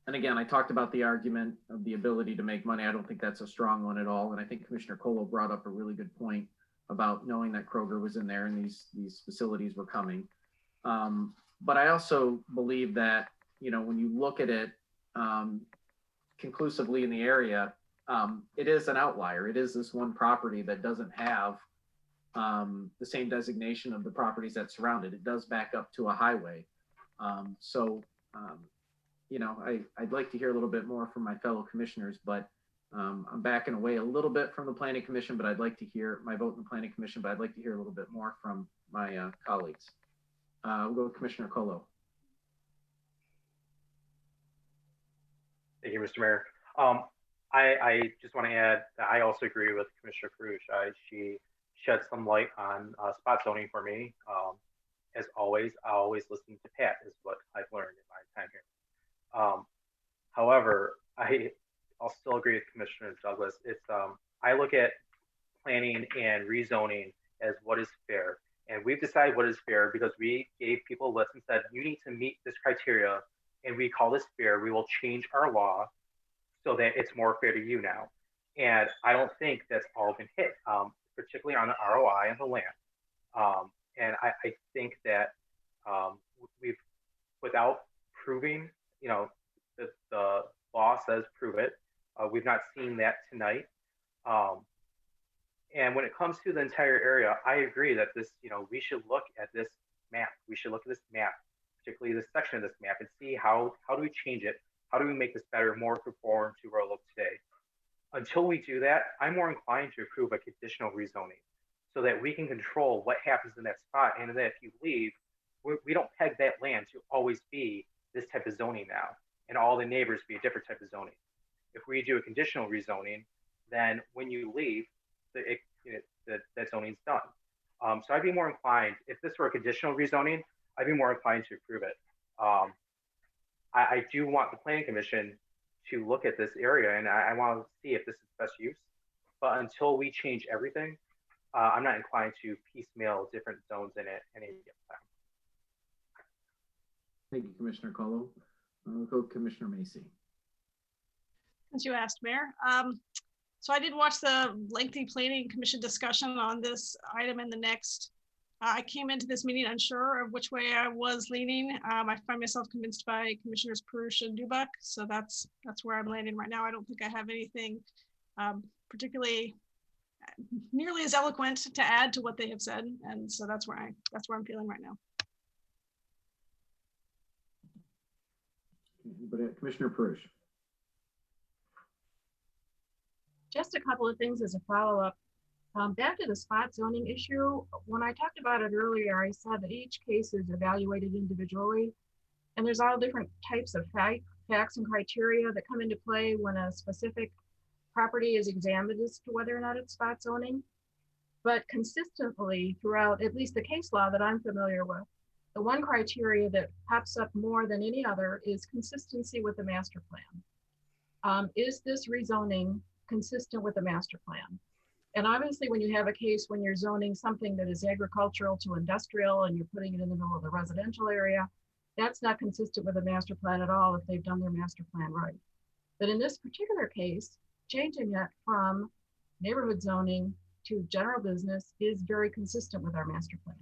again, I talked about the argument of the ability to make money. I don't think that's a strong one at all. And I think Commissioner Colo brought up a really good point about knowing that Kroger was in there and these facilities were coming. But I also believe that, when you look at it conclusively in the area, it is an outlier. It is this one property that doesn't have the same designation of the properties that surround it. It does back up to a highway. You know, I'd like to hear a little bit more from my fellow commissioners, but I'm backing away a little bit from the Planning Commission, but I'd like to hear my vote in the Planning Commission, but I'd like to hear a little bit more from my colleagues. We'll go with Commissioner Colo. Thank you, Mr. Mayor. I just want to add that I also agree with Commissioner Paruch. She shed some light on spot zoning for me. As always, I always listen to Pat, is what I've learned in my time here. However, I'll still agree with Commissioner Douglas. It's I look at planning and rezoning as what is fair. And we've decided what is fair because we gave people a list and said, you need to meet this criteria, and we call this fair. We will change our law so that it's more fair to you now. And I don't think that's all been hit, particularly on the ROI and the land. And I think that we've, without proving, you know, the law says prove it. We've not seen that tonight. And when it comes to the entire area, I agree that this, you know, we should look at this map. We should look at this map, particularly this section of this map, and see how do we change it? How do we make this better, more conform to where it looks today? Until we do that, I'm more inclined to approve a conditional rezoning so that we can control what happens in that spot. And then if you leave, we don't peg that land to always be this type of zoning now, and all the neighbors be a different type of zoning. If we do a conditional rezoning, then when you leave, that zoning's done. So I'd be more inclined, if this were a conditional rezoning, I'd be more inclined to approve it. I do want the Planning Commission to look at this area, and I want to see if this is best use. But until we change everything, I'm not inclined to piecemeal different zones in it any given time. Thank you, Commissioner Colo. We'll go Commissioner Macy. Since you asked, Mayor. So I did watch the lengthy Planning Commission discussion on this item and the next. I came into this meeting unsure of which way I was leaning. I find myself convinced by Commissioners Paruch and Dubuck, so that's where I'm landing right now. I don't think I have anything particularly nearly as eloquent to add to what they have said, and so that's where I'm feeling right now. But Commissioner Paruch. Just a couple of things as a follow-up. Back to the spot zoning issue, when I talked about it earlier, I said that each case is evaluated individually, and there's all different types of facts and criteria that come into play when a specific property is examined as to whether or not it's spot zoning. But consistently throughout, at least the case law that I'm familiar with, the one criteria that pops up more than any other is consistency with the master plan. Is this rezoning consistent with the master plan? And obviously when you have a case when you're zoning something that is agricultural to industrial and you're putting it in the middle of the residential area, that's not consistent with the master plan at all if they've done their master plan right. But in this particular case, changing it from neighborhood zoning to general business is very consistent with our master plan.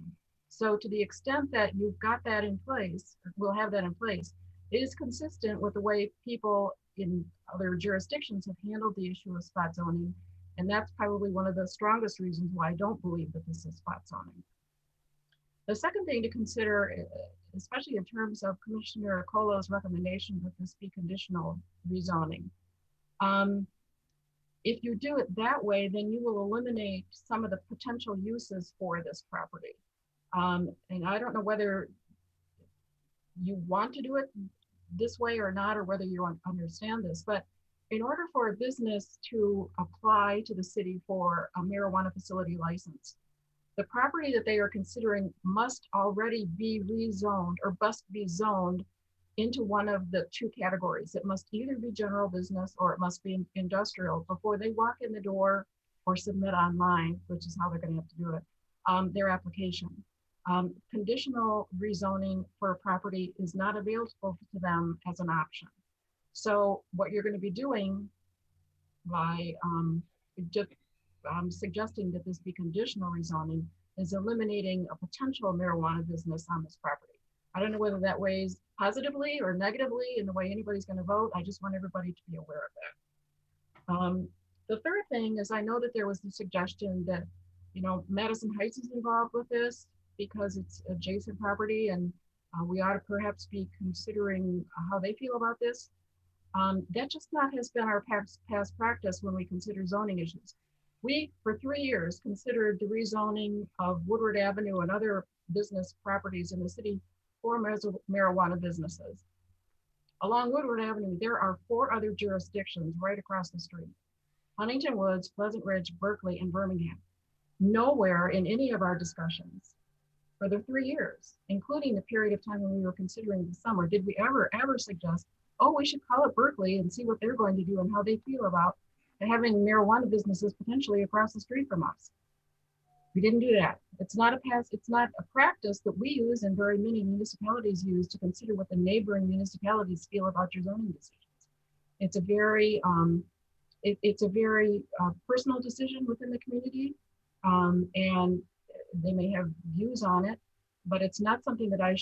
So to the extent that you've got that in place, or will have that in place, it is consistent with the way people in other jurisdictions have handled the issue of spot zoning. And that's probably one of the strongest reasons why I don't believe that this is spot zoning. The second thing to consider, especially in terms of Commissioner Colo's recommendation that this be conditional rezoning. If you do it that way, then you will eliminate some of the potential uses for this property. And I don't know whether you want to do it this way or not, or whether you understand this, but in order for a business to apply to the city for a marijuana facility license, the property that they are considering must already be rezoned or must be zoned into one of the two categories. It must either be general business or it must be industrial before they walk in the door or submit online, which is how they're going to have to do it, their application. Conditional rezoning for a property is not available to them as an option. So what you're going to be doing by suggesting that this be conditional rezoning is eliminating a potential marijuana business on this property. I don't know whether that weighs positively or negatively in the way anybody's going to vote. I just want everybody to be aware of that. The third thing is I know that there was the suggestion that You know, Madison Heights is involved with this because it's adjacent property, and we ought to perhaps be considering how they feel about this. That just not has been our past practice when we consider zoning issues. We, for 3 years, considered the rezoning of Woodward Avenue and other business properties in the city for marijuana businesses. Along Woodward Avenue, there are 4 other jurisdictions right across the street: Huntington Woods, Pleasant Ridge, Berkeley, and Birmingham. Nowhere in any of our discussions for the 3 years, including the period of time when we were considering the summer, did we ever suggest, oh, we should call it Berkeley and see what they're going to do and how they feel about having marijuana businesses potentially across the street from us. We didn't do that. It's not a practice that we use and very many municipalities use to consider what the neighboring municipalities feel about your zoning decisions. It's a very, personal decision within the community, and they may have views on it, but it's not something that I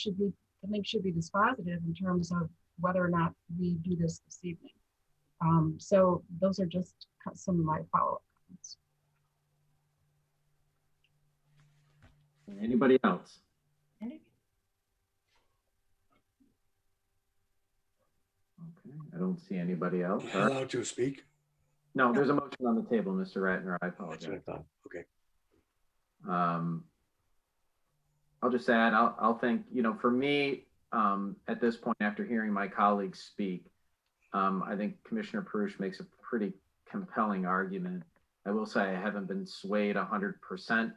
think should be dispositive in terms of whether or not we do this evening. So those are just some of my follow-up comments. Anybody else? Okay, I don't see anybody else. Am I allowed to speak? No, there's a motion on the table, Mr. Ratner. I That's what apologize. I thought. Okay. I'll just add, I'll think, for me, at this point, after hearing my colleagues speak, I think Commissioner Paruch makes a pretty compelling argument. I will say I haven't been swayed 100%.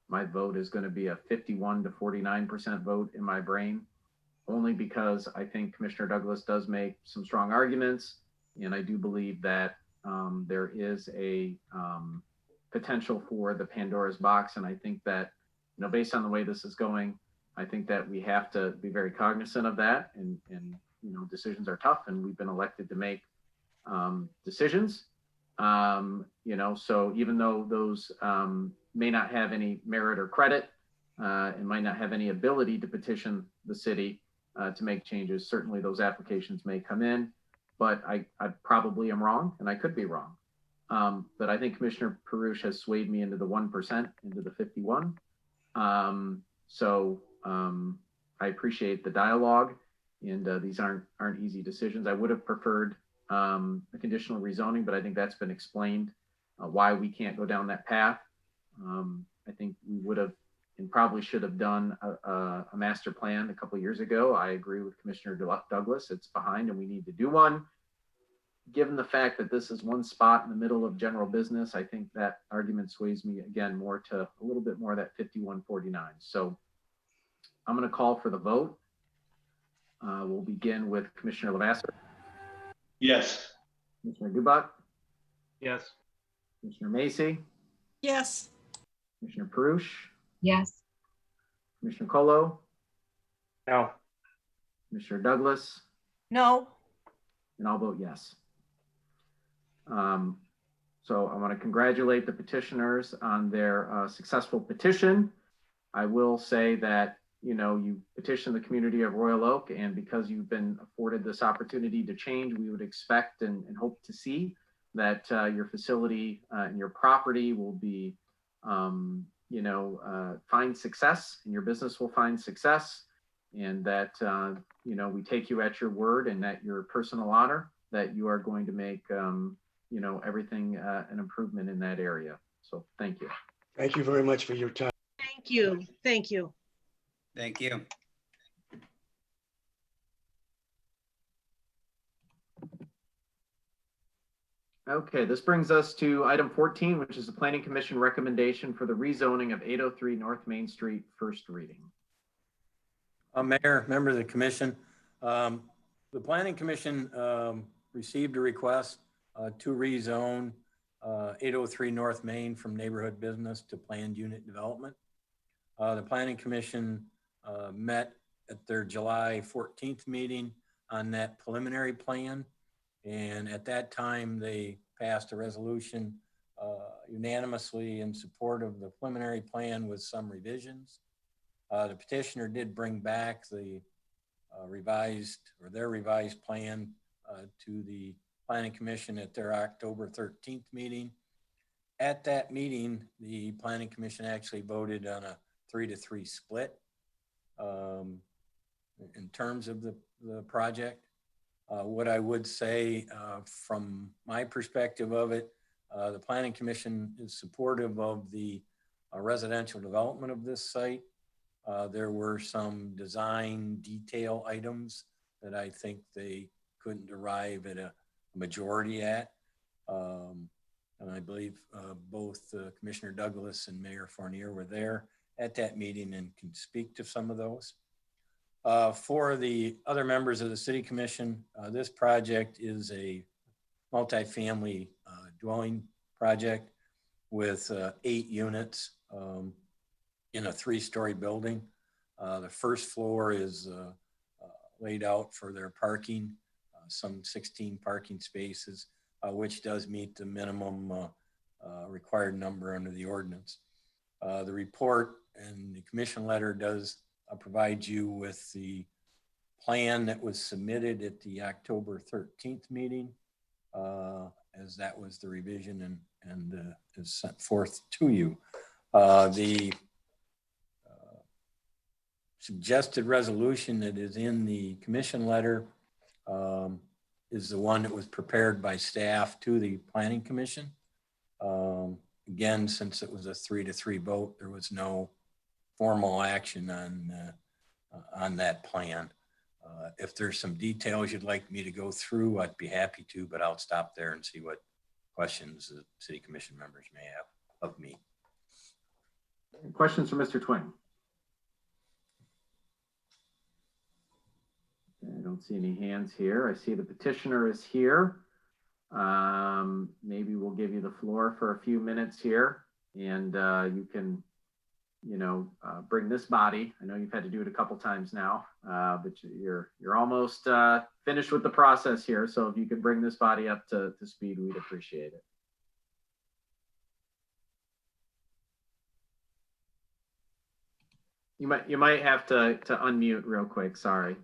My vote is going to be a 51 to 49% vote in my brain, only because I think Commissioner Douglas does make some strong arguments. And I do believe that there is a potential for the Pandora's box. And I think that, based on the way this is going, I think that we have to be very cognizant of that. And decisions are tough, and we've been elected to make decisions. So even though those may not have any merit or credit, and might not have any ability to petition the city to make changes, certainly those applications may come in, but I probably am wrong, and I could be wrong. But I think Commissioner Paruch has swayed me into the 1%, into the 51. I appreciate the dialogue, and these aren't easy decisions. I would have preferred a conditional rezoning, but I think that's been explained why we can't go down that path. I think we would have and probably should have done a master plan a couple of years ago. I agree with Commissioner Douglas. It's behind and we need to do one. Given the fact that this is one spot in the middle of general business, I think that argument sways me again more to a little bit more of that 51-49. So I'm going to call for the vote. We'll begin with Commissioner Lavasser. Yes. Commissioner Dubak. Yes. Commissioner Macy. Yes. Commissioner Paruch. Yes. Commissioner Colo. No. Commissioner Douglas. No. And I'll vote yes. So I want to congratulate the petitioners on their successful petition. I will say that, you petitioned the community of Royal Oak, and because you've been afforded this opportunity to change, we would expect and hope to see that your facility and your property will be, find success, and your business will find success, and that, we take you at your word and at your personal honor that you are going to make, everything an improvement in that area. So thank you. Thank you very much for your time. Thank you. Thank you. Thank you. Okay, this brings us to item 14, which is the Planning Commission recommendation for the rezoning of 803 North Main Street, first reading. Mayor, members of the commission, the Planning Commission received a request to rezone 803 North Main from neighborhood business to planned unit development. The Planning Commission met at their July 14th meeting on that preliminary plan. And at that time, they passed a resolution unanimously in support of the preliminary plan with some revisions. The petitioner did bring back the their revised plan to the Planning Commission at their October 13th meeting. At that meeting, the planning commission actually voted on a 3-3 split in terms of the project. What I would say from my perspective of it, the planning commission is supportive of the residential development of this site. There were some design detail items that I think they couldn't arrive at a majority at. And I believe both Commissioner Douglas and Mayor Fournier were there at that meeting and can speak to some of those. For the other members of the City Commission, this project is a multifamily dwelling project with 8 units in a 3-story building. The first floor is laid out for their parking, some 16 parking spaces, which does meet the minimum required number under the ordinance. The report and the commission letter does provide you with the plan that was submitted at the October 13th meeting, as that was the revision and is sent forth to you. The suggested resolution that is in the commission letter is the one that was prepared by staff to the planning commission. Again, since it was a 3-3 vote, there was no formal action on that plan. If there's some details you'd like me to go through, I'd be happy to, but I'll stop there and see what questions the city commission members may have of me. Questions for Mr. Twing? I don't see any hands here. I see the petitioner is here. Maybe we'll give you the floor for a few minutes here, and you can, bring this body. I know you've had to do it a couple times now, but you're almost finished with the process here. So if you could bring this body up to speed, we'd appreciate it. You might have to unmute real quick. Sorry.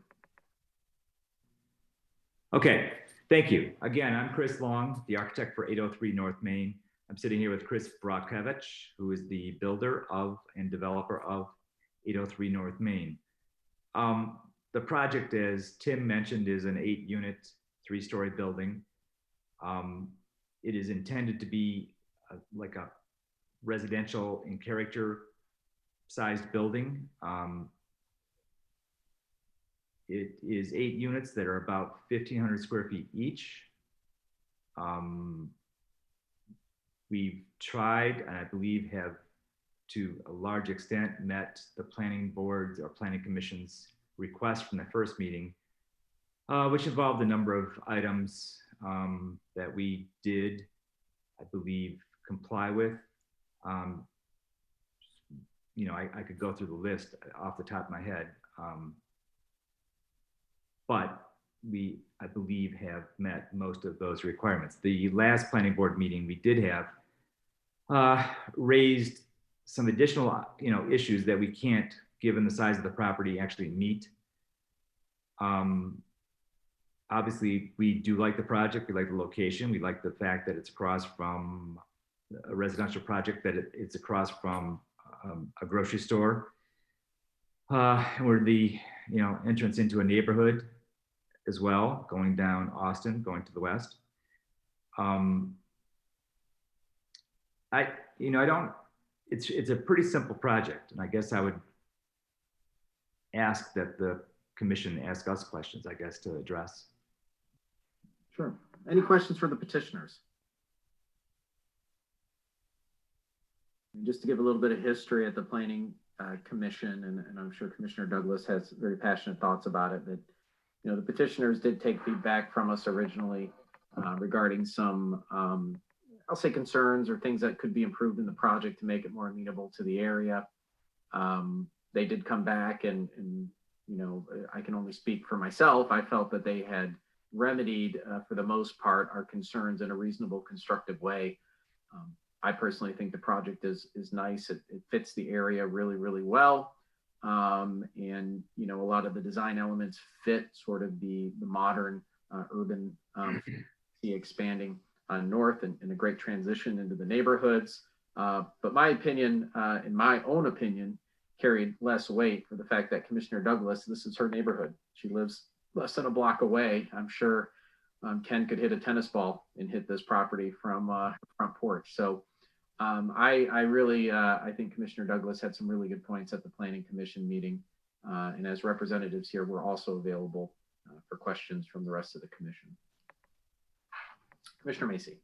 Okay, thank you. Again, I'm Chris Long, the architect for 803 North Main. I'm sitting here with Chris Brockevich, who is the builder of and developer of 803 North Main. The project, as Tim mentioned, is an 8-unit, 3-story building. It is intended to be like a residential in character sized building. It is 8 units that are about 1,500 square feet each. We've tried, and I believe have to a large extent met the planning board's or planning commission's request from the first meeting, which involved a number of items that we did, I believe, comply with. I could go through the list off the top of my head. But we, I believe, have met most of those requirements. The last planning board meeting we did have raised some additional, issues that we can't, given the size of the property, actually meet. Obviously, we do like the project. We like the location. We like the fact that it's across from a residential project, that it's across from a grocery store. And we're the, entrance into a neighborhood as well, going down Austin, going to the west. It's a pretty simple project, and I guess I would ask that the commission ask us questions, I guess, to address. Sure. Any questions for the petitioners? And just to give a little bit of history at the Planning Commission, and I'm sure Commissioner Douglas has very passionate thoughts about it, that the petitioners did take feedback from us originally regarding some, I'll say, concerns or things that could be improved in the project to make it more amenable to the area. They did come back and I can only speak for myself. I felt that they had remedied, for the most part, our concerns in a reasonable, constructive way. I personally think the project is nice. It fits the area really, really well. And a lot of the design elements fit sort of the modern urban expanding. on North and a great transition into the neighborhoods. But my opinion, in my own opinion, carried less weight for the fact that Commissioner Douglas, this is her neighborhood. She lives less than a block away. I'm sure Ken could hit a tennis ball and hit this property from her front porch. So I really, I think Commissioner Douglas had some really good points at the Planning Commission meeting. And as representatives here, we're also available for questions from the rest of the commission. Commissioner Macy.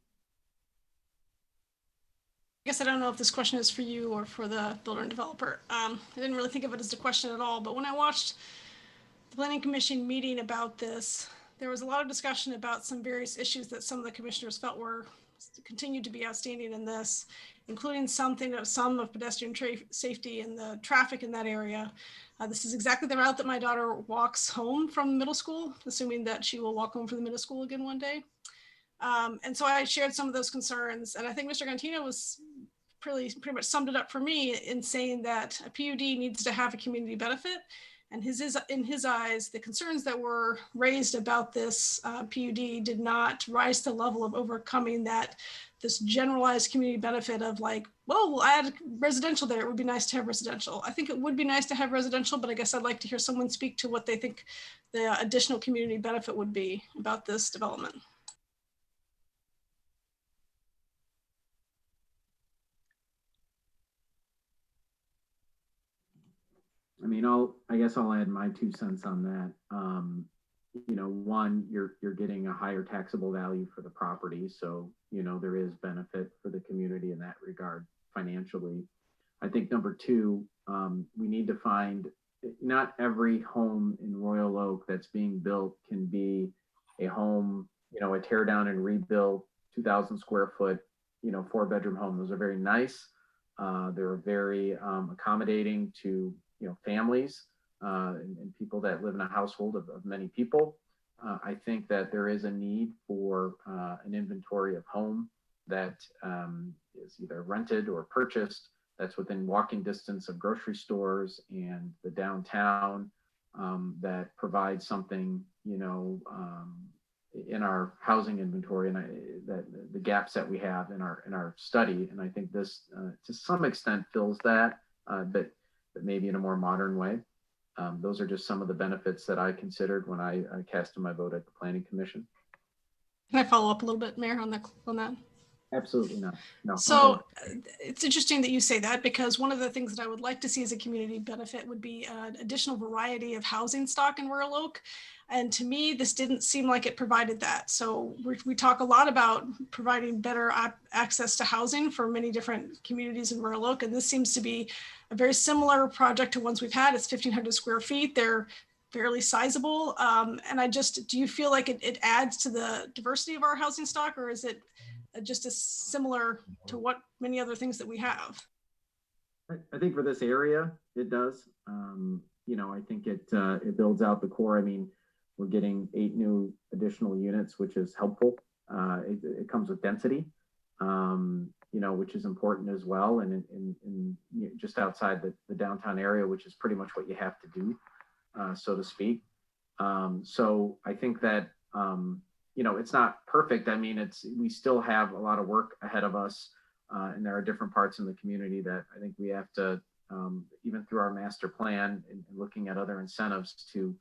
I guess I don't know if this question is for you or for the builder and developer. I didn't really think of it as a question at all, but when I watched the Planning Commission meeting about this, there was a lot of discussion about some various issues that some of the commissioners felt were continued to be outstanding in this, including some of pedestrian safety and the traffic in that area. This is exactly the route that my daughter walks home from middle school, assuming that she will walk home from the middle school again one day. And so I shared some of those concerns, and I think Mr. Gantino was pretty much summed it up for me in saying that a PUD needs to have a community benefit. And in his eyes, the concerns that were raised about this PUD did not rise to the level of overcoming this generalized community benefit of like, well, we'll add residential there. It would be nice to have residential. I think it would be nice to have residential, but I guess I'd like to hear someone speak to what they think the additional community benefit would be about this development. I mean, I guess I'll add my 2 cents on that. You know, one, you're getting a higher taxable value for the property. So, you know, there is benefit for the community in that regard financially. I think number 2, we need to find, not every home in Royal Oak that's being built can be a home, you know, a tear down and rebuild 2,000 square foot, you know, 4-bedroom home. Those are very nice. They're very accommodating to, you know, families and people that live in a household of many people. I think that there is a need for an inventory of home that is either rented or purchased, that's within walking distance of grocery stores and the downtown, that provides something, you know, in our housing inventory and that the gaps that we have in our study. And I think this to some extent fills that, but maybe in a more modern way. Those are just some of the benefits that I considered when I casted my vote at the Planning Commission. Can I follow up a little bit, Mayor, on that? Absolutely not. No. So it's interesting that you say that, because one of the things that I would like to see as a community benefit would be an additional variety of housing stock in Royal Oak. And to me, this didn't seem like it provided that. So we talk a lot about providing better access to housing for many different communities in Royal Oak. And this seems to be a very similar project to ones we've had. It's 1,500 square feet. They're fairly sizable. And do you feel like it adds to the diversity of our housing stock, or is it just as similar to what many other things that we have? I think for this area, it does. You know, I think it builds out the core. I mean, we're getting 8 new additional units, which is helpful. It comes with density, you know, which is important as well. And in just outside the downtown area, which is pretty much what you have to do, so to speak. So I think that, you know, it's not perfect. I mean, we still have a lot of work ahead of us. And there are different parts in the community that I think we have to, even through our master plan and looking at other incentives to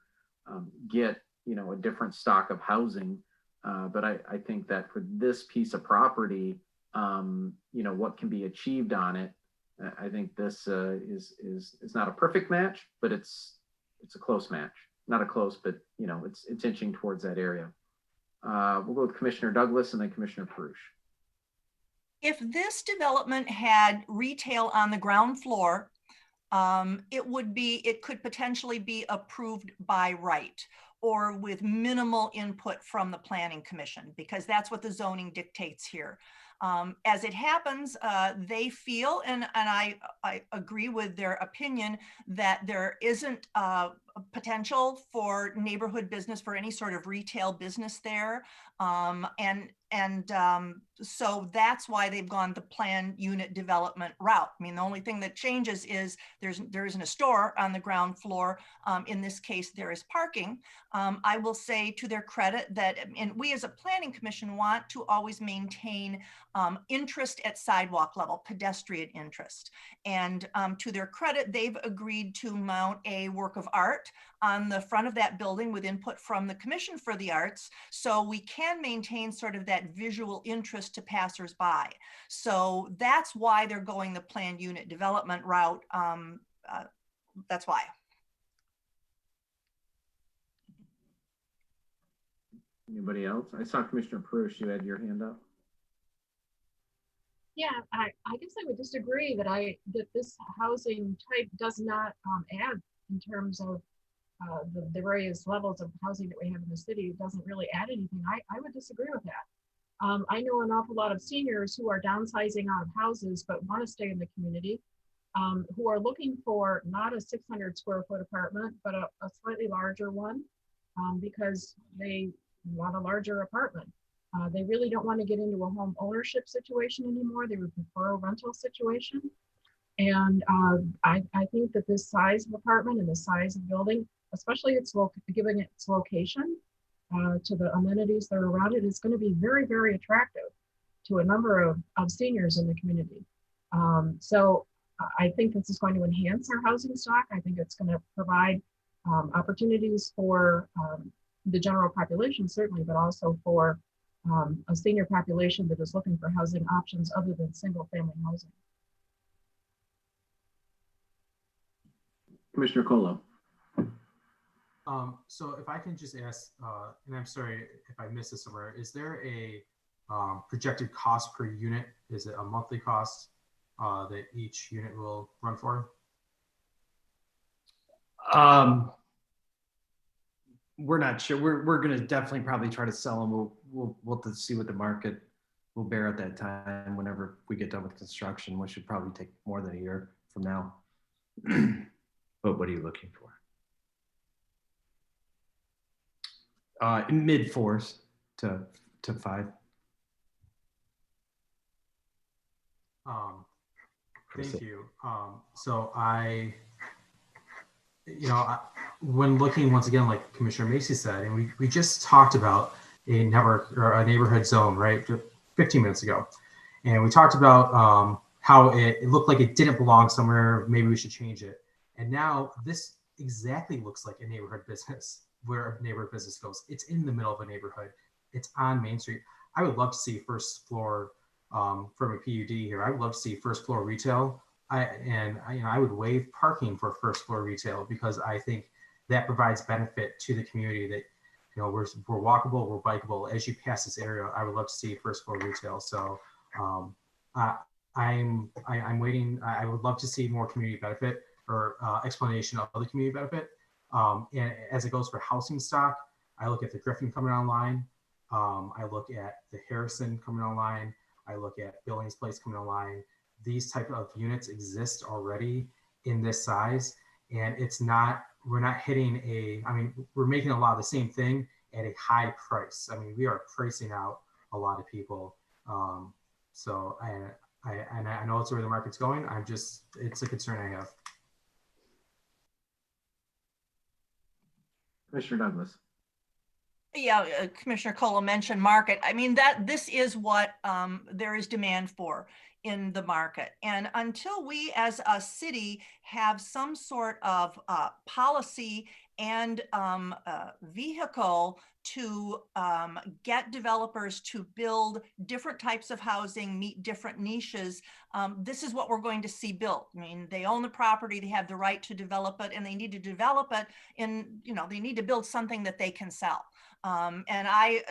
get, you know, a different stock of housing. But I think that for this piece of property, you know, what can be achieved on it, I think this is not a perfect match, but it's a close match. Not a close, but, you know, it's inching towards that area. We'll go with Commissioner Douglas and then Commissioner Paruch. If this development had retail on the ground floor, it could potentially be approved by right or with minimal input from the Planning Commission, because that's what the zoning dictates here. As it happens, they feel, and I agree with their opinion, that there isn't potential for neighborhood business, for any sort of retail business there. So that's why they've gone the planned unit development route. I mean, the only thing that changes is there isn't a store on the ground floor. In this case, there is parking. I will say to their credit that, and we as a planning commission want to always maintain interest at sidewalk level, pedestrian interest. And to their credit, they've agreed to mount a work of art on the front of that building with input from the Commission for the Arts, so we can maintain sort of that visual interest to passersby. So that's why they're going the planned unit development route. That's why. Anybody else? I saw Commissioner Paruch, you had your hand up. Yeah, I guess I would disagree that this housing type does not add in terms of the various levels of housing that we have in the city. It doesn't really add anything. I would disagree with that. I know an awful lot of seniors who are downsizing out of houses but want to stay in the community, who are looking for not a 600 square foot apartment, but a slightly larger one because they want a larger apartment. They really don't want to get into a home ownership situation anymore. They would prefer a rental situation. And I think that this size of apartment and the size of building, especially given its location to the amenities that are around it, is going to be very, very attractive to a number of seniors in the community. So I think this is going to enhance our housing stock. I think it's going to provide opportunities for the general population, certainly, but also for a senior population that is looking for housing options other than single family housing. Commissioner Colo. So if I can just ask, and I'm sorry if I missed this somewhere, is there a projected cost per unit? Is it a monthly cost that each unit will run for? We're not sure. We're going to definitely probably try to sell them. We'll have to see what the market will bear at that time whenever we get done with construction, which should probably take more than a year from now. But what are you looking for? Mid fours to 5. Thank you. So when looking once again, like Commissioner Macy said, and we just talked about a network or a neighborhood zone, right, 15 minutes ago, and we talked about how it looked like it didn't belong somewhere. Maybe we should change it. And now this exactly looks like a neighborhood business, where a neighborhood business goes. It's in the middle of a neighborhood. It's on Main Street. I would love to see first floor from a PUD here. I would love to see first floor retail. I would waive parking for first floor retail because I think that provides benefit to the community that, we're walkable, we're bikeable. As you pass this area, I would love to see first floor retail. So I'm waiting. I would love to see more community benefit or explanation of the community benefit. And as it goes for housing stock, I look at the Griffin coming online. I look at the Harrison coming online. I look at Billings Place coming online. These type of units exist already in this size, and we're not hitting we're making a lot of the same thing at a high price. I mean, we are pricing out a lot of people. So I know it's where the market's going. It's a concern I have. Commissioner Douglas. Yeah, Commissioner Colo mentioned market. I mean, this is what there is demand for in the market. And until we as a city have some sort of policy and vehicle to get developers to build different types of housing, meet different niches, this is what we're going to see built. I mean, they own the property, they have the right to develop it, and they need to develop it they need to build something that they can sell. And I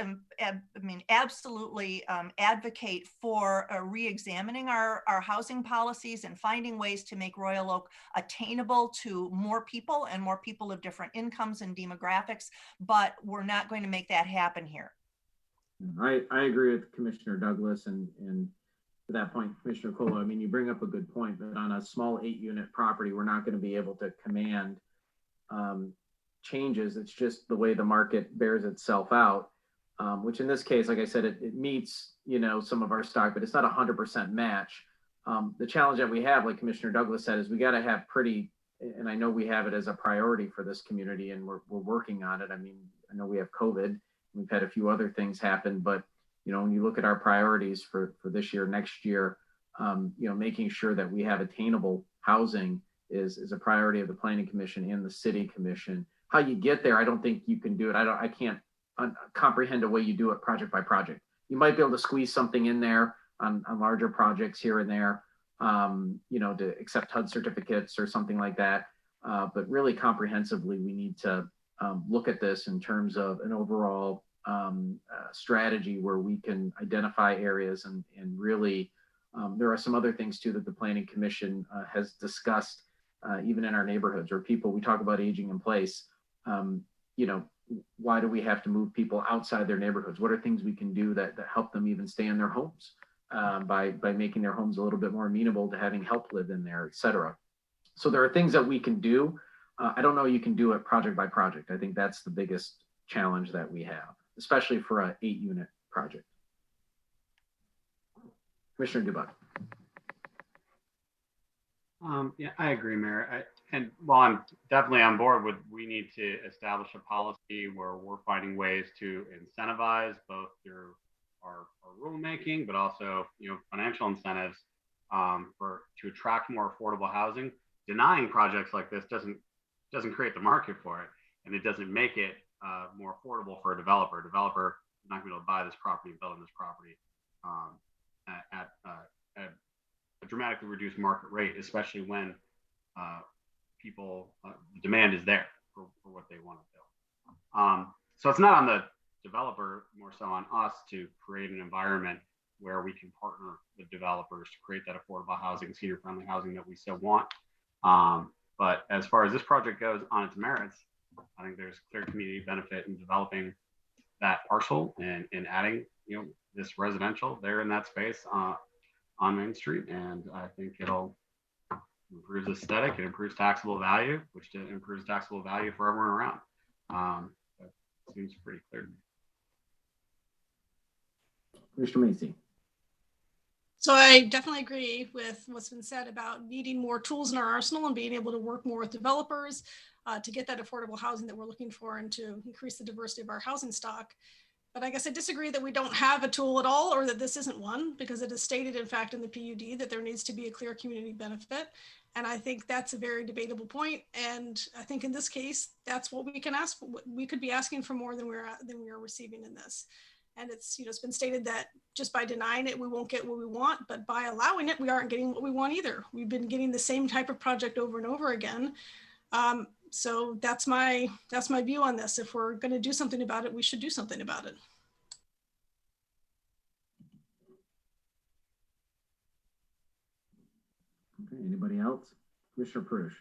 absolutely advocate for re-examining our housing policies and finding ways to make Royal Oak attainable to more people and more people of different incomes and demographics, but we're not going to make that happen here. I agree with Commissioner Douglas, and to that point, Commissioner Colo, I mean, you bring up a good point, but on a small 8-unit property, we're not going to be able to command changes. It's just the way the market bears itself out, which in this case, like I said, it meets, you know, some of our stock, but it's not 100% match. The challenge that we have, like Commissioner Douglas said, is we got to have pretty, and I know we have it as a priority for this community, and we're working on it. I mean, I know we have COVID, we've had a few other things happen, but you know, when you look at our priorities for this year, next year, you know, making sure that we have attainable housing is a priority of the Planning Commission and the City Commission. How you get there, I don't think you can do it. I can't comprehend a way you do it project by project. You might be able to squeeze something in there on larger projects here and there, you know, to accept HUD certificates or something like that. But really comprehensively, we need to look at this in terms of an overall strategy where we can identify areas and really, there are some other things too that the Planning Commission has discussed, even in our neighborhoods, where people, we talk about aging in place. You know, why do we have to move people outside their neighborhoods? What are things we can do that help them even stay in their homes by making their homes a little bit more amenable to having help live in there, et cetera. So there are things that we can do. I don't know you can do it project by project. I think that's the biggest challenge that we have, especially for an 8-unit project. Commissioner Dubuck. Yeah, I agree, Mayor. And while I'm definitely on board with, we need to establish a policy where we're finding ways to incentivize both through our rulemaking, but also, you know, financial incentives to attract more affordable housing. Denying projects like this doesn't create the market for it, and it doesn't make it more affordable for a developer. A developer is not going to be able to buy this property and build on this property at a dramatically reduced market rate, especially when demand is there for what they want to build. So it's not on the developer, more so on us to create an environment where we can partner with developers to create that affordable housing, senior-friendly housing that we so want. But as far as this project goes on its merits, I think there's clear community benefit in developing that parcel and adding, you know, this residential there in that space on Main Street. And I think it'll improve aesthetic, it improves taxable value, which improves taxable value for everyone around. That seems pretty clear to me. Mr. Macy. So I definitely agree with what's been said about needing more tools in our arsenal and being able to work more with developers to get that affordable housing that we're looking for and to increase the diversity of our housing stock. But I guess I disagree that we don't have a tool at all, or that this isn't one, because it is stated, in fact, in the PUD that there needs to be a clear community benefit. And I think that's a very debatable point. And I think in this case, that's what we can ask for. We could be asking for more than we are receiving in this. And it's, you know, it's been stated that just by denying it, we won't get what we want, but by allowing it, we aren't getting what we want either. We've been getting the same type of project over and over again. So that's my view on this. If we're going to do something about it, we should do something about it. Okay, anybody else? Commissioner Paruch.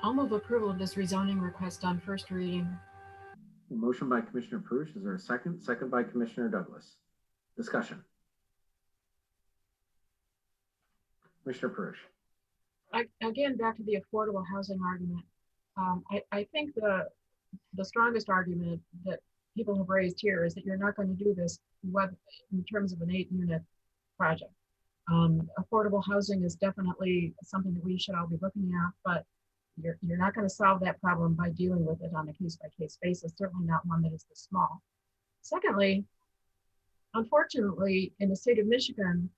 I'll move approval of this rezoning request on first reading. A motion by Commissioner Paruch. Is there a second? Second by Commissioner Douglas. Discussion. Commissioner Paruch. Again, back to the affordable housing argument. I think the strongest argument that people have raised here is that you're not going to do this in terms of an 8-unit project. Affordable housing is definitely something that we should all be looking at, but you're not going to solve that problem by dealing with it on a case-by-case basis, certainly not one that is this small. Secondly, unfortunately, in the state of Michigan,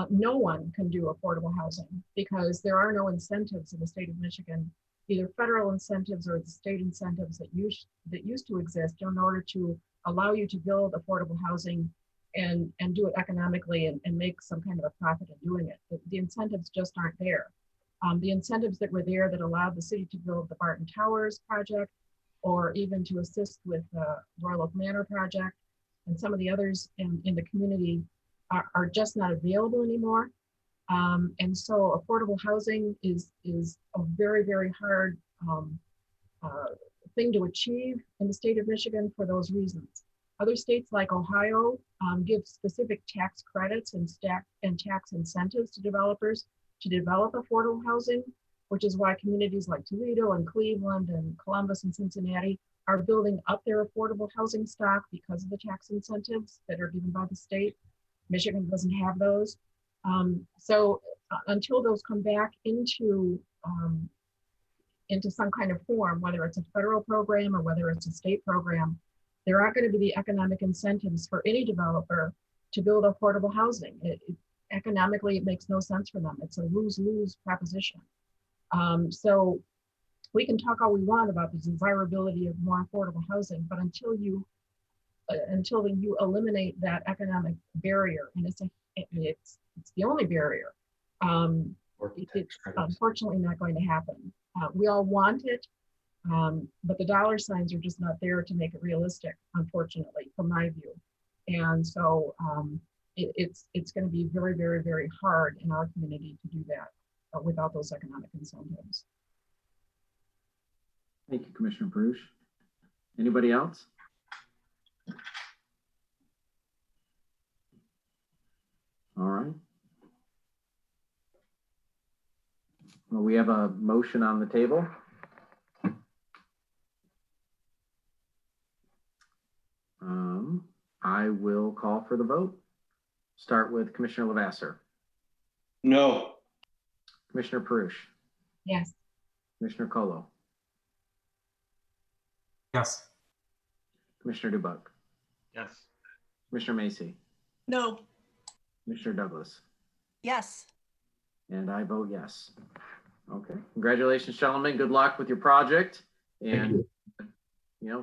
no one can do affordable housing because there are no incentives in the state of Michigan, either federal incentives or the state incentives that used to exist in order to allow you to build affordable housing and do it economically and make some kind of a profit in doing it. The incentives just aren't there. The incentives that were there that allowed the city to build the Barton Towers project, or even to assist with the Royal Oak Manor project and some of the others in the community are just not available anymore. And so affordable housing is a very, very hard thing to achieve in the state of Michigan for those reasons. Other states like Ohio give specific tax credits and tax incentives to developers to develop affordable housing. which is why communities like Toledo and Cleveland and Columbus and Cincinnati are building up their affordable housing stock because of the tax incentives that are given by the state. Michigan doesn't have those. So until those come back into some kind of form, whether it's a federal program or whether it's a state program, there aren't going to be the economic incentives for any developer to build affordable housing. Economically, it makes no sense for them. It's a lose-lose proposition. So we can talk all we want about the desirability of more affordable housing, but until you eliminate that economic barrier, and it's the only barrier, it's unfortunately not going to happen. We all want it, but the dollar signs are just not there to make it realistic, unfortunately, from my view. And so it's going to be very, very, very hard in our community to do that without those economic incentives. Thank you, Commissioner Paruch. Anybody else? All right. Well, we have a motion on the table. I will call for the vote. Start with Commissioner Lavasser. No. Commissioner Paruch. Yes. Commissioner Colo. Yes. Commissioner Dubuc. Yes. Commissioner Macy. No. Commissioner Douglas. Yes. And I vote yes. Okay. Congratulations, gentlemen. Good luck with your project. And,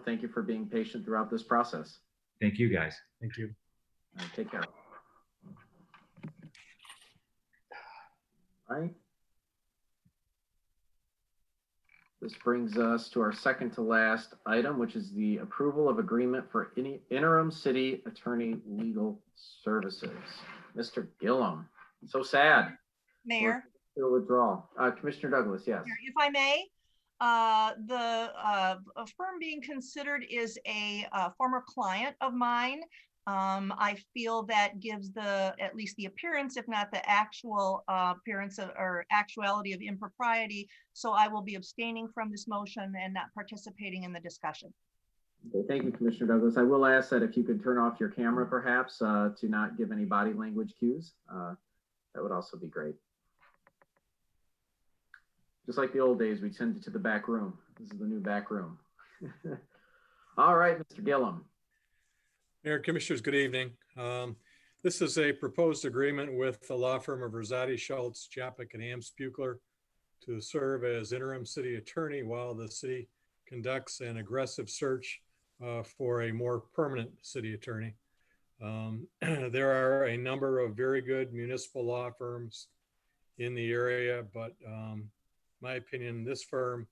thank you for being patient throughout this process. Thank you, guys. Thank you. All right, take care. All right. This brings us to our second to last item, which is the approval of agreement for interim city attorney legal services. Mr. Gillum, so sad. Mayor. Withdrawal. Commissioner Douglas, yes. If I may, the firm being considered is a former client of mine. I feel that gives at least the appearance, if not the actual appearance or actuality of impropriety. So I will be abstaining from this motion and not participating in the discussion. Okay, thank you, Commissioner Douglas. I will ask that if you could turn off your camera, perhaps, to not give any body language cues. That would also be great. Just like the old days, we send it to the back room. This is the new back room. All right, Mr. Gillum. Mayor, Commissioners, good evening. This is a proposed agreement with the law firm of Rosati, Schultz, Japik, and Amsbuchler to serve as interim city attorney while the city conducts an aggressive search for a more permanent city attorney. There are a number of very good municipal law firms in the area, but my opinion, this firm,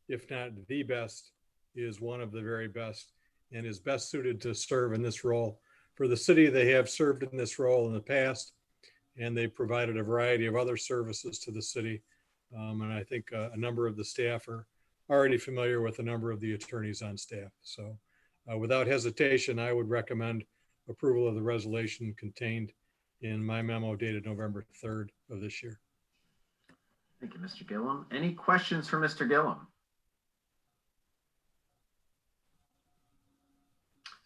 if not the best, is one of the very best and is best suited to serve in this role. For the city, they have served in this role in the past, and they provided a variety of other services to the city. And I think a number of the staff are already familiar with a number of the attorneys on staff. So without hesitation, I would recommend approval of the resolution contained in my memo dated November 3rd of this year. Thank you, Mr. Gillum. Any questions for Mr. Gillum?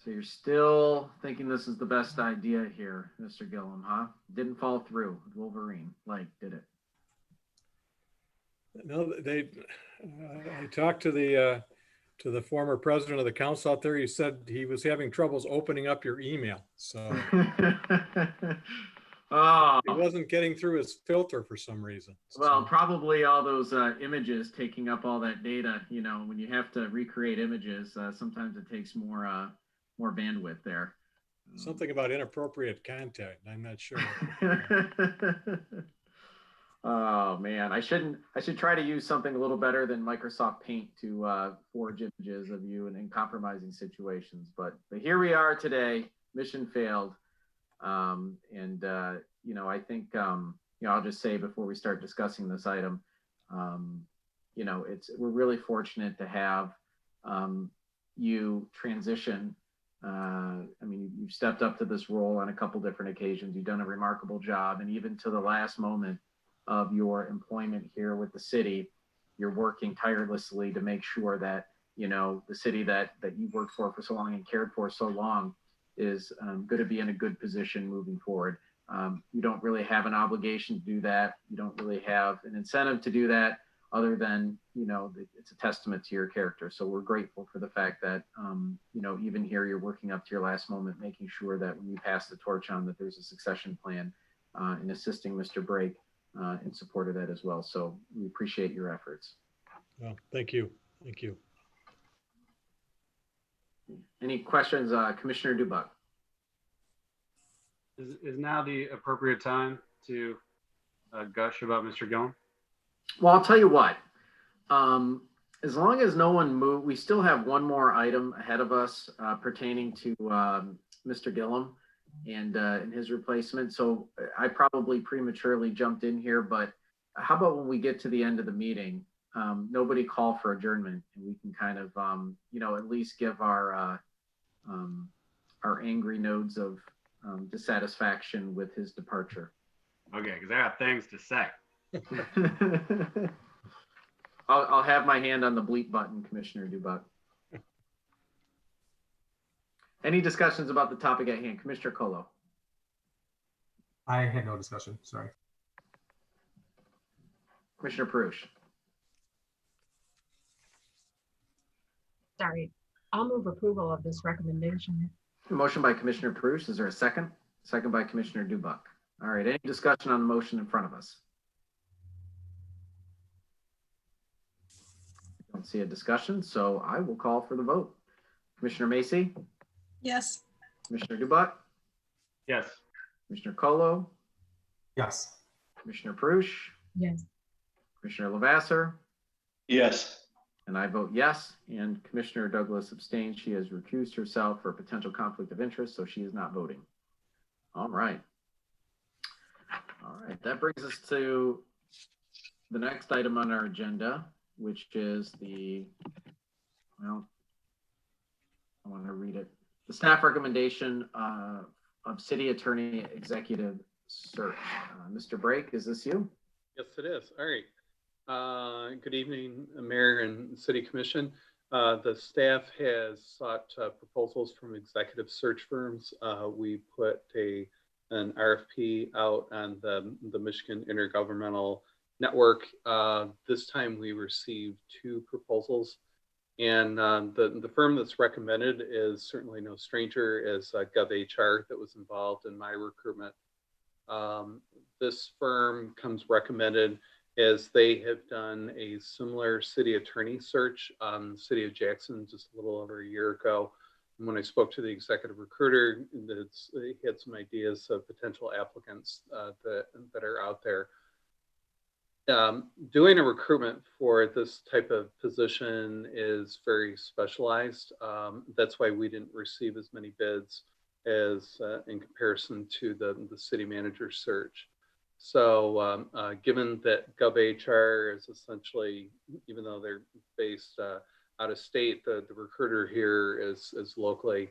So you're still thinking this is the best idea here, Mr. Gillum, huh? Didn't fall through with Wolverine, did it? No, I talked to the former president of the council out there. He said he was having troubles opening up your email. So it wasn't getting through his filter for some reason. Well, probably all those images taking up all that data. When you have to recreate images, sometimes it takes more bandwidth there. Something about inappropriate content. I'm not sure. Oh man, I should try to use something a little better than Microsoft Paint to forge images of you in compromising situations. But here we are today. Mission failed. I think I'll just say before we start discussing this item, we're really fortunate to have you transition. You've stepped up to this role on a couple different occasions. You've done a remarkable job, and even to the last moment, of your employment here with the city, you're working tirelessly to make sure that, you know, the city that you've worked for so long and cared for so long is going to be in a good position moving forward. You don't really have an obligation to do that. You don't really have an incentive to do that, other than, you know, it's a testament to your character. So we're grateful for the fact that, you know, even here you're working up to your last moment, making sure that when you pass the torch on, that there's a succession plan, and assisting Mr. Brake in support of that as well. So we appreciate your efforts. Well, thank you. Thank you. Any questions, Commissioner Dubuck? Is now the appropriate time to gush about Mr. Gillum? Well, I'll tell you what, as long as no one moved, we still have one more item ahead of us pertaining to Mr. Gillum and his replacement. So I probably prematurely jumped in here, but how about when we get to the end of the meeting, nobody call for adjournment, and we can kind of, you know, at least give our angry nodes of dissatisfaction with his departure. Okay, because I got things to say. I'll have my hand on the bleep button, Commissioner Dubuck. Any discussions about the topic at hand? Commissioner Colo. I had no discussion, sorry. Commissioner Paruch. Sorry, I'll move approval of this recommendation. A motion by Commissioner Paruch. Is there a second? Second by Commissioner Dubuck. All right, any discussion on the motion in front of us? I don't see a discussion, so I will call for the vote. Commissioner Macy? Yes. Commissioner Dubuck? Yes. Commissioner Colo? Yes. Commissioner Paruch? Yes. Commissioner Lavasser? Yes. And I vote yes. And Commissioner Douglas abstains. She has recused herself for a potential conflict of interest, so she is not voting. All right. All right, that brings us to the next item on our agenda, which is the, well, I want to read it. The staff recommendation of city attorney executive search. Mr. Brake, is this you? Yes, it is. All right. Good evening, Mayor and City Commission. The staff has sought proposals from executive search firms. We put an RFP out on the Michigan Intergovernmental Network. This time we received 2 proposals, and the firm that's recommended is certainly no stranger as GovHR that was involved in my recruitment. This firm comes recommended as they have done a similar city attorney search on the city of Jackson just a little over a year ago. And when I spoke to the executive recruiter, he had some ideas of potential applicants that are out there. Doing a recruitment for this type of position is very specialized. That's why we didn't receive as many bids as in comparison to the city manager search. So given that GovHR is essentially, even though they're based out of state, the recruiter here is locally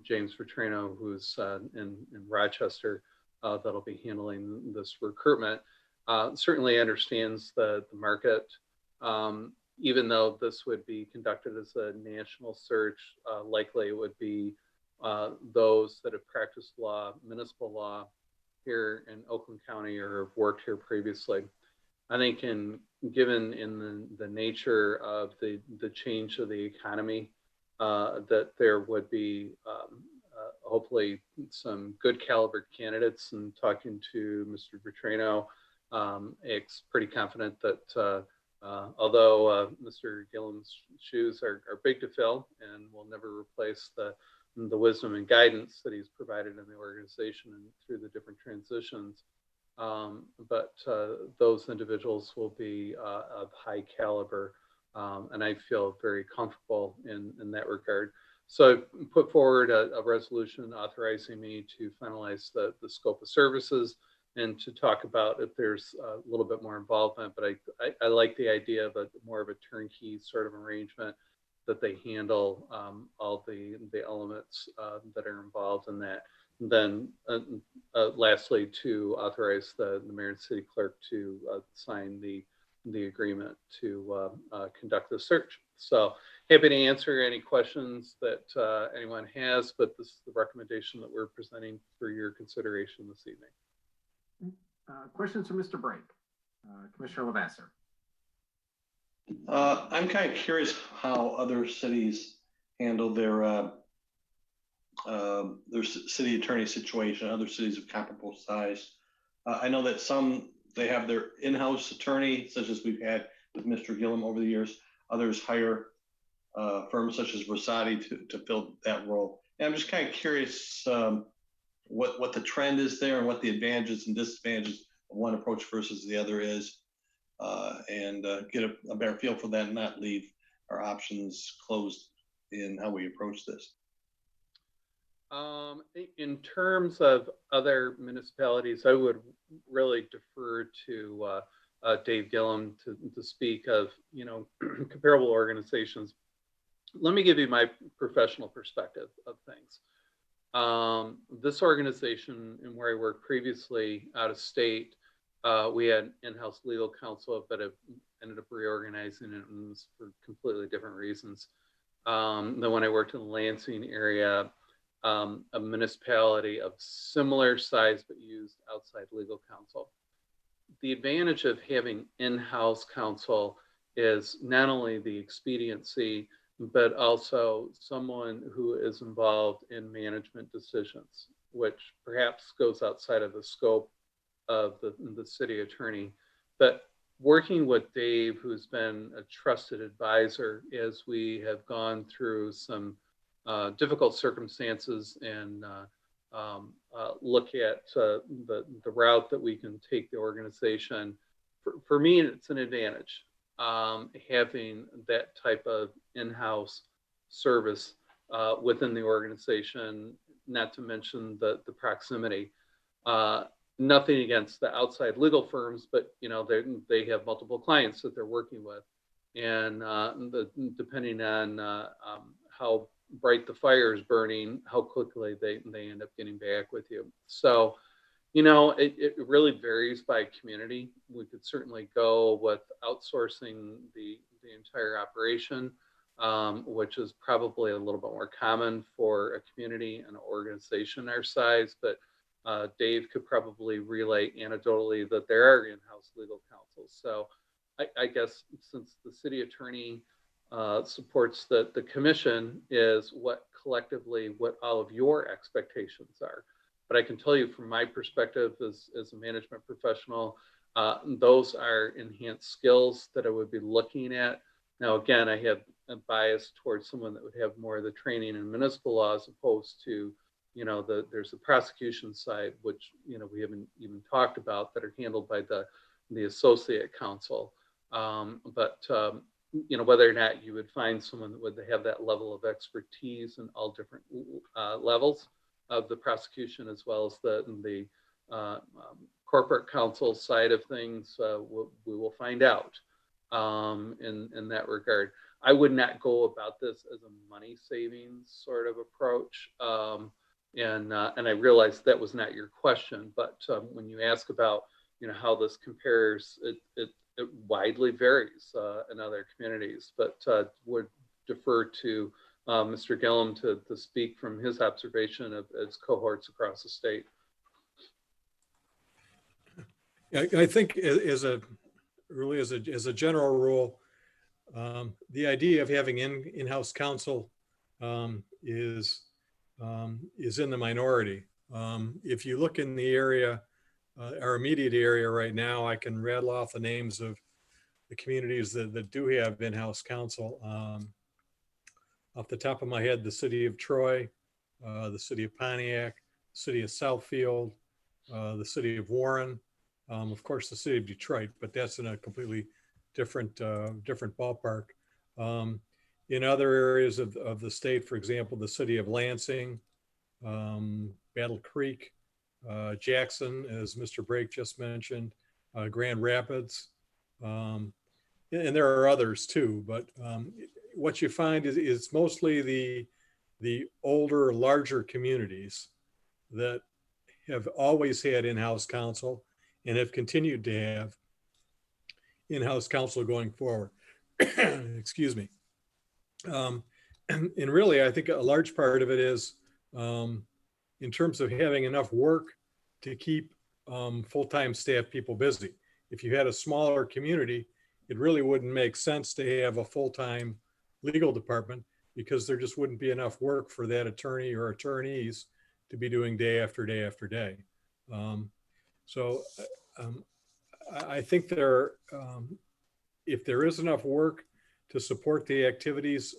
James Vetrano, who's in Rochester, that'll be handling this recruitment. Certainly understands the market. Even though this would be conducted as a national search, likely it would be those that have practiced law, municipal law here in Oakland County or have worked here previously. I think given in the nature of the change of the economy, that there would be hopefully some good caliber candidates. And talking to Mr. Vetrano, it's pretty confident that although Mr. Gillum's shoes are big to fill and will never replace the wisdom and guidance that he's provided in the organization and through the different transitions, but those individuals will be of high caliber, and I feel very comfortable in that regard. So I put forward a resolution authorizing me to finalize the scope of services and to talk about if there's a little bit more involvement, but I like the idea of more of a turnkey sort of arrangement, that they handle all the elements that are involved in that. then lastly, to authorize the mayor and city clerk to sign the agreement to conduct the search. So happy to answer any questions that anyone has, but this is the recommendation that we're presenting for your consideration this evening. Questions for Mr. Brake? Commissioner Lavasser. I'm kind of curious how other cities handle their city attorney situation, other cities of comparable size. I know that some, they have their in-house attorney, such as we've had with Mr. Gillum over the years. Others hire firms such as Rosati to fill that role. And I'm just kind of curious what the trend is there and what the advantages and disadvantages of one approach versus the other is, and get a better feel for that and not leave our options closed in how we approach this. In terms of other municipalities, I would really defer to Dave Gillum to speak of, comparable organizations. Let me give you my professional perspective of things. This organization and where I worked previously out of state, we had in-house legal counsel, but have ended up reorganizing it for completely different reasons. Then when I worked in the Lansing area, a municipality of similar size but used outside legal counsel. The advantage of having in-house counsel is not only the expediency, but also someone who is involved in management decisions, which perhaps goes outside of the scope of the city attorney. But working with Dave, who's been a trusted advisor as we have gone through some difficult circumstances and look at the route that we can take the organization. For me, it's an advantage having that type of in-house service within the organization, not to mention the proximity. Nothing against the outside legal firms, but they have multiple clients that they're working with, and depending on how bright the fire is burning, how quickly they end up getting back with you. So, it really varies by community. We could certainly go with outsourcing the entire operation, which is probably a little bit more common for a community and an organization our size, but Dave could probably relay anecdotally that there are in-house legal counsels. So I guess since the city attorney supports the commission is what collectively what all of your expectations are. But I can tell you from my perspective as a management professional, those are enhanced skills that I would be looking at. Now, again, I have a bias towards someone that would have more of the training in municipal law as opposed to, there's the prosecution side, which, we haven't even talked about, that are handled by the associate counsel. Whether or not you would find someone that would have that level of expertise in all different levels of the prosecution, as well as the corporate counsel side of things, we will find out in that regard. I would not go about this as a money savings sort of approach. And I realized that was not your question, but when you ask about, how this compares, it widely varies in other communities, but would defer to Mr. Gillum to speak from his observation of its cohorts across the state. I think as a general rule, the idea of having in-house counsel is in the minority. If you look in the area, our immediate area right now, I can rattle off the names of the communities that do have in-house counsel. Off the top of my head, the city of Troy, the city of Pontiac, the city of Southfield, the city of Warren, of course, the city of Detroit, but that's in a completely different ballpark. In other areas of the state, for example, the city of Lansing, Battle Creek, Jackson, as Mr. Brake just mentioned, Grand Rapids, and there are others too, but what you find is it's mostly the older, larger communities that have always had in-house counsel and have continued to have in-house counsel going forward. Excuse me. And really, I think a large part of it is in terms of having enough work to keep full-time staff people busy. If you had a smaller community, it really wouldn't make sense to have a full-time legal department because there just wouldn't be enough work for that attorney or attorneys to be doing day after day after day. I think if there is enough work to support the activities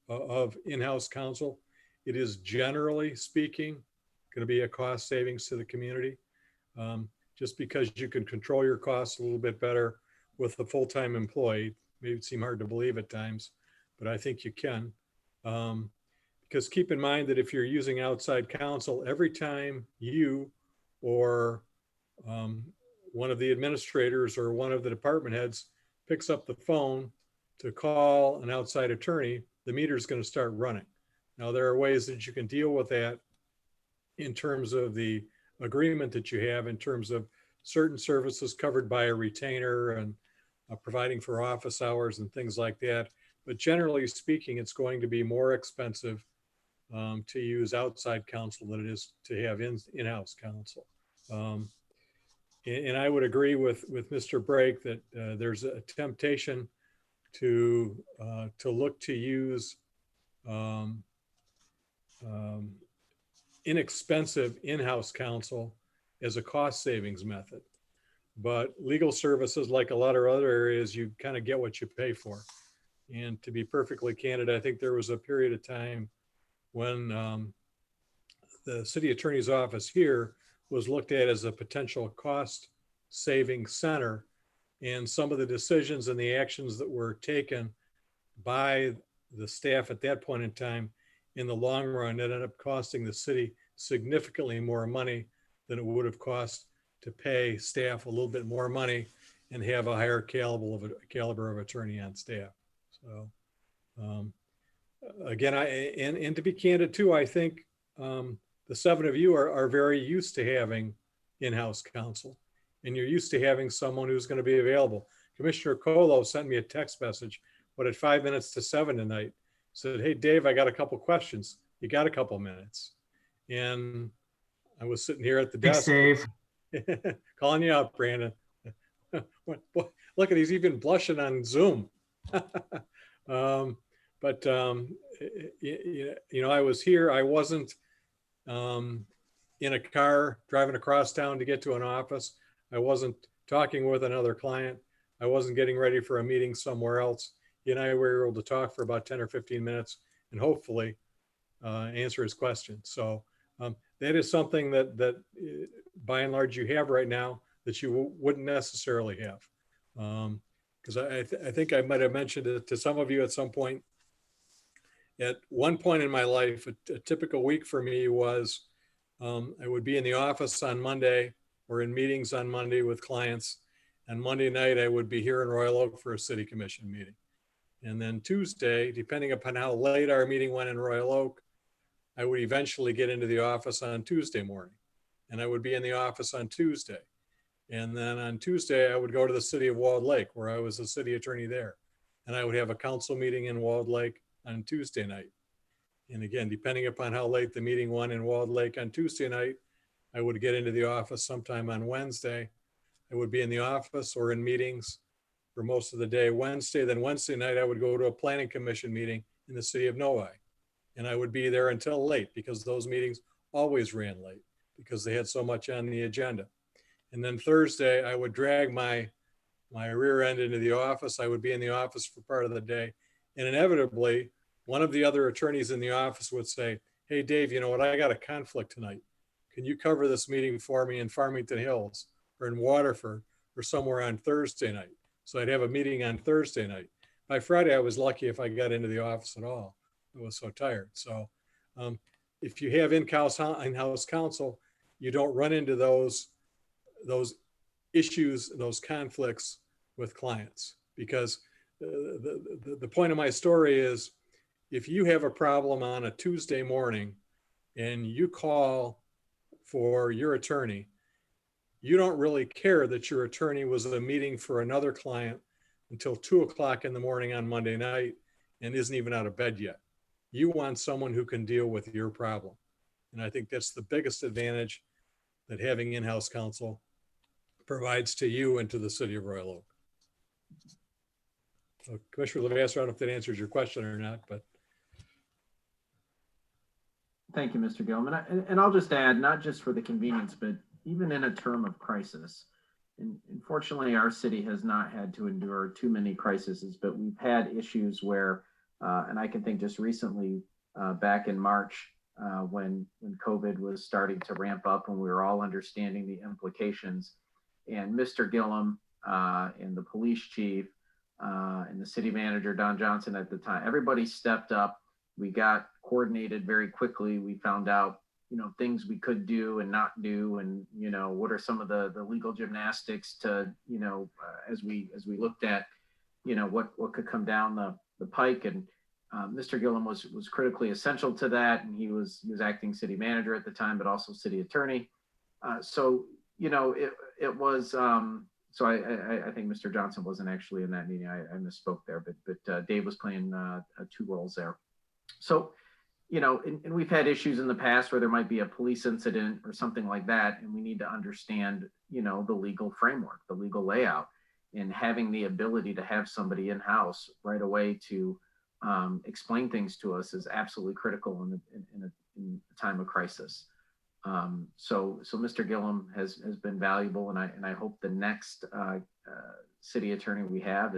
of in-house counsel, it is generally speaking going to be a cost savings to the community. Just because you can control your costs a little bit better with a full-time employee, may seem hard to believe at times, but I think you can. Because keep in mind that if you're using outside counsel, every time you or one of the administrators or one of the department heads picks up the phone to call an outside attorney, the meter is going to start running. Now, there are ways that you can deal with that in terms of the agreement that you have in terms of certain services covered by a retainer and providing for office hours and things like that. But generally speaking, it's going to be more expensive to use outside counsel than it is to have in-house counsel. And I would agree with Mr. Brake that there's a temptation to look to use inexpensive in-house counsel as a cost savings method. But legal services, like a lot of other areas, you kind of get what you pay for. And to be perfectly candid, I think there was a period of time when the city attorney's office here was looked at as a potential cost saving center. And some of the decisions and the actions that were taken by the staff at that point in time, in the long run, ended up costing the city significantly more money than it would have cost to pay staff a little bit more money and have a higher caliber of attorney on staff. So again, and to be candid too, I think the seven of you are very used to having in-house counsel, and you're used to having someone who's going to be available. Commissioner Colo sent me a text message, but at 5 minutes to 7 tonight, said, "Hey, Dave, I got a couple questions. You got a couple minutes?" And I was sitting here at the desk. Thanks, Dave. Calling you out, Brandon. Look at, he's even blushing on Zoom. But I was here. I wasn't in a car driving across town to get to an office. I wasn't talking with another client. I wasn't getting ready for a meeting somewhere else. He and I were able to talk for about 10 or 15 minutes and hopefully answer his questions. So that is something that by and large you have right now that you wouldn't necessarily have. Because I think I might have mentioned it to some of you at some point. At one point in my life, a typical week for me was I would be in the office on Monday or in meetings on Monday with clients. And Monday night, I would be here in Royal Oak for a city commission meeting. And then Tuesday, depending upon how late our meeting went in Royal Oak, I would eventually get into the office on Tuesday morning. And I would be in the office on Tuesday. And then on Tuesday, I would go to the city of Walled Lake, where I was a city attorney there. And I would have a council meeting in Walled Lake on Tuesday night. And again, depending upon how late the meeting went in Walled Lake on Tuesday night, I would get into the office sometime on Wednesday. I would be in the office or in meetings for most of the day Wednesday. Then Wednesday night, I would go to a planning commission meeting in the city of Novi. And I would be there until late because those meetings always ran late because they had so much on the agenda. And then Thursday, I would drag my rear end into the office. I would be in the office for part of the day. And inevitably, one of the other attorneys in the office would say, "Hey, Dave, you know what? I got a conflict tonight. Can you cover this meeting for me in Farmington Hills or in Waterford or somewhere on Thursday night?" So I'd have a meeting on Thursday night. By Friday, I was lucky if I got into the office at all. I was so tired. So if you have in-house counsel, you don't run into those issues, those conflicts with clients. Because the point of my story is, if you have a problem on a Tuesday morning and you call for your attorney, you don't really care that your attorney was at a meeting for another client until 2 o'clock in the morning on Monday night and isn't even out of bed yet. You want someone who can deal with your problem. And I think that's the biggest advantage that having in-house counsel provides to you and to the city of Royal Oak. So Commissioner Levasseur, I don't know if that answers your question or not, but. Thank you, Mr. Gilman. And I'll just add, not just for the convenience, but even in a term of crisis. And unfortunately, our city has not had to endure too many crises, but we've had issues where, and I can think just recently, back in March, when COVID was starting to ramp up and we were all understanding the implications, and Mr. Gillum and the police chief and the city manager, Don Johnson at the time, everybody stepped up. We got coordinated very quickly. We found out, things we could do and not do, and what are some of the legal gymnastics to, as we looked at, what could come down the pike. And Mr. Gillum was critically essential to that, and he was acting city manager at the time, but also city attorney. So it was. So I think Mr. Johnson wasn't actually in that meeting. I misspoke there, but Dave was playing 2 roles there. So, and we've had issues in the past where there might be a police incident or something like that, and we need to understand, the legal framework, the legal layout, and having the ability to have somebody in-house right away to explain things to us is absolutely critical in a time of crisis. So Mr. Gillum has been valuable, and I hope the next city attorney we have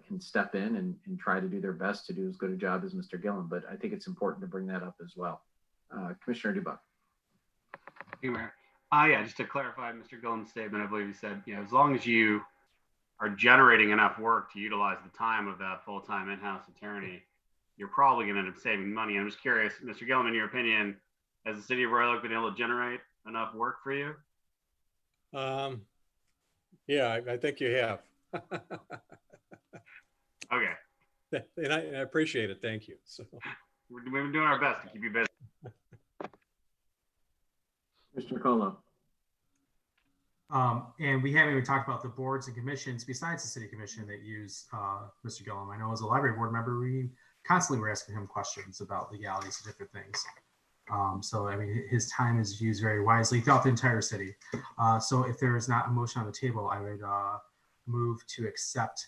can step in and try to do their best to do as good a job as Mr. Gillum. But I think it's important to bring that up as well. Commissioner Dubuck. Thank you, Mayor. Yeah, just to clarify Mr. Gillum's statement, I believe he said, as long as you are generating enough work to utilize the time of that full-time in-house attorney, you're probably going to end up saving money. I'm just curious, Mr. Gillum, in your opinion, has the city of Royal Oak been able to generate enough work for you? Yeah, I think you have. Okay. And I appreciate it. Thank you. So we've been doing our best to keep you busy. Mr. Colo. And we haven't even talked about the boards and commissions besides the city commission that use Mr. Gillum. I know as a library board member, we constantly were asking him questions about legalities of different things. So, I mean, his time is used very wisely throughout the entire city. So if there is not a motion on the table, I would move to accept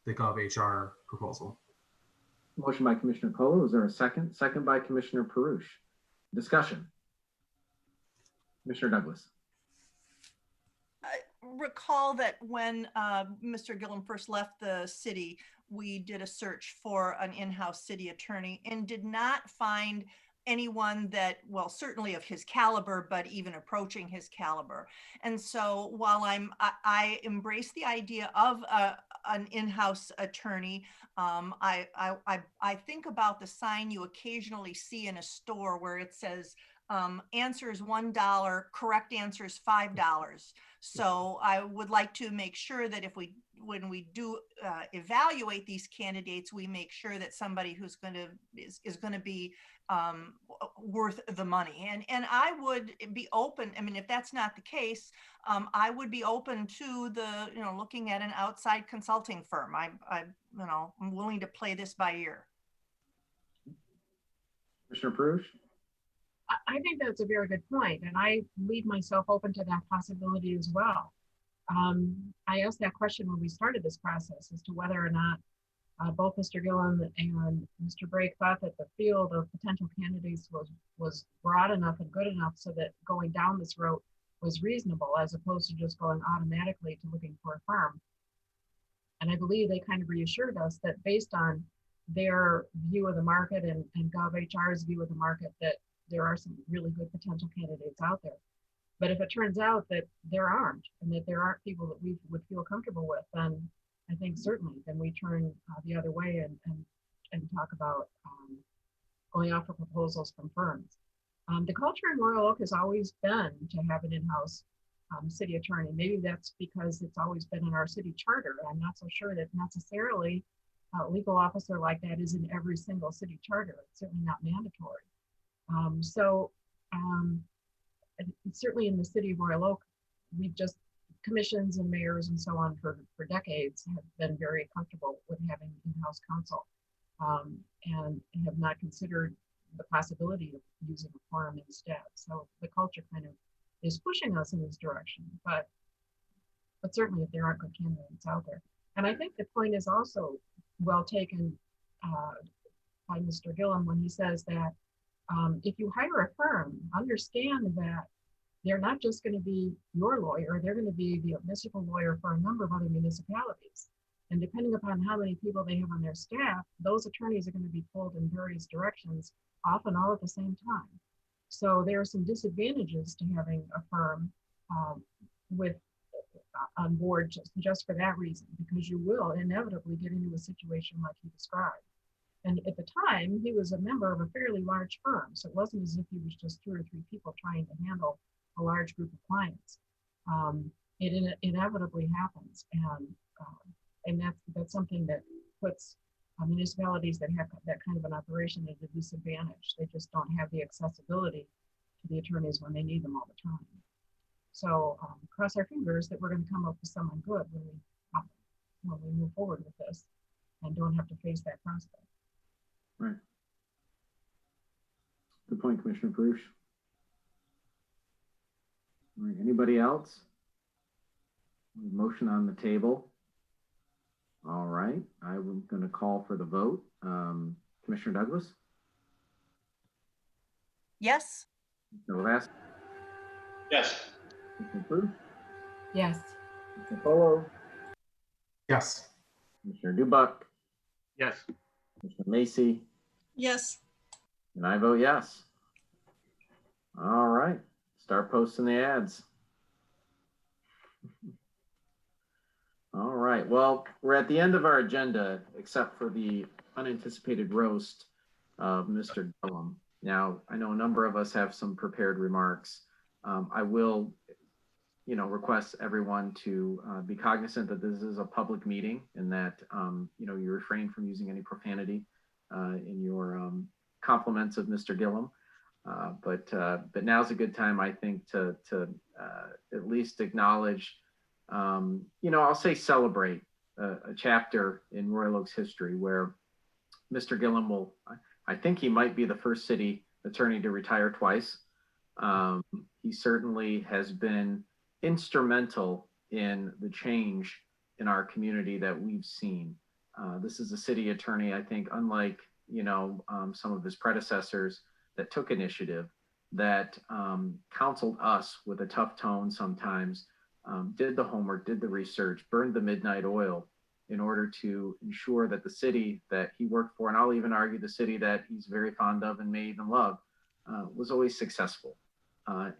the GovHR proposal. Motion by Commissioner Colo. Is there a second? Second by Commissioner Paruch. Discussion. Commissioner Douglas. I recall that when Mr. Gillum first left the city, we did a search for an in-house city attorney and did not find anyone that, well, certainly of his caliber, but even approaching his caliber. And so while I embrace the idea of an in-house attorney, I think about the sign you occasionally see in a store where it says, answers $1, correct answers $5. So I would like to make sure that when we do evaluate these candidates, we make sure that somebody who's is going to be worth the money. And I would be open. I mean, if that's not the case, I would be open to looking at an outside consulting firm. I'm willing to play this by ear. Commissioner Paruch. I think that's a very good point, and I leave myself open to that possibility as well. I asked that question when we started this process as to whether or not both Mr. Gillum and Mr. Brake thought that the field of potential candidates was broad enough and good enough so that going down this road was reasonable, as opposed to just going automatically to looking for a firm. And I believe they kind of reassured us that based on their view of the market and GovHR's view of the market, that there are some really good potential candidates out there. But if it turns out that there aren't, and that there aren't people that we would feel comfortable with, then I think certainly then we turn the other way and talk about going out for proposals from firms. The culture in Royal Oak has always been to have an in-house city attorney. Maybe that's because it's always been in our city charter. I'm not so sure that necessarily a legal officer like that is in every single city charter. It's certainly not mandatory. So and certainly in the city of Royal Oak, we've just commissions and mayors and so on for decades have been very comfortable with having in-house counsel, and have not considered the possibility of using a forum instead. So the culture kind of is pushing us in this direction, but certainly if there aren't good candidates out there. And I think the point is also well taken by Mr. Gillum when he says that if you hire a firm, understand that they're not just going to be your lawyer, they're going to be the municipal lawyer for a number of other municipalities. And depending upon how many people they have on their staff, those attorneys are going to be pulled in various directions, often all at the same time. So there are some disadvantages to having a firm with on board just for that reason, because you will inevitably get into a situation like he described. And at the time, he was a member of a fairly large firm, so it wasn't as if he was just 2 or 3 people trying to handle a large group of clients. It inevitably happens, and that's something that puts municipalities that have that kind of an operation at a disadvantage. They just don't have the accessibility to the attorneys when they need them all the time. So cross our fingers that we're going to come up with someone good when we move forward with this and don't have to face that prospect. Right. Good point, Commissioner Paruch. All right, anybody else? Motion on the table. All right, I'm going to call for the vote. Commissioner Douglas? Yes. Commissioner Last? Yes. Commissioner Paruch? Yes. Commissioner Polo? Yes. Commissioner Dubuck? Yes. Commissioner Macy? Yes. And I vote yes. All right, start posting the ads. All right, well, we're at the end of our agenda, except for the unanticipated roast of Mr. Gillum. Now, I know a number of us have some prepared remarks. I will, request everyone to be cognizant that this is a public meeting and that, you refrain from using any profanity in your compliments of Mr. Gillum. But now's a good time, I think, to at least acknowledge, I'll say celebrate a chapter in Royal Oak's history where Mr. Gillum I think he might be the first city attorney to retire twice. He certainly has been instrumental in the change in our community that we've seen. This is a city attorney, I think, unlike, some of his predecessors that took initiative, that counseled us with a tough tone sometimes, did the homework, did the research, burned the midnight oil in order to ensure that the city that he worked for, and I'll even argue the city that he's very fond of and may even love, was always successful.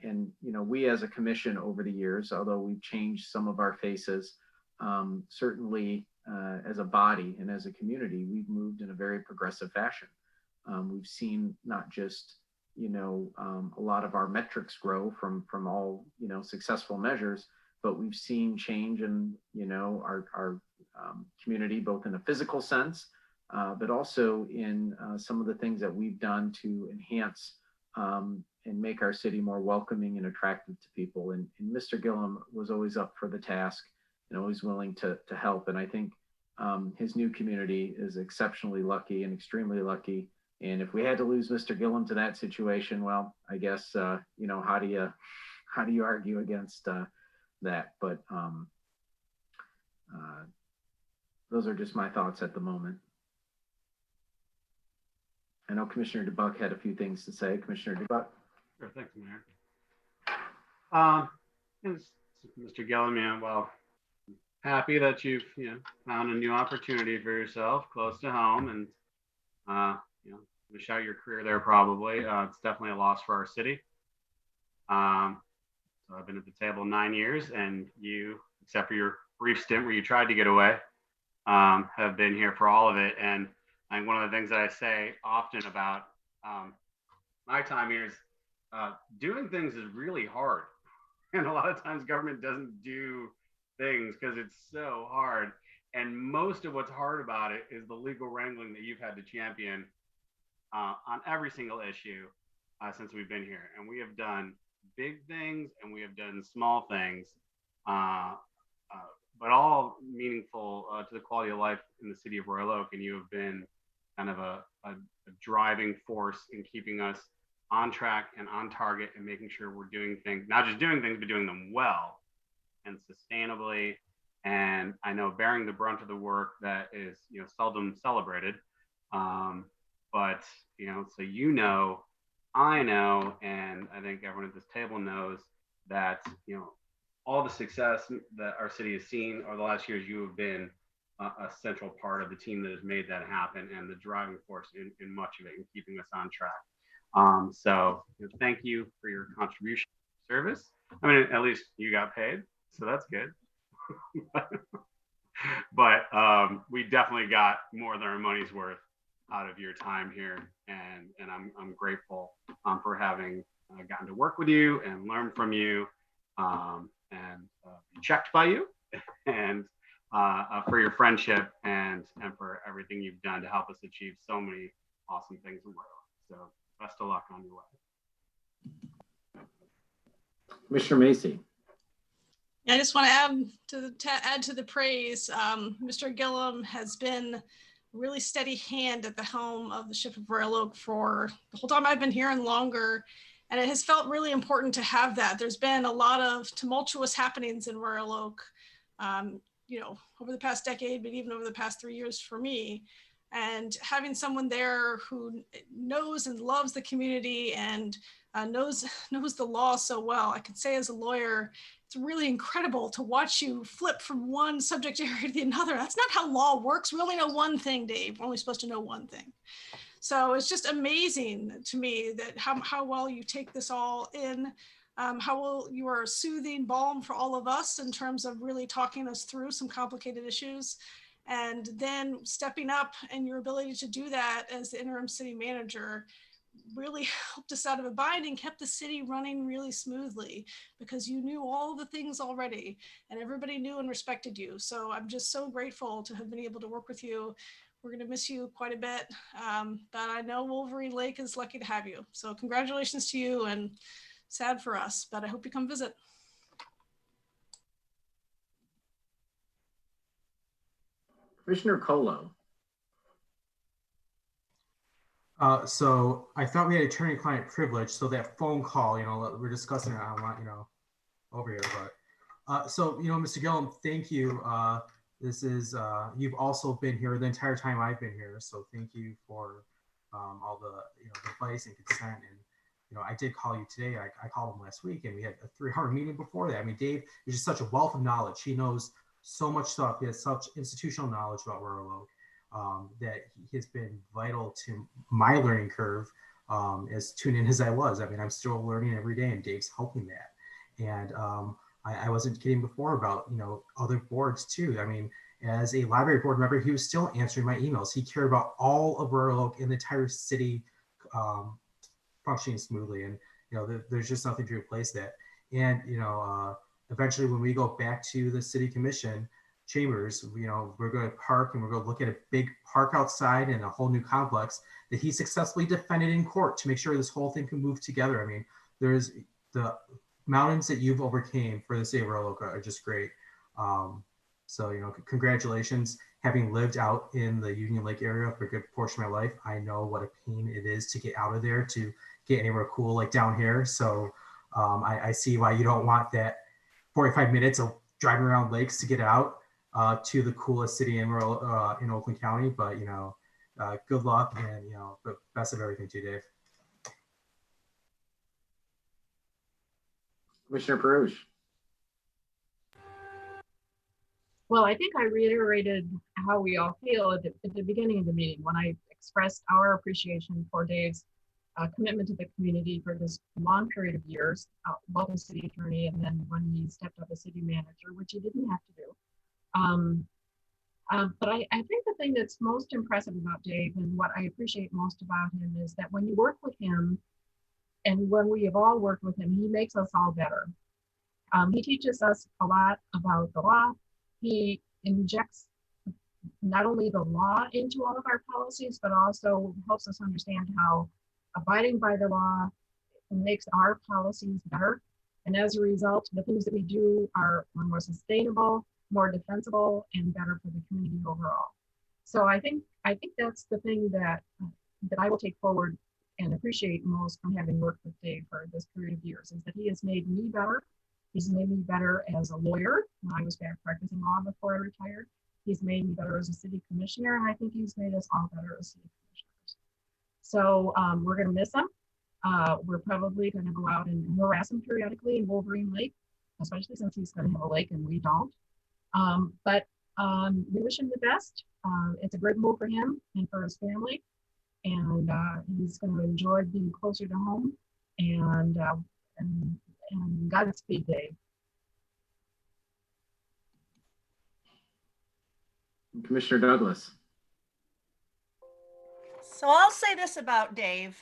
And we as a commission over the years, although we've changed some of our faces, certainly as a body and as a community, we've moved in a very progressive fashion. We've seen not just a lot of our metrics grow from all successful measures, but we've seen change in our community, both in a physical sense, but also in some of the things that we've done to enhance and make our city more welcoming and attractive to people. And Mr. Gillum was always up for the task and always willing to help. And I think his new community is exceptionally lucky and extremely lucky. And if we had to lose Mr. Gillum to that situation, well, I guess, how do you argue against that? But those are just my thoughts at the moment. I know Commissioner Dubuck had a few things to say. Commissioner Dubuck. Sure, thanks, Mayor. Mr. Gillum, well, happy that you've found a new opportunity for yourself close to home, and wish out your career there probably. It's definitely a loss for our city. So I've been at the table 9 years, and you, except for your brief stint where you tried to get away, have been here for all of it. And I think one of the things that I say often about my time here is doing things is really hard. And a lot of times government doesn't do things because it's so hard. And most of what's hard about it is the legal wrangling that you've had to champion on every single issue. since we've been here, and we have done big things and we have done small things, but all meaningful to the quality of life in the city of Royal Oak. And you have been kind of a driving force in keeping us on track and on target and making sure we're doing things, not just doing things, but doing them well and sustainably. And I know bearing the brunt of the work that is, seldom celebrated. But, so I know, and I think everyone at this table knows that, all the success that our city has seen over the last years, you have been a central part of the team that has made that happen and the driving force in much of it and keeping us on track. So thank you for your contribution service. I mean, at least you got paid, so that's good. But we definitely got more than our money's worth out of your time here, and I'm grateful for having gotten to work with you and learn from you, and be checked by you, and for your friendship and for everything you've done to help us achieve so many awesome things in the world. So best of luck on your way. Commissioner Macy. I just want to add to the praise. Mr. Gillum has been a really steady hand at the helm of the ship of Royal Oak for the whole time I've been here and longer. And it has felt really important to have that. There's been a lot of tumultuous happenings in Royal Oak, over the past decade, but even over the past 3 years for me. And having someone there who knows and loves the community and knows the law so well. I can say as a lawyer, it's really incredible to watch you flip from one subject area to another. That's not how law works. We only know one thing, Dave. We're only supposed to know one thing. So it's just amazing to me that how well you take this all in, how well you are a soothing balm for all of us in terms of really talking us through some complicated issues. And then stepping up and your ability to do that as the interim city manager really helped us out of a bind and kept the city running really smoothly because you knew all the things already and everybody knew and respected you. So I'm just so grateful to have been able to work with you. We're going to miss you quite a bit, but I know Wolverine Lake is lucky to have you. So congratulations to you, and sad for us, but I hope you come visit. Commissioner Colo. So I thought we had attorney-client privilege, so that phone call, we're discussing it online, over here. But so, Mr. Gillum, thank you. This is you've also been here the entire time I've been here, so thank you for all the advice and consent. And I did call you today. I called him last week, and we had a 3-hour meeting before that. I mean, Dave is just such a wealth of knowledge. He knows so much stuff. He has such institutional knowledge about Royal Oak. That he has been vital to my learning curve, as tuned in as I was. I mean, I'm still learning every day, and Dave's helping that. And I wasn't kidding before about, other boards too. I mean, as a library board member, he was still answering my emails. He cared about all of Royal Oak and the entire city functioning smoothly. And, there's just nothing to replace that. And, eventually when we go back to the city commission chambers, we're going to park and we're going to look at a big park outside and a whole new complex that he successfully defended in court to make sure this whole thing can move together. I mean, there's the mountains that you've overcame for the city of Royal Oak are just great. So, congratulations. Having lived out in the Union Lake area for a good portion of my life, I know what a pain it is to get out of there to get anywhere cool like down here. So I see why you don't want that 45 minutes of driving around lakes to get out to the coolest city in Oakland County. But, good luck and, the best of everything to you, Dave. Commissioner Paruch. Well, I think I reiterated how we all feel at the beginning of the meeting when I expressed our appreciation for Dave's commitment to the community for this long period of years, both as city attorney and then when he stepped up as city manager, which he didn't have to do. But I think the thing that's most impressive about Dave and what I appreciate most about him is that when you work with him and when we have all worked with him, he makes us all better. He teaches us a lot about the law. He injects not only the law into all of our policies, but also helps us understand how abiding by the law and makes our policies better. And as a result, the things that we do are more sustainable, more defensible, and better for the community overall. So I think that's the thing that I will take forward and appreciate most from having worked with Dave for this period of years, is that he has made me better. He's made me better as a lawyer. I was back practicing law before I retired. He's made me better as a city commissioner, and I think he's made us all better as city commissioners. So we're going to miss him. We're probably going to go out and harass him periodically in Wolverine Lake, especially since he's going to have a lake and we don't. But we wish him the best. It's a great move for him and for his family. And he's going to enjoy being closer to home. And Godspeed, Dave. Commissioner Douglas. So I'll say this about Dave.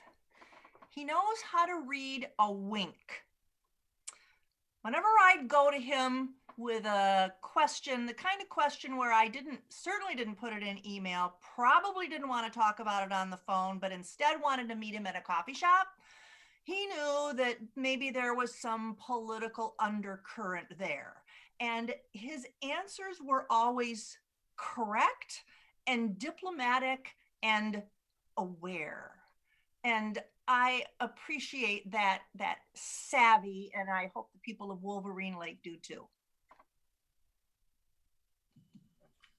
He knows how to read a wink. Whenever I'd go to him with a question, the kind of question where I certainly didn't put it in email, probably didn't want to talk about it on the phone, but instead wanted to meet him at a coffee shop, he knew that maybe there was some political undercurrent there. And his answers were always correct and diplomatic and aware. And I appreciate that savvy, and I hope the people of Wolverine Lake do too.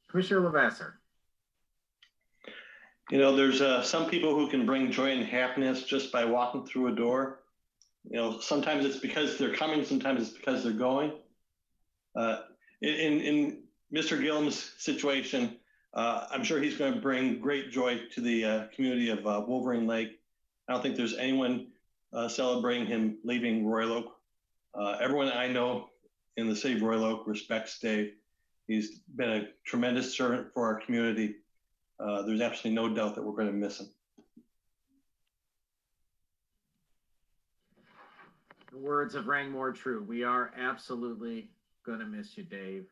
Commissioner Lavasser. You know, there's some people who can bring joy and happiness just by walking through a door. You know, sometimes it's because they're coming, sometimes it's because they're going. In Mr. Gillum's situation, I'm sure he's going to bring great joy to the community of Wolverine Lake. I don't think there's anyone celebrating him leaving Royal Oak. Everyone I know in the city of Royal Oak respects Dave. He's been a tremendous servant for our community. There's absolutely no doubt that we're going to miss him. The words have rang more true. We are absolutely going to miss you, Dave.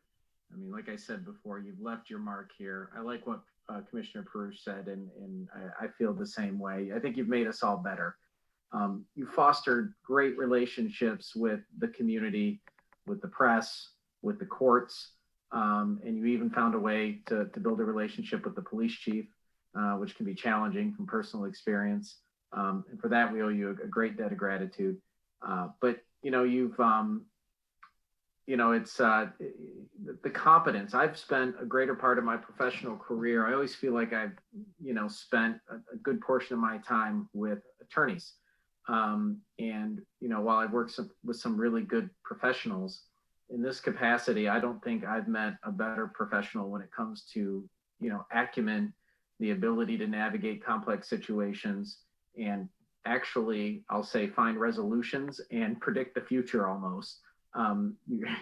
I mean, like I said before, you've left your mark here. I like what Commissioner Paruch said, and I feel the same way. I think you've made us all better. You fostered great relationships with the community, with the press, with the courts, and you even found a way to build a relationship with the police chief, which can be challenging from personal experience. And for that, we owe you a great debt of gratitude. But, you know, you've, you know, it's the competence. I've spent a greater part of my professional career. I always feel like I've, you know, spent a good portion of my time with attorneys. And, you know, while I've worked with some really good professionals in this capacity, I don't think I've met a better professional when it comes to, you know, acumen, the ability to navigate complex situations, and actually, I'll say, find resolutions and predict the future almost.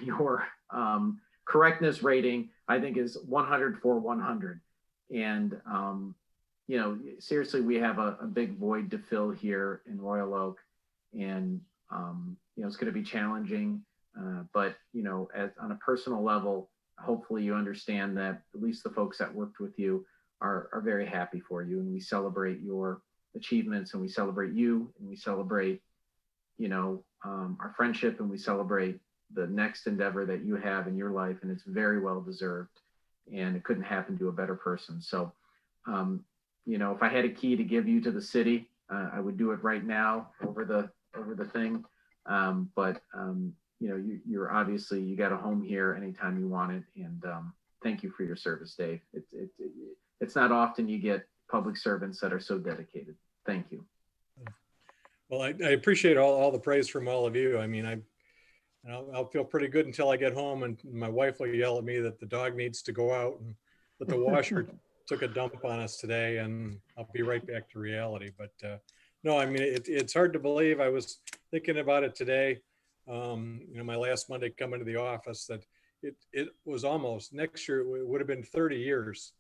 Your correctness rating, I think, is 100 for 100. And, you know, seriously, we have a big void to fill here in Royal Oak. And, you know, it's going to be challenging. But, you know, on a personal level, hopefully you understand that at least the folks that worked with you are very happy for you. And we celebrate your achievements, and we celebrate you, and we celebrate, you know, our friendship, and we celebrate the next endeavor that you have in your life. And it's very well deserved, and it couldn't happen to a better person. So, you know, if I had a key to give you to the city, I would do it right now over the thing. But you know, you're obviously, you got a home here anytime you want it. And thank you for your service, Dave. It's not often you get public servants that are so dedicated. Thank you. Well, I appreciate all the praise from all of you. I mean, I'll feel pretty good until I get home and my wife will yell at me that the dog needs to go out and that the washer took a dump on us today, and I'll be right back to reality. But no, I mean, it's hard to believe. I was thinking about it today. You know, my last Monday coming to the office, that it was almost, next year it would have been 30 years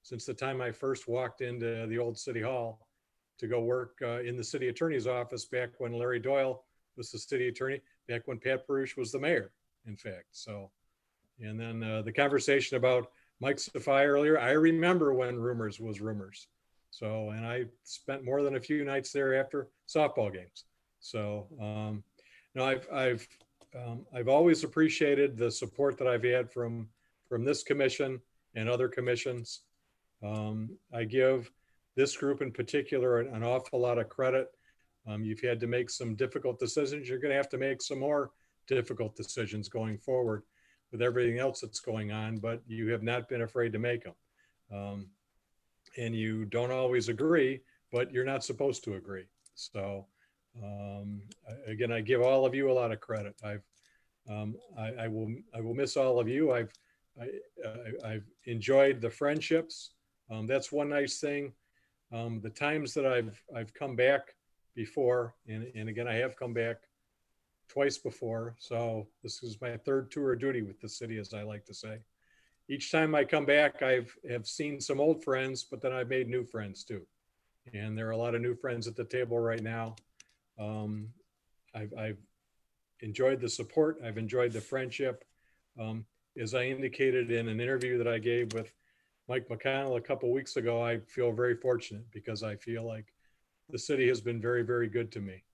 since the time I first walked into the old city hall to go work in the city attorney's office back when Larry Doyle was the city attorney, back when Pat Paruch was the mayor, in fact. So, and then the conversation about Mike Safai earlier, I remember when Rumors was Rumors. So, and I spent more than a few nights there after softball games. So, no, I've always appreciated the support that I've had from this commission and other commissions. I give this group in particular an awful lot of credit. You've had to make some difficult decisions. You're going to have to make some more difficult decisions going forward with everything else that's going on, but you have not been afraid to make them. And you don't always agree, but you're not supposed to agree. So again, I give all of you a lot of credit. I will miss all of you. I've enjoyed the friendships. That's one nice thing. The times that I've come back before, and again, I have come back twice before. So this is my third tour of duty with the city, as I like to say. Each time I come back, have seen some old friends, but then I've made new friends too. And there are a lot of new friends at the table right now. I've enjoyed the support. I've enjoyed the friendship. As I indicated in an interview that I gave with Mike McConnell a couple of weeks ago, I feel very fortunate because I feel like the city has been very, very good to me.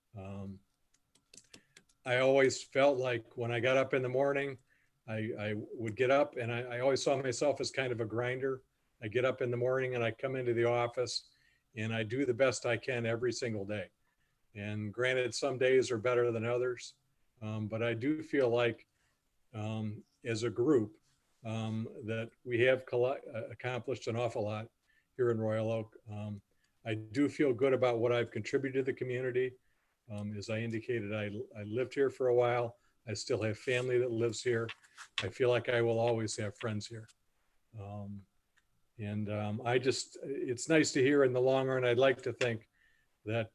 I always felt like when I got up in the morning, I would get up, and I always saw myself as kind of a grinder. I get up in the morning and I come into the office and I do the best I can every single day. And granted, some days are better than others, but I do feel like as a group that we have accomplished an awful lot here in Royal Oak. I do feel good about what I've contributed to the community. As I indicated, I lived here for a while. I still have family that lives here. I feel like I will always have friends here. It's nice to hear in the long run. I'd like to think that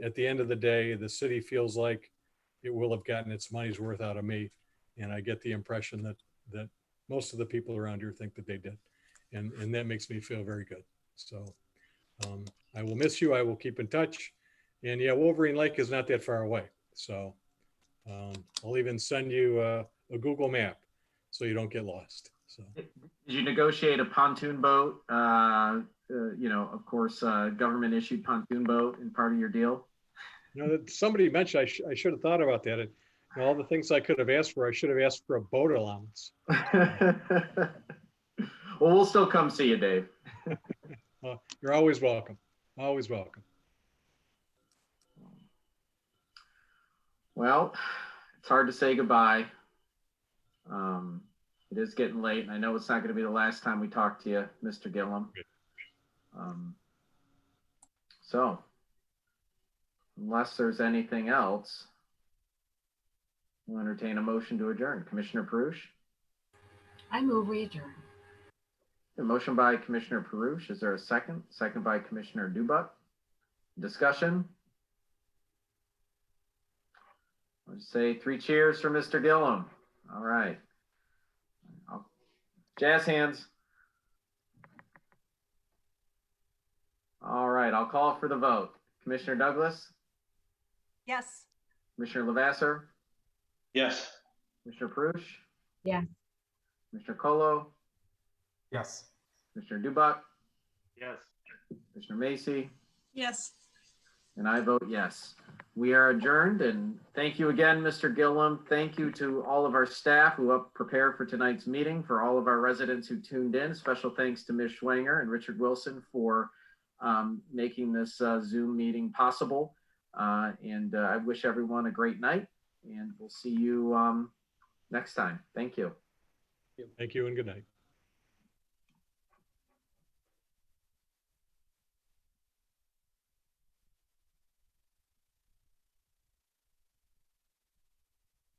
at the end of the day, the city feels like it will have gotten its money's worth out of me. And I get the impression that most of the people around here think that they did. And that makes me feel very good. So I will miss you. I will keep in touch. And yeah, Wolverine Lake is not that far away. So I'll even send you a Google map so you don't get lost. So did you negotiate a pontoon boat? Of course, government issued pontoon boat in part of your deal. Somebody mentioned I should have thought about that. All the things I could have asked for, I should have asked for a boat allowance. Well, we'll still come see you, Dave. You're always welcome. Always welcome. Well, it's hard to say goodbye. It is getting late, and I know it's not going to be the last time we talk to you, Mr. Gillum. So, unless there's anything else, we'll entertain a motion to adjourn. Commissioner Paruch? I move we adjourn. A motion by Commissioner Paruch. Is there a second? Second by Commissioner Dubuck. Discussion? I'll just say 3 cheers for Mr. Gillum. All right. Jazz hands. All right, I'll call for the vote. Commissioner Douglas? Yes. Commissioner Lavasser? Yes. Commissioner Paruch? Yes. Commissioner Colo? Yes. Commissioner Dubuck? Yes. Commissioner Macy? Yes. And I vote yes. We are adjourned, and thank you again, Mr. Gillum. Thank you to all of our staff who helped prepare for tonight's meeting, for all of our residents who tuned in. Special thanks to Ms. Schwanger and Richard Wilson for making this Zoom meeting possible. I wish everyone a great night, and we'll see you next time. Thank you. Thank you and good night.